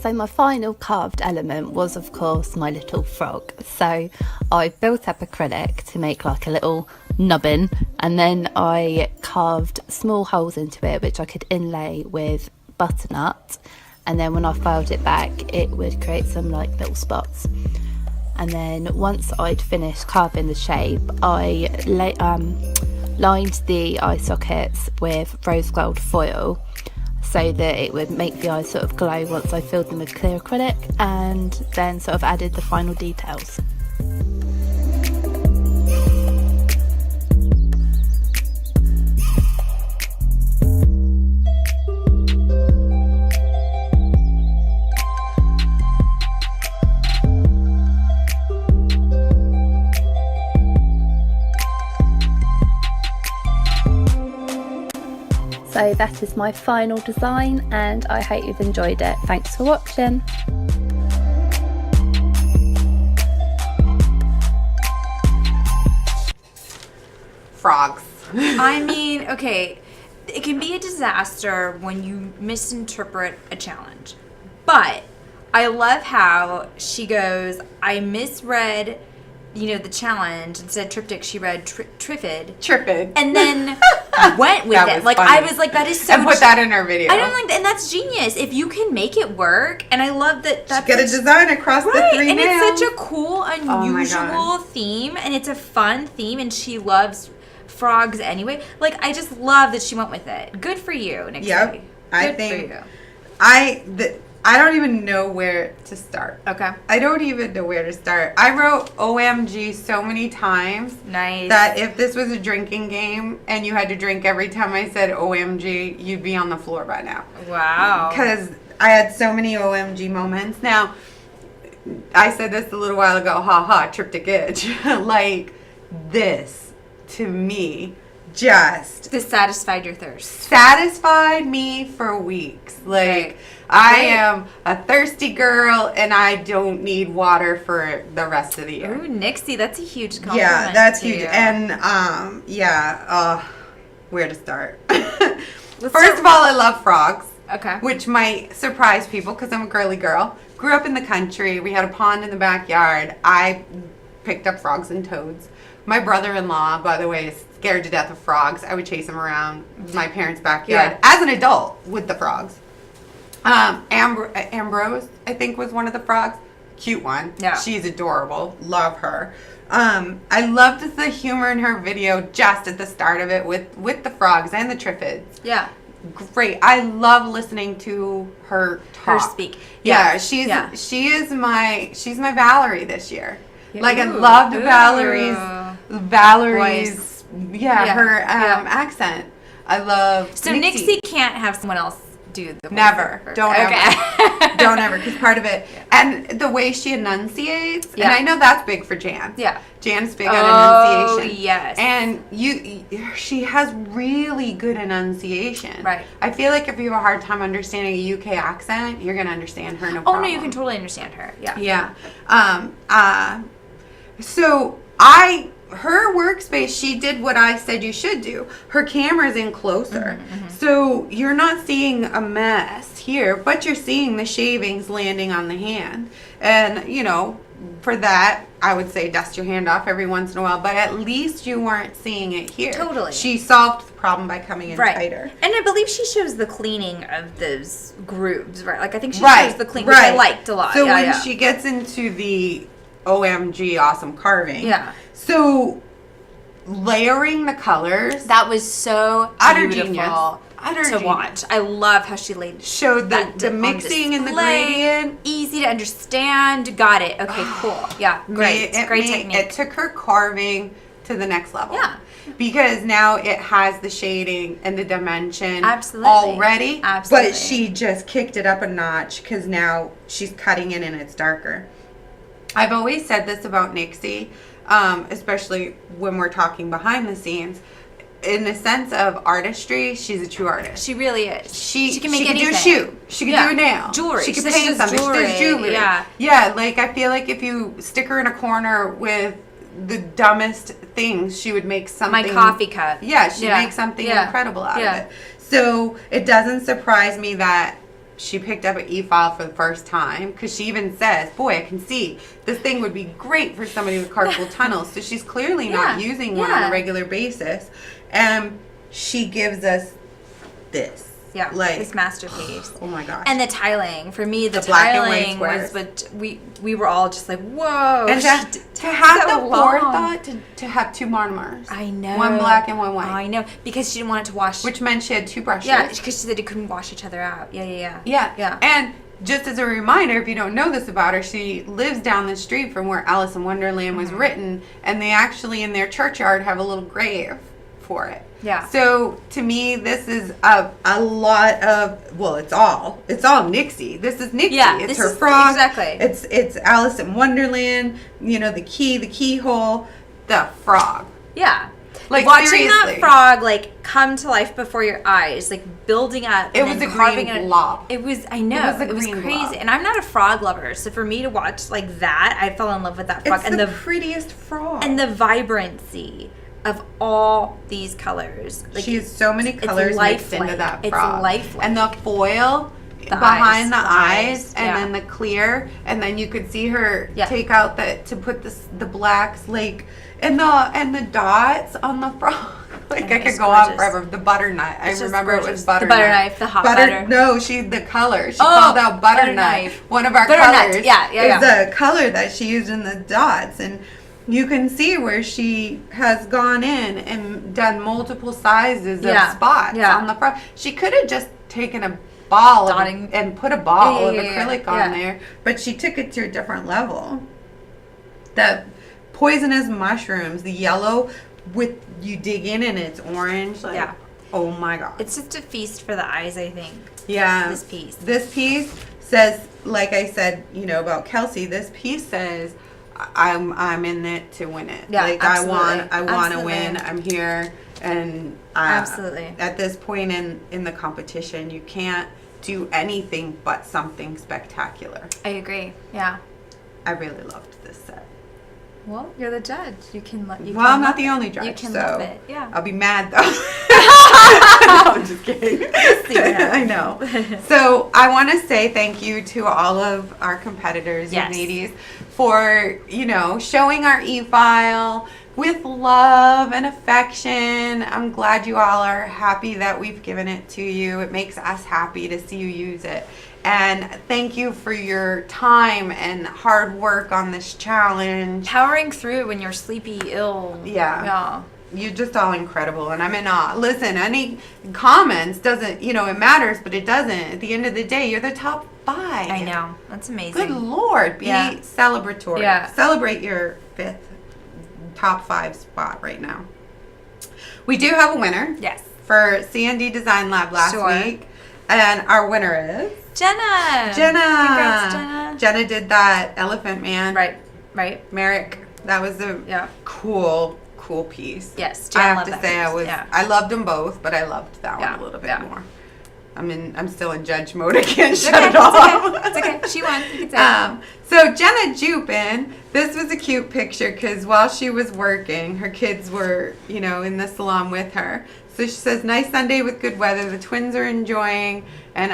[SPEAKER 3] So my final carved element was, of course, my little frog. So I built up acrylic to make like a little nubbin, and then I carved small holes into it which I could inlay with butternut, and then when I filed it back it would create some like little spots. And then once I'd finished carving the shape, I lined the eye sockets with rose gold foil so that it would make the eyes sort of glow once I filled them with clear acrylic, and then sort of added the final details. So that is my final design, and I hope you've enjoyed it. Thanks for watching.
[SPEAKER 2] Frogs.
[SPEAKER 4] I mean, okay, it can be a disaster when you misinterpret a challenge. But I love how she goes, I misread, the challenge. Instead of triptych, she read
[SPEAKER 2] Trippid.
[SPEAKER 4] and then went with
[SPEAKER 2] That
[SPEAKER 4] it.
[SPEAKER 2] was
[SPEAKER 4] Like,
[SPEAKER 2] funny.
[SPEAKER 4] I was like, that is so...
[SPEAKER 2] And put that in our video.
[SPEAKER 4] I don't like that, and that's genius. If you can make it work, and I love that that's...
[SPEAKER 2] Got a design across the three
[SPEAKER 4] and
[SPEAKER 2] nails.
[SPEAKER 4] it's such a cool, unusual theme, and it's a fun theme, and she loves frogs anyway. Like, I just love that she went with it. Good for you, Nixie.
[SPEAKER 2] Yep. I
[SPEAKER 4] Good
[SPEAKER 2] think
[SPEAKER 4] for you.
[SPEAKER 2] I don't even know where to start.
[SPEAKER 4] Okay.
[SPEAKER 2] I don't even know where to start. I wrote OMG so many times
[SPEAKER 4] Nice.
[SPEAKER 2] that if this was a drinking game and you had to drink every time I said OMG, you'd be on the floor by now.
[SPEAKER 4] Wow.
[SPEAKER 2] Because I had so many OMG moments. Now, I said this a little while ago, triptych itch. Like, this, to me, just
[SPEAKER 4] This satisfied your thirst.
[SPEAKER 2] satisfied me for weeks. Like, I am a thirsty girl and I don't need water for the rest of the year.
[SPEAKER 4] Ooh, Nixie, that's a huge compliment.
[SPEAKER 2] Yeah, that's
[SPEAKER 4] to
[SPEAKER 2] huge.
[SPEAKER 4] you.
[SPEAKER 2] And where to start? First of all, I love frogs.
[SPEAKER 4] Okay.
[SPEAKER 2] Which might surprise people because I'm a girly girl. Grew up in the country. We had a pond in the backyard. I picked up frogs and toads. My brother-in-law, by the way, is scared to death of frogs. I would chase him around my parents' backyard as an adult with the frogs. Ambrose, I think, was one of the frogs. Cute one.
[SPEAKER 4] Yeah.
[SPEAKER 2] She's adorable. Love her. I loved the humor in her video just at the start of it with the frogs and the triffids.
[SPEAKER 4] Yeah.
[SPEAKER 2] Great. I love listening to her talk.
[SPEAKER 4] Her speak.
[SPEAKER 2] Yeah,
[SPEAKER 4] Yeah.
[SPEAKER 2] she's my Valerie this year.
[SPEAKER 4] Yeah.
[SPEAKER 2] Like, I
[SPEAKER 4] Ooh.
[SPEAKER 2] loved
[SPEAKER 4] Ooh.
[SPEAKER 2] Valerie
[SPEAKER 4] Voice.
[SPEAKER 2] her accent. I love
[SPEAKER 4] So Nixie can't have someone else do the
[SPEAKER 2] Never.
[SPEAKER 4] voiceover.
[SPEAKER 2] Don't
[SPEAKER 4] Okay.
[SPEAKER 2] ever. Don't ever, because part of it. And the way she enunciates, and I know that's big for Jan.
[SPEAKER 4] Yeah.
[SPEAKER 2] Jan's big on enunciation.
[SPEAKER 4] Oh, yes.
[SPEAKER 2] And she has really good enunciation.
[SPEAKER 4] Right.
[SPEAKER 2] I feel like if you have a hard time understanding a UK accent, you're going to understand her no
[SPEAKER 4] Oh,
[SPEAKER 2] problem.
[SPEAKER 4] no, you can totally understand her. Yeah.
[SPEAKER 2] Yeah. So her workspace, she did what I said you should do. Her camera's in closer. So you're not seeing a mess here, but you're seeing the shavings landing on the hand. And, for that, I would say dust your hand off every once in a while, but at least you weren't seeing it here.
[SPEAKER 4] Totally.
[SPEAKER 2] She solved the problem by coming in tighter.
[SPEAKER 4] And I believe she shows the cleaning of those grooves, right? Like, I think she shows the cleaning, which I liked a lot.
[SPEAKER 2] So when she gets into the OMG awesome carving.
[SPEAKER 4] Yeah.
[SPEAKER 2] So layering the colors.
[SPEAKER 4] That was so
[SPEAKER 2] Utter
[SPEAKER 4] beautiful
[SPEAKER 2] genius. Utter
[SPEAKER 4] to
[SPEAKER 2] genius.
[SPEAKER 4] watch. I love how she
[SPEAKER 2] showed
[SPEAKER 4] that
[SPEAKER 2] the
[SPEAKER 4] on
[SPEAKER 2] mixing and the
[SPEAKER 4] display.
[SPEAKER 2] gradient.
[SPEAKER 4] Easy to understand. Got it. Okay, cool. Yeah, great. Great technique.
[SPEAKER 2] It took her carving to the next level.
[SPEAKER 4] Yeah.
[SPEAKER 2] Because now it has the shading and the dimension
[SPEAKER 4] Absolutely.
[SPEAKER 2] already.
[SPEAKER 4] Absolutely.
[SPEAKER 2] But she just kicked it up a notch because now she's cutting it and it's darker. I've always said this about Nixie, especially when we're talking behind the scenes. in the sense of artistry, she's a true artist.
[SPEAKER 4] She really is.
[SPEAKER 2] She
[SPEAKER 4] can make anything.
[SPEAKER 2] do a shoe. She can do a nail.
[SPEAKER 4] Jewelry.
[SPEAKER 2] She can
[SPEAKER 4] She
[SPEAKER 2] paint
[SPEAKER 4] does
[SPEAKER 2] something. She does jewelry.
[SPEAKER 4] Yeah.
[SPEAKER 2] Yeah, like I feel like if you stick her in a corner with the dumbest things, she would make something.
[SPEAKER 4] My coffee cup.
[SPEAKER 2] Yeah, she'd make something incredible out of it. So it doesn't surprise me that she picked up an e-file for the first time, because she even says, boy, I can see this thing would be great for somebody with carpal tunnel. So she's clearly not using one on a regular basis. And she gives us this.
[SPEAKER 4] Yeah,
[SPEAKER 2] like
[SPEAKER 4] this masterpiece.
[SPEAKER 2] Oh my gosh.
[SPEAKER 4] And the tiling. For me, the
[SPEAKER 2] black and white
[SPEAKER 4] tiling was what we were all just like, whoa.
[SPEAKER 2] And to have the forethought to have two monomers.
[SPEAKER 4] I know.
[SPEAKER 2] One black and one white.
[SPEAKER 4] I know. Because she didn't want it to wash.
[SPEAKER 2] Which meant she had two brushes.
[SPEAKER 4] Yeah, because she said it couldn't wash each other out. Yeah.
[SPEAKER 2] And just as a reminder, if you don't know this about her, she lives down the street from where Alice in Wonderland was written, and they actually in their churchyard have a little grave for it.
[SPEAKER 4] Yeah.
[SPEAKER 2] So to me, this is a lot of, well, it's all Nixie. This is Nixie.
[SPEAKER 4] Yeah,
[SPEAKER 2] it's her frog.
[SPEAKER 4] Exactly.
[SPEAKER 2] It's Alice in Wonderland. You know, the keyhole, the frog.
[SPEAKER 4] Yeah.
[SPEAKER 2] Like
[SPEAKER 4] watching
[SPEAKER 2] seriously.
[SPEAKER 4] that frog like come to life before your eyes, like building up.
[SPEAKER 2] It was a green blob.
[SPEAKER 4] It was. I know. It was crazy. Blob. And I'm not a frog lover, so for me to watch like that, I fell in love with that frog.
[SPEAKER 2] It's the prettiest frog.
[SPEAKER 4] And the vibrancy of all these colors.
[SPEAKER 2] Like, she has so many colors mixed into that frog.
[SPEAKER 4] It's lifelike.
[SPEAKER 2] And the foil behind the eyes, and then the clear, and then you could see her take out to put the blacks, like, and the dots on the frog. Like, I could go on forever. The butternut. I remember it was butternut.
[SPEAKER 4] The butter knife, the hot butter.
[SPEAKER 2] No, the color. She called out butternut. One of our colors. Is the color that she used in the dots. And you can see where she has gone in and done multiple sizes of spots on the front. She could have just taken a ball and put a ball of acrylic on there, but she took it to a different level. The poisonous mushrooms, the yellow with you dig in and it's orange. Like, oh my god.
[SPEAKER 4] It's just a feast for the eyes, I think.
[SPEAKER 2] Yeah.
[SPEAKER 4] This piece
[SPEAKER 2] says, like I said, about Kelsey, this piece says, I'm in it to win it.
[SPEAKER 4] Yeah,
[SPEAKER 2] like
[SPEAKER 4] absolutely.
[SPEAKER 2] I want to win. I'm here, and
[SPEAKER 4] absolutely.
[SPEAKER 2] At this point in the competition, you can't do anything but something spectacular.
[SPEAKER 4] I agree. Yeah.
[SPEAKER 2] I really loved this set.
[SPEAKER 4] Well, you're the judge.
[SPEAKER 2] I'm not the only judge.
[SPEAKER 4] You can
[SPEAKER 2] so
[SPEAKER 4] love it. Yeah.
[SPEAKER 2] I'll be mad though. No, I'm just kidding. I know. So I want to say thank you to all of our competitors, you ladies, for showing our e-file with love and affection. I'm glad you all are happy that we've given it to you. It makes us happy to see you use it. And thank you for your time and hard work on this challenge.
[SPEAKER 4] Powering through when you're sleepy, ill.
[SPEAKER 2] Yeah. You're just all incredible, and I'm in awe. Listen, any comments doesn't, it matters, but it doesn't. At the end of the day, you're the top 5.
[SPEAKER 4] I know. That's amazing.
[SPEAKER 2] Good Lord. Be celebratory.
[SPEAKER 4] Yeah.
[SPEAKER 2] Celebrate your 5th top 5 spot right now. We do have a winner.
[SPEAKER 4] Yes.
[SPEAKER 2] For CND Design Lab last week. And our winner is
[SPEAKER 4] Jenna.
[SPEAKER 2] Congrats,
[SPEAKER 4] Jenna.
[SPEAKER 2] Jenna did that Elephant Man.
[SPEAKER 4] Right.
[SPEAKER 2] Merrick. That was a cool piece.
[SPEAKER 4] Yes.
[SPEAKER 2] I have to say I loved them both, but I loved that one a little bit more. I'm still in judge mode. I can't shut it off.
[SPEAKER 4] It's okay. She won. You can say
[SPEAKER 2] So Jenna Jupin, this was a cute picture because while she was working, her kids were, in the salon with her. So she says, nice Sunday with good weather. The twins are enjoying. And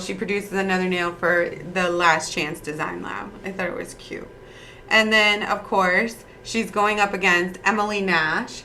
[SPEAKER 2] she produces another nail for the Last Chance Design Lab. I thought it was cute. And then, of course, she's going up against Emily Nash.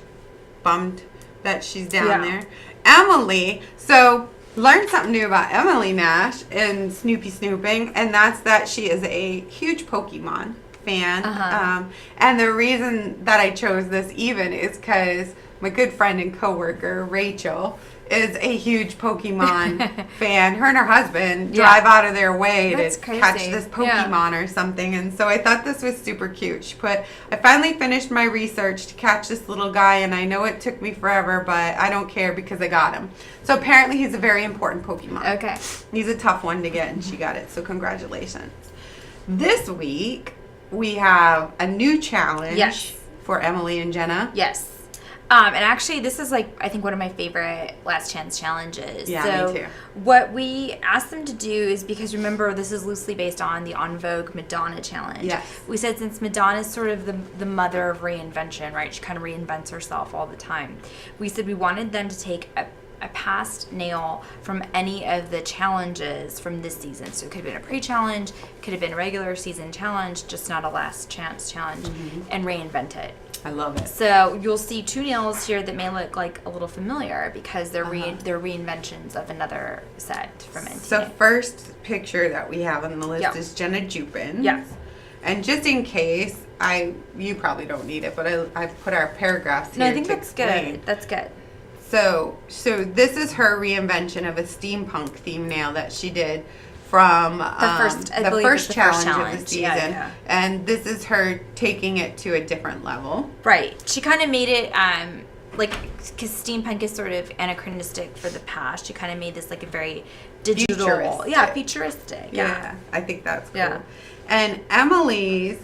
[SPEAKER 2] Bummed that she's down there. Emily, so learned something new about Emily Nash in Snoopy Snooping, and that's that she is a huge Pokemon fan. And the reason that I chose this even is because my good friend and coworker, Rachel, is a huge Pokemon fan. Her and her husband drive out of their way to catch this Pokemon or something. And so I thought this was super cute. She put, I finally finished my research to catch this little guy, and I know it took me forever, but I don't care because I got him. So apparently he's a very important Pokemon.
[SPEAKER 4] Okay.
[SPEAKER 2] He's a tough one to get, and she got it. So congratulations. This week, we have a new challenge for Emily and Jenna.
[SPEAKER 4] Yes. And actually, this is like, I think, one of my favorite Last Chance challenges.
[SPEAKER 2] Yeah,
[SPEAKER 4] so
[SPEAKER 2] me too.
[SPEAKER 4] What we asked them to do is, because remember, this is loosely based on the En Vogue Madonna challenge.
[SPEAKER 2] Yes.
[SPEAKER 4] We said since Madonna is sort of the mother of reinvention, right? She kind of reinvents herself all the time. We said we wanted them to take a past nail from any of the challenges from this season. So it could have been a pre-challenge, could have been a regular season challenge, just not a Last Chance challenge, and reinvent it.
[SPEAKER 2] I love it.
[SPEAKER 4] So you'll see two nails here that may look like a little familiar because they're they're reinventions of another set from NTNA.
[SPEAKER 2] So first picture that we have on the list
[SPEAKER 4] Yeah.
[SPEAKER 2] is Jenna Jupin.
[SPEAKER 4] Yes.
[SPEAKER 2] And just in case, you probably don't need it, but I put our paragraphs here
[SPEAKER 4] No, I think
[SPEAKER 2] to
[SPEAKER 4] that's
[SPEAKER 2] explain.
[SPEAKER 4] good. That's good.
[SPEAKER 2] So this is her reinvention of a steampunk theme nail that she did from
[SPEAKER 4] I
[SPEAKER 2] the
[SPEAKER 4] believe
[SPEAKER 2] first
[SPEAKER 4] it's the first
[SPEAKER 2] challenge of the season.
[SPEAKER 4] challenge. Yeah.
[SPEAKER 2] And this is her taking it to a different level.
[SPEAKER 4] Right. She kind of made it like, because steampunk is sort of anachronistic for the past. She kind of made this like a very digital,
[SPEAKER 2] Futuristic.
[SPEAKER 4] Futuristic.
[SPEAKER 2] Yeah, I think that's cool.
[SPEAKER 4] Yeah.
[SPEAKER 2] And Emily's,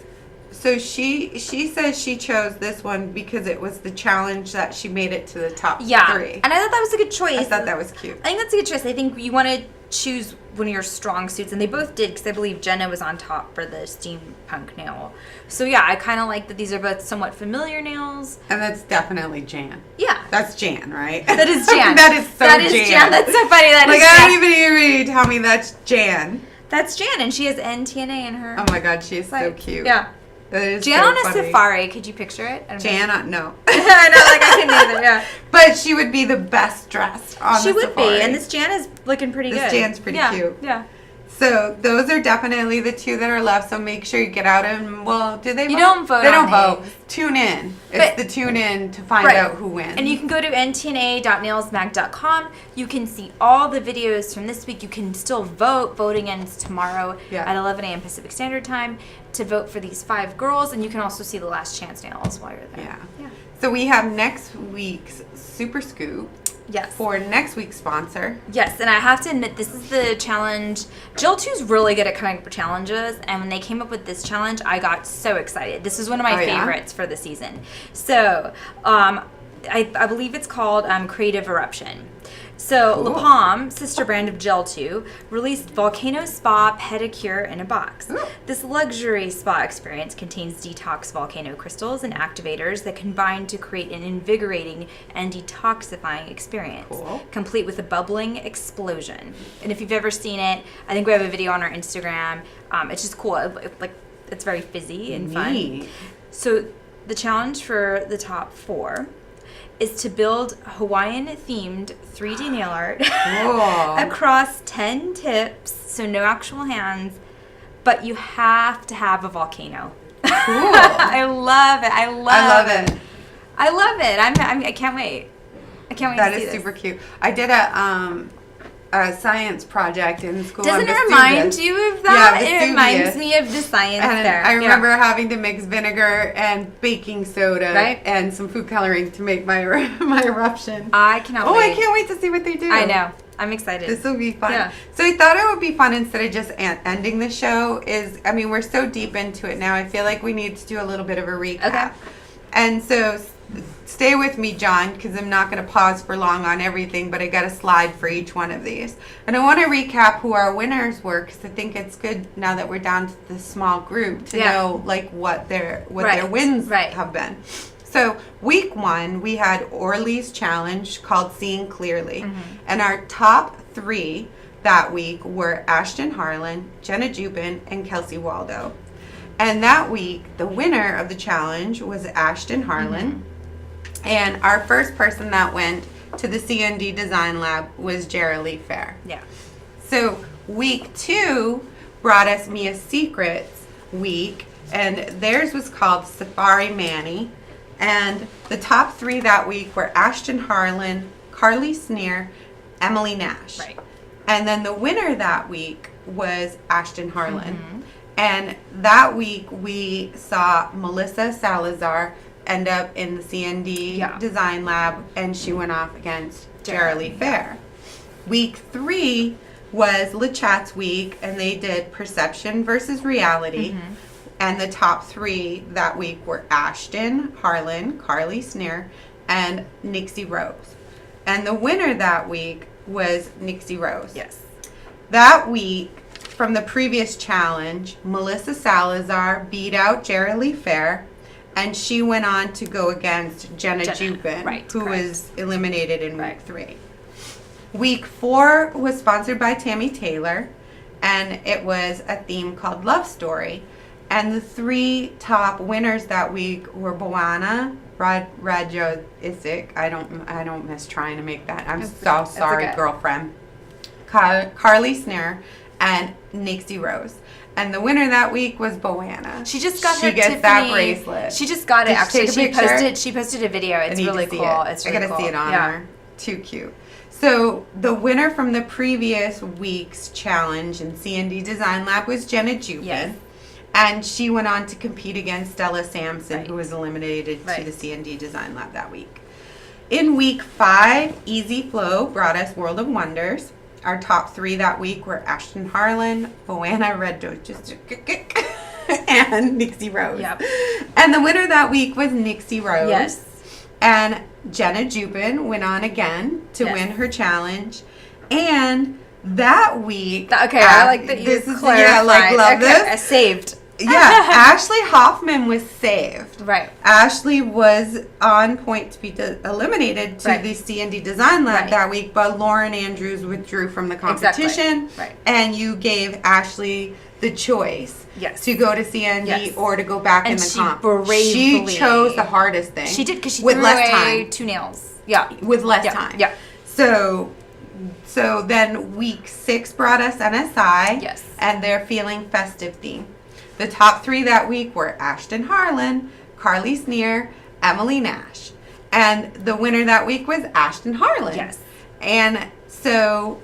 [SPEAKER 2] so she says she chose this one because it was the challenge that she made it to the top 3.
[SPEAKER 4] And I thought that was a good choice.
[SPEAKER 2] I thought that was cute.
[SPEAKER 4] I think that's a good choice. I think you want to choose one of your strong suits, and they both did, because I believe Jenna was on top for the steampunk nail. So yeah, I kind of like that these are both somewhat familiar nails.
[SPEAKER 2] And that's definitely Jan.
[SPEAKER 4] Yeah.
[SPEAKER 2] That's Jan, right?
[SPEAKER 4] That is Jan.
[SPEAKER 2] That is so
[SPEAKER 4] That is Jan. That's so funny. That
[SPEAKER 2] like,
[SPEAKER 4] is
[SPEAKER 2] I
[SPEAKER 4] Jan.
[SPEAKER 2] don't even hear you tell me that's Jan.
[SPEAKER 4] That's Jan, and she has NTNA in her.
[SPEAKER 2] Oh my god, she is so cute.
[SPEAKER 4] Yeah.
[SPEAKER 2] That is
[SPEAKER 4] Jan
[SPEAKER 2] so
[SPEAKER 4] on a
[SPEAKER 2] funny.
[SPEAKER 4] safari. Could you picture it? I don't know.
[SPEAKER 2] Jan, no.
[SPEAKER 4] I know, like, I couldn't either, yeah.
[SPEAKER 2] But she would be the best dressed on
[SPEAKER 4] She
[SPEAKER 2] the
[SPEAKER 4] would
[SPEAKER 2] safari.
[SPEAKER 4] be, and this Jan is looking pretty good.
[SPEAKER 2] This Jan's pretty cute.
[SPEAKER 4] Yeah.
[SPEAKER 2] So those are definitely the 2 that are left. So make sure you get out and, well, do they vote?
[SPEAKER 4] You don't vote
[SPEAKER 2] They don't
[SPEAKER 4] on
[SPEAKER 2] vote.
[SPEAKER 4] these.
[SPEAKER 2] Tune in.
[SPEAKER 4] But-
[SPEAKER 2] It's the tune in to find
[SPEAKER 4] Right.
[SPEAKER 2] out who wins.
[SPEAKER 4] And you can go to ntna.nailsmag.com. You can see all the videos from this week. You can still vote. Voting ends tomorrow
[SPEAKER 2] Yeah.
[SPEAKER 4] at 11 a.m. Pacific Standard Time to vote for these 5 girls. And you can also see the Last Chance nails while you're there.
[SPEAKER 2] Yeah. So we have next week's Super Scoop
[SPEAKER 4] Yes.
[SPEAKER 2] for next week's sponsor.
[SPEAKER 4] Yes, and I have to admit, this is the challenge. Jill 2's really good at coming up with challenges, and when they came up with this challenge, I got so excited. This is one of my favorites for the season. So, I believe it's called Creative Eruption. So, La Palme, sister brand of Gel 2, released Volcano Spa Pedicure in a box.
[SPEAKER 2] Ooh.
[SPEAKER 4] This luxury spa experience contains detox volcano crystals and activators that combine to create an invigorating and detoxifying experience, complete with a bubbling explosion. And if you've ever seen it, I think we have a video on our Instagram. It's just cool. It's very fizzy and fun. So the challenge for the top 4 is to build Hawaiian-themed 3D nail art across 10 tips, so no actual hands, but you have to have a volcano.
[SPEAKER 2] Cool.
[SPEAKER 4] I love it. I love it. I love it. I can't wait. I can't wait
[SPEAKER 2] That
[SPEAKER 4] to see
[SPEAKER 2] is
[SPEAKER 4] this.
[SPEAKER 2] super cute. I did a science project in school.
[SPEAKER 4] Doesn't
[SPEAKER 2] on
[SPEAKER 4] it remind
[SPEAKER 2] Vesuvius.
[SPEAKER 4] you of that?
[SPEAKER 2] Yeah,
[SPEAKER 4] It reminds
[SPEAKER 2] Vesuvius.
[SPEAKER 4] me of the science
[SPEAKER 2] And
[SPEAKER 4] there.
[SPEAKER 2] I remember having to mix vinegar and baking soda
[SPEAKER 4] Right.
[SPEAKER 2] and some food coloring to make my my eruption.
[SPEAKER 4] I cannot wait.
[SPEAKER 2] I can't wait to see what they do.
[SPEAKER 4] I know. I'm excited.
[SPEAKER 2] This will be fun.
[SPEAKER 4] Yeah.
[SPEAKER 2] So I thought it would be fun instead of just ending the show we're so deep into it now. I feel like we need to do a little bit of a recap.
[SPEAKER 4] Okay.
[SPEAKER 2] And so stay with me, John, because I'm not going to pause for long on everything, but I got a slide for each one of these. And I want to recap who our winners were, because I think it's good now that we're down to the small group to know like what their wins have been. So week 1, we had Orly's challenge called Seeing Clearly. And our top 3 that week were Ashton Harlan, Jenna Jupin, and Kelsey Waldo. And that week, the winner of the challenge was Ashton Harlan. And our first person that went to the CND Design Lab was Jerilee Fair.
[SPEAKER 4] Yeah.
[SPEAKER 2] So week 2 brought us Mia's Secrets week, and theirs was called Safari Manny. And the top 3 that week were Ashton Harlan, Carly Sneer, Emily Nash.
[SPEAKER 4] Right.
[SPEAKER 2] And then the winner that week was Ashton Harlan. And that week we saw Melissa Salazar end up in the CND Design Lab, and she went off against Jerilee Fair. Week 3 was LeChat's week, and they did Perception versus Reality. And the top 3 that week were Ashton Harlan, Carly Sneer, and Nixie Rose. And the winner that week was Nixie Rose.
[SPEAKER 4] Yes.
[SPEAKER 2] That week, from the previous challenge, Melissa Salazar beat out Jerry Lee Fair, and she went on to go against Jenna Jupin, who was eliminated in week 3. Week 4 was sponsored by Tammy Taylor, and it was a theme called Love Story. And the 3 top winners that week were Boana Rajo Isik. I don't miss trying to make that. I'm so sorry, girlfriend. Carly Snare and Nixie Rose. And the winner that week was Boana.
[SPEAKER 4] She just got
[SPEAKER 2] She gets that bracelet.
[SPEAKER 4] She just got it.
[SPEAKER 2] Did
[SPEAKER 4] Actually,
[SPEAKER 2] she take a picture?
[SPEAKER 4] She posted a video. It's really cool. It's really
[SPEAKER 2] I gotta
[SPEAKER 4] cool.
[SPEAKER 2] see it on her. Too cute. So the winner from the previous week's challenge in C&D Design Lab was Jenna Jupin.
[SPEAKER 4] Yes.
[SPEAKER 2] And she went on to compete against Stella Sampson, who was eliminated to the C&D Design Lab that week. In week 5, Easy Flow brought us World of Wonders. Our top 3 that week were Ashton Harlan, Boana Red and Nixie Rose.
[SPEAKER 4] Yep.
[SPEAKER 2] And the winner that week was Nixie Rose.
[SPEAKER 4] Yes.
[SPEAKER 2] And Jenna Jupin went on again to win her challenge. And that week...
[SPEAKER 4] Okay, I like that you clarified.
[SPEAKER 2] Yeah, love this.
[SPEAKER 4] Saved.
[SPEAKER 2] Yeah, Ashley Hoffman was saved.
[SPEAKER 4] Right.
[SPEAKER 2] Ashley was on point to be eliminated to the C&D Design Lab that week, but Lauren Andrews withdrew from the competition.
[SPEAKER 4] Exactly. Right.
[SPEAKER 2] And you gave Ashley the choice to go to C&D or to go back in the comp. She chose the hardest thing.
[SPEAKER 4] She did, because she
[SPEAKER 2] with
[SPEAKER 4] threw
[SPEAKER 2] less
[SPEAKER 4] away
[SPEAKER 2] time.
[SPEAKER 4] 2 nails. Yeah.
[SPEAKER 2] With less time.
[SPEAKER 4] Yeah.
[SPEAKER 2] So then week 6 brought us NSI.
[SPEAKER 4] Yes.
[SPEAKER 2] And their Feeling Festive theme. The top 3 that week were Ashton Harlan, Carly Sneer, Emily Nash. And the winner that week was Ashton Harlan.
[SPEAKER 4] Yes.
[SPEAKER 2] And so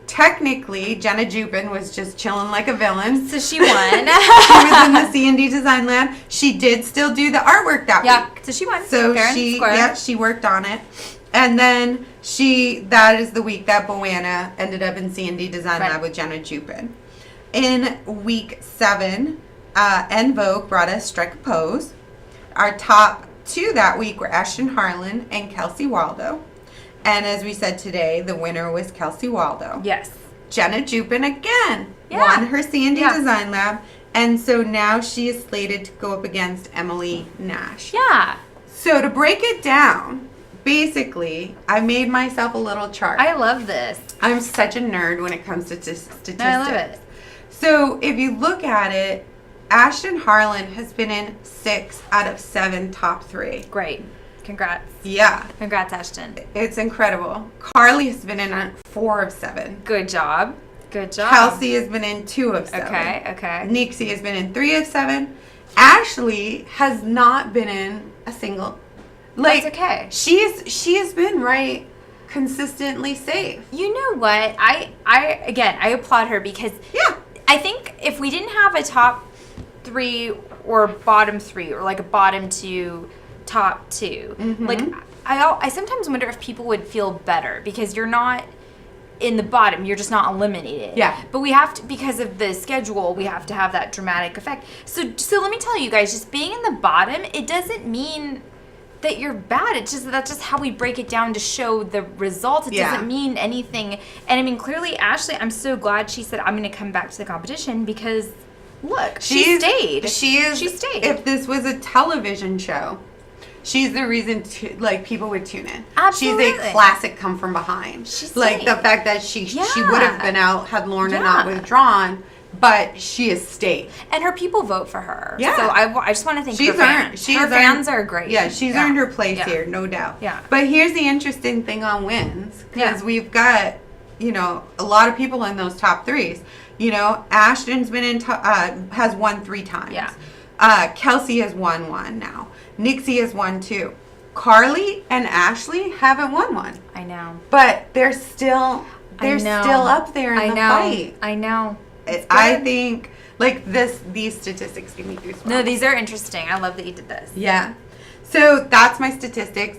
[SPEAKER 2] technically, Jenna Jupin was just chilling like a villain.
[SPEAKER 4] So she won.
[SPEAKER 2] She was in the C&D Design Lab. She did still do the artwork that week.
[SPEAKER 4] So she won.
[SPEAKER 2] So she worked on it. And then that is the week that Boana ended up in C&D Design Lab with Jenna Jupin. In week 7, En Vogue brought us Strike a Pose. Our top 2 that week were Ashton Harlan and Kelsey Waldo. And as we said today, the winner was Kelsey Waldo.
[SPEAKER 4] Yes.
[SPEAKER 2] Jenna Jupin again won her C&D Design Lab. And so now she is slated to go up against Emily Nash.
[SPEAKER 4] Yeah.
[SPEAKER 2] So to break it down, basically, I made myself a little chart.
[SPEAKER 4] I love this.
[SPEAKER 2] I'm such a nerd when it comes to statistics.
[SPEAKER 4] No, I love it.
[SPEAKER 2] So if you look at it, Ashton Harlan has been in 6 out of 7 top 3.
[SPEAKER 4] Great. Congrats.
[SPEAKER 2] Yeah.
[SPEAKER 4] Congrats, Ashton.
[SPEAKER 2] It's incredible. Carly has been in 4 of 7.
[SPEAKER 4] Good job. Good job.
[SPEAKER 2] Kelsey has been in 2 of 7.
[SPEAKER 4] Okay.
[SPEAKER 2] Nixie has been in 3 of 7. Ashley has not been in a single.
[SPEAKER 4] That's okay.
[SPEAKER 2] She has been consistently safe.
[SPEAKER 4] You know what? I applaud her because I think if we didn't have a top 3 or bottom 3 or like a bottom 2, top 2, like I sometimes wonder if people would feel better because you're not in the bottom, you're just not eliminated.
[SPEAKER 2] Yeah.
[SPEAKER 4] But we have to, because of the schedule, we have to have that dramatic effect. So let me tell you guys, just being in the bottom, it doesn't mean that you're bad. It's just that's just how we break it down to show the results. It doesn't mean anything. And I mean, clearly, Ashley, I'm so glad she said I'm going to come back to the competition because look, she stayed. She stayed.
[SPEAKER 2] If this was a television show, she's the reason people would tune in.
[SPEAKER 4] Absolutely.
[SPEAKER 2] She's a classic come from behind.
[SPEAKER 4] She's
[SPEAKER 2] like
[SPEAKER 4] safe.
[SPEAKER 2] the fact that she would have been out had Lorna not withdrawn. But she is stayed.
[SPEAKER 4] And her people vote for her.
[SPEAKER 2] Yeah.
[SPEAKER 4] So I just want to thank her fans. Her fans are great.
[SPEAKER 2] Yeah, she's earned her place here, no doubt.
[SPEAKER 4] Yeah.
[SPEAKER 2] But here's the interesting thing on wins. Because we've got, a lot of people in those top 3s. Ashton's been in, has won 3 times.
[SPEAKER 4] Yeah.
[SPEAKER 2] Kelsey has won 1 now. Nixie has won 2. Carly and Ashley haven't won 1.
[SPEAKER 4] I know.
[SPEAKER 2] But they're still up there in the fight.
[SPEAKER 4] I know.
[SPEAKER 2] I think these statistics give me goosebumps.
[SPEAKER 4] No, these are interesting. I love that you did this.
[SPEAKER 2] Yeah. So that's my statistics.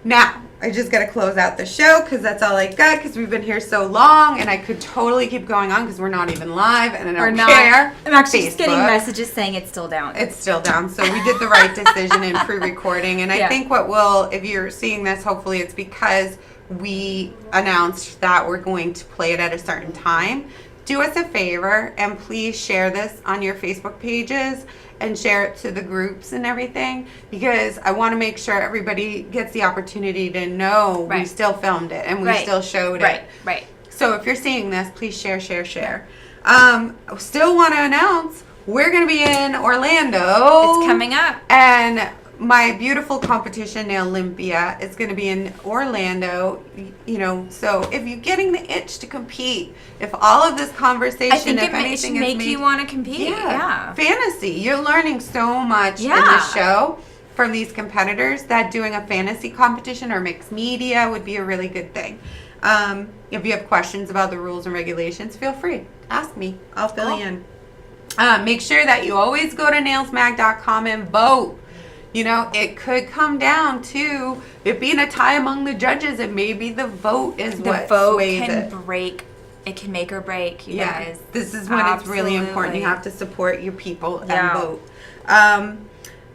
[SPEAKER 2] Now, I just got to close out the show because that's all I got because we've been here so long and I could totally keep going on because we're not even live and I don't care.
[SPEAKER 4] I'm actually just getting messages saying it's still down.
[SPEAKER 2] It's still down. So we did the right decision in pre-recording. And I think what will, if you're seeing this, hopefully it's because we announced that we're going to play it at a certain time. Do us a favor and please share this on your Facebook pages and share it to the groups and everything because I want to make sure everybody gets the opportunity to know we still filmed it and we still showed it.
[SPEAKER 4] Right.
[SPEAKER 2] So if you're seeing this, please share. Still want to announce we're going to be in Orlando.
[SPEAKER 4] It's coming up.
[SPEAKER 2] And my beautiful competition, Nail Olympia, is going to be in Orlando. You know, so if you're getting the itch to compete, if all of this conversation,
[SPEAKER 4] I think
[SPEAKER 2] if
[SPEAKER 4] it
[SPEAKER 2] anything,
[SPEAKER 4] should make you want to compete. Yeah.
[SPEAKER 2] Fantasy. You're learning so much in the show from these competitors that doing a fantasy competition or mixed media would be a really good thing. If you have questions about the rules and regulations, feel free. Ask me. I'll fill you in. Make sure that you always go to nailsmag.com and vote. You know, it could come down to it being a tie among the judges, and maybe the vote is what sways it.
[SPEAKER 4] It can make or break, you guys.
[SPEAKER 2] This is when it's really important. You have to support your people and vote.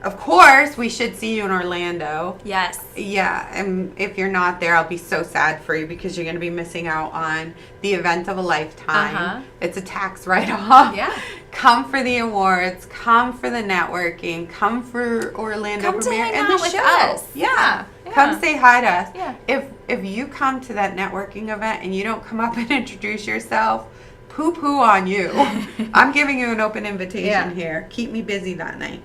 [SPEAKER 2] Of course, we should see you in Orlando.
[SPEAKER 4] Yes.
[SPEAKER 2] Yeah, and if you're not there, I'll be so sad for you because you're going to be missing out on the event of a lifetime. It's a tax write-off.
[SPEAKER 4] Yeah.
[SPEAKER 2] Come for the awards. Come for the networking. Come for Orlando premiere and the show.
[SPEAKER 4] Us.
[SPEAKER 2] Yeah. Come say hi to us.
[SPEAKER 4] Yeah.
[SPEAKER 2] If you come to that networking event and you don't come up and introduce yourself, poo-poo on you. I'm giving you an open invitation here. Keep me busy that night.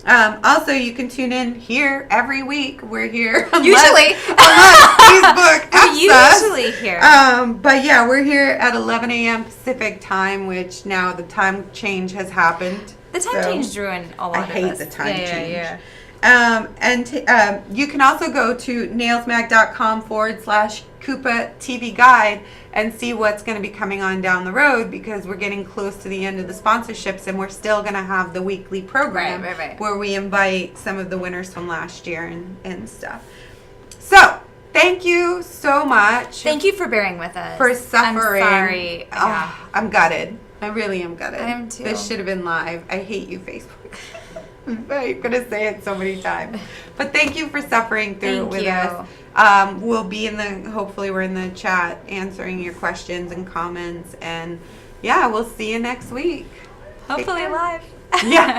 [SPEAKER 2] Also, you can tune in here every week. We're here
[SPEAKER 4] unless
[SPEAKER 2] Facebook asks us.
[SPEAKER 4] Usually here.
[SPEAKER 2] But yeah, we're here at 11 a.m. Pacific time, which now the time change has happened.
[SPEAKER 4] The time change ruined a lot of us.
[SPEAKER 2] I hate the time change. You can also go to nailsmag.com/KUPA TV guide and see what's going to be coming on down the road because we're getting close to the end of the sponsorships and we're still going to have the weekly program where we invite some of the winners from last year and stuff. So, thank you so much.
[SPEAKER 4] Thank you for bearing with us.
[SPEAKER 2] For suffering.
[SPEAKER 4] I'm sorry.
[SPEAKER 2] I'm gutted. I really am gutted.
[SPEAKER 4] I am too.
[SPEAKER 2] This should have been live. I hate you, Facebook. I'm going to say it so many times. But thank you for suffering through it with us. We'll be hopefully we're in the chat answering your questions and comments. And yeah, we'll see you next week.
[SPEAKER 4] Hopefully live.
[SPEAKER 2] Yeah.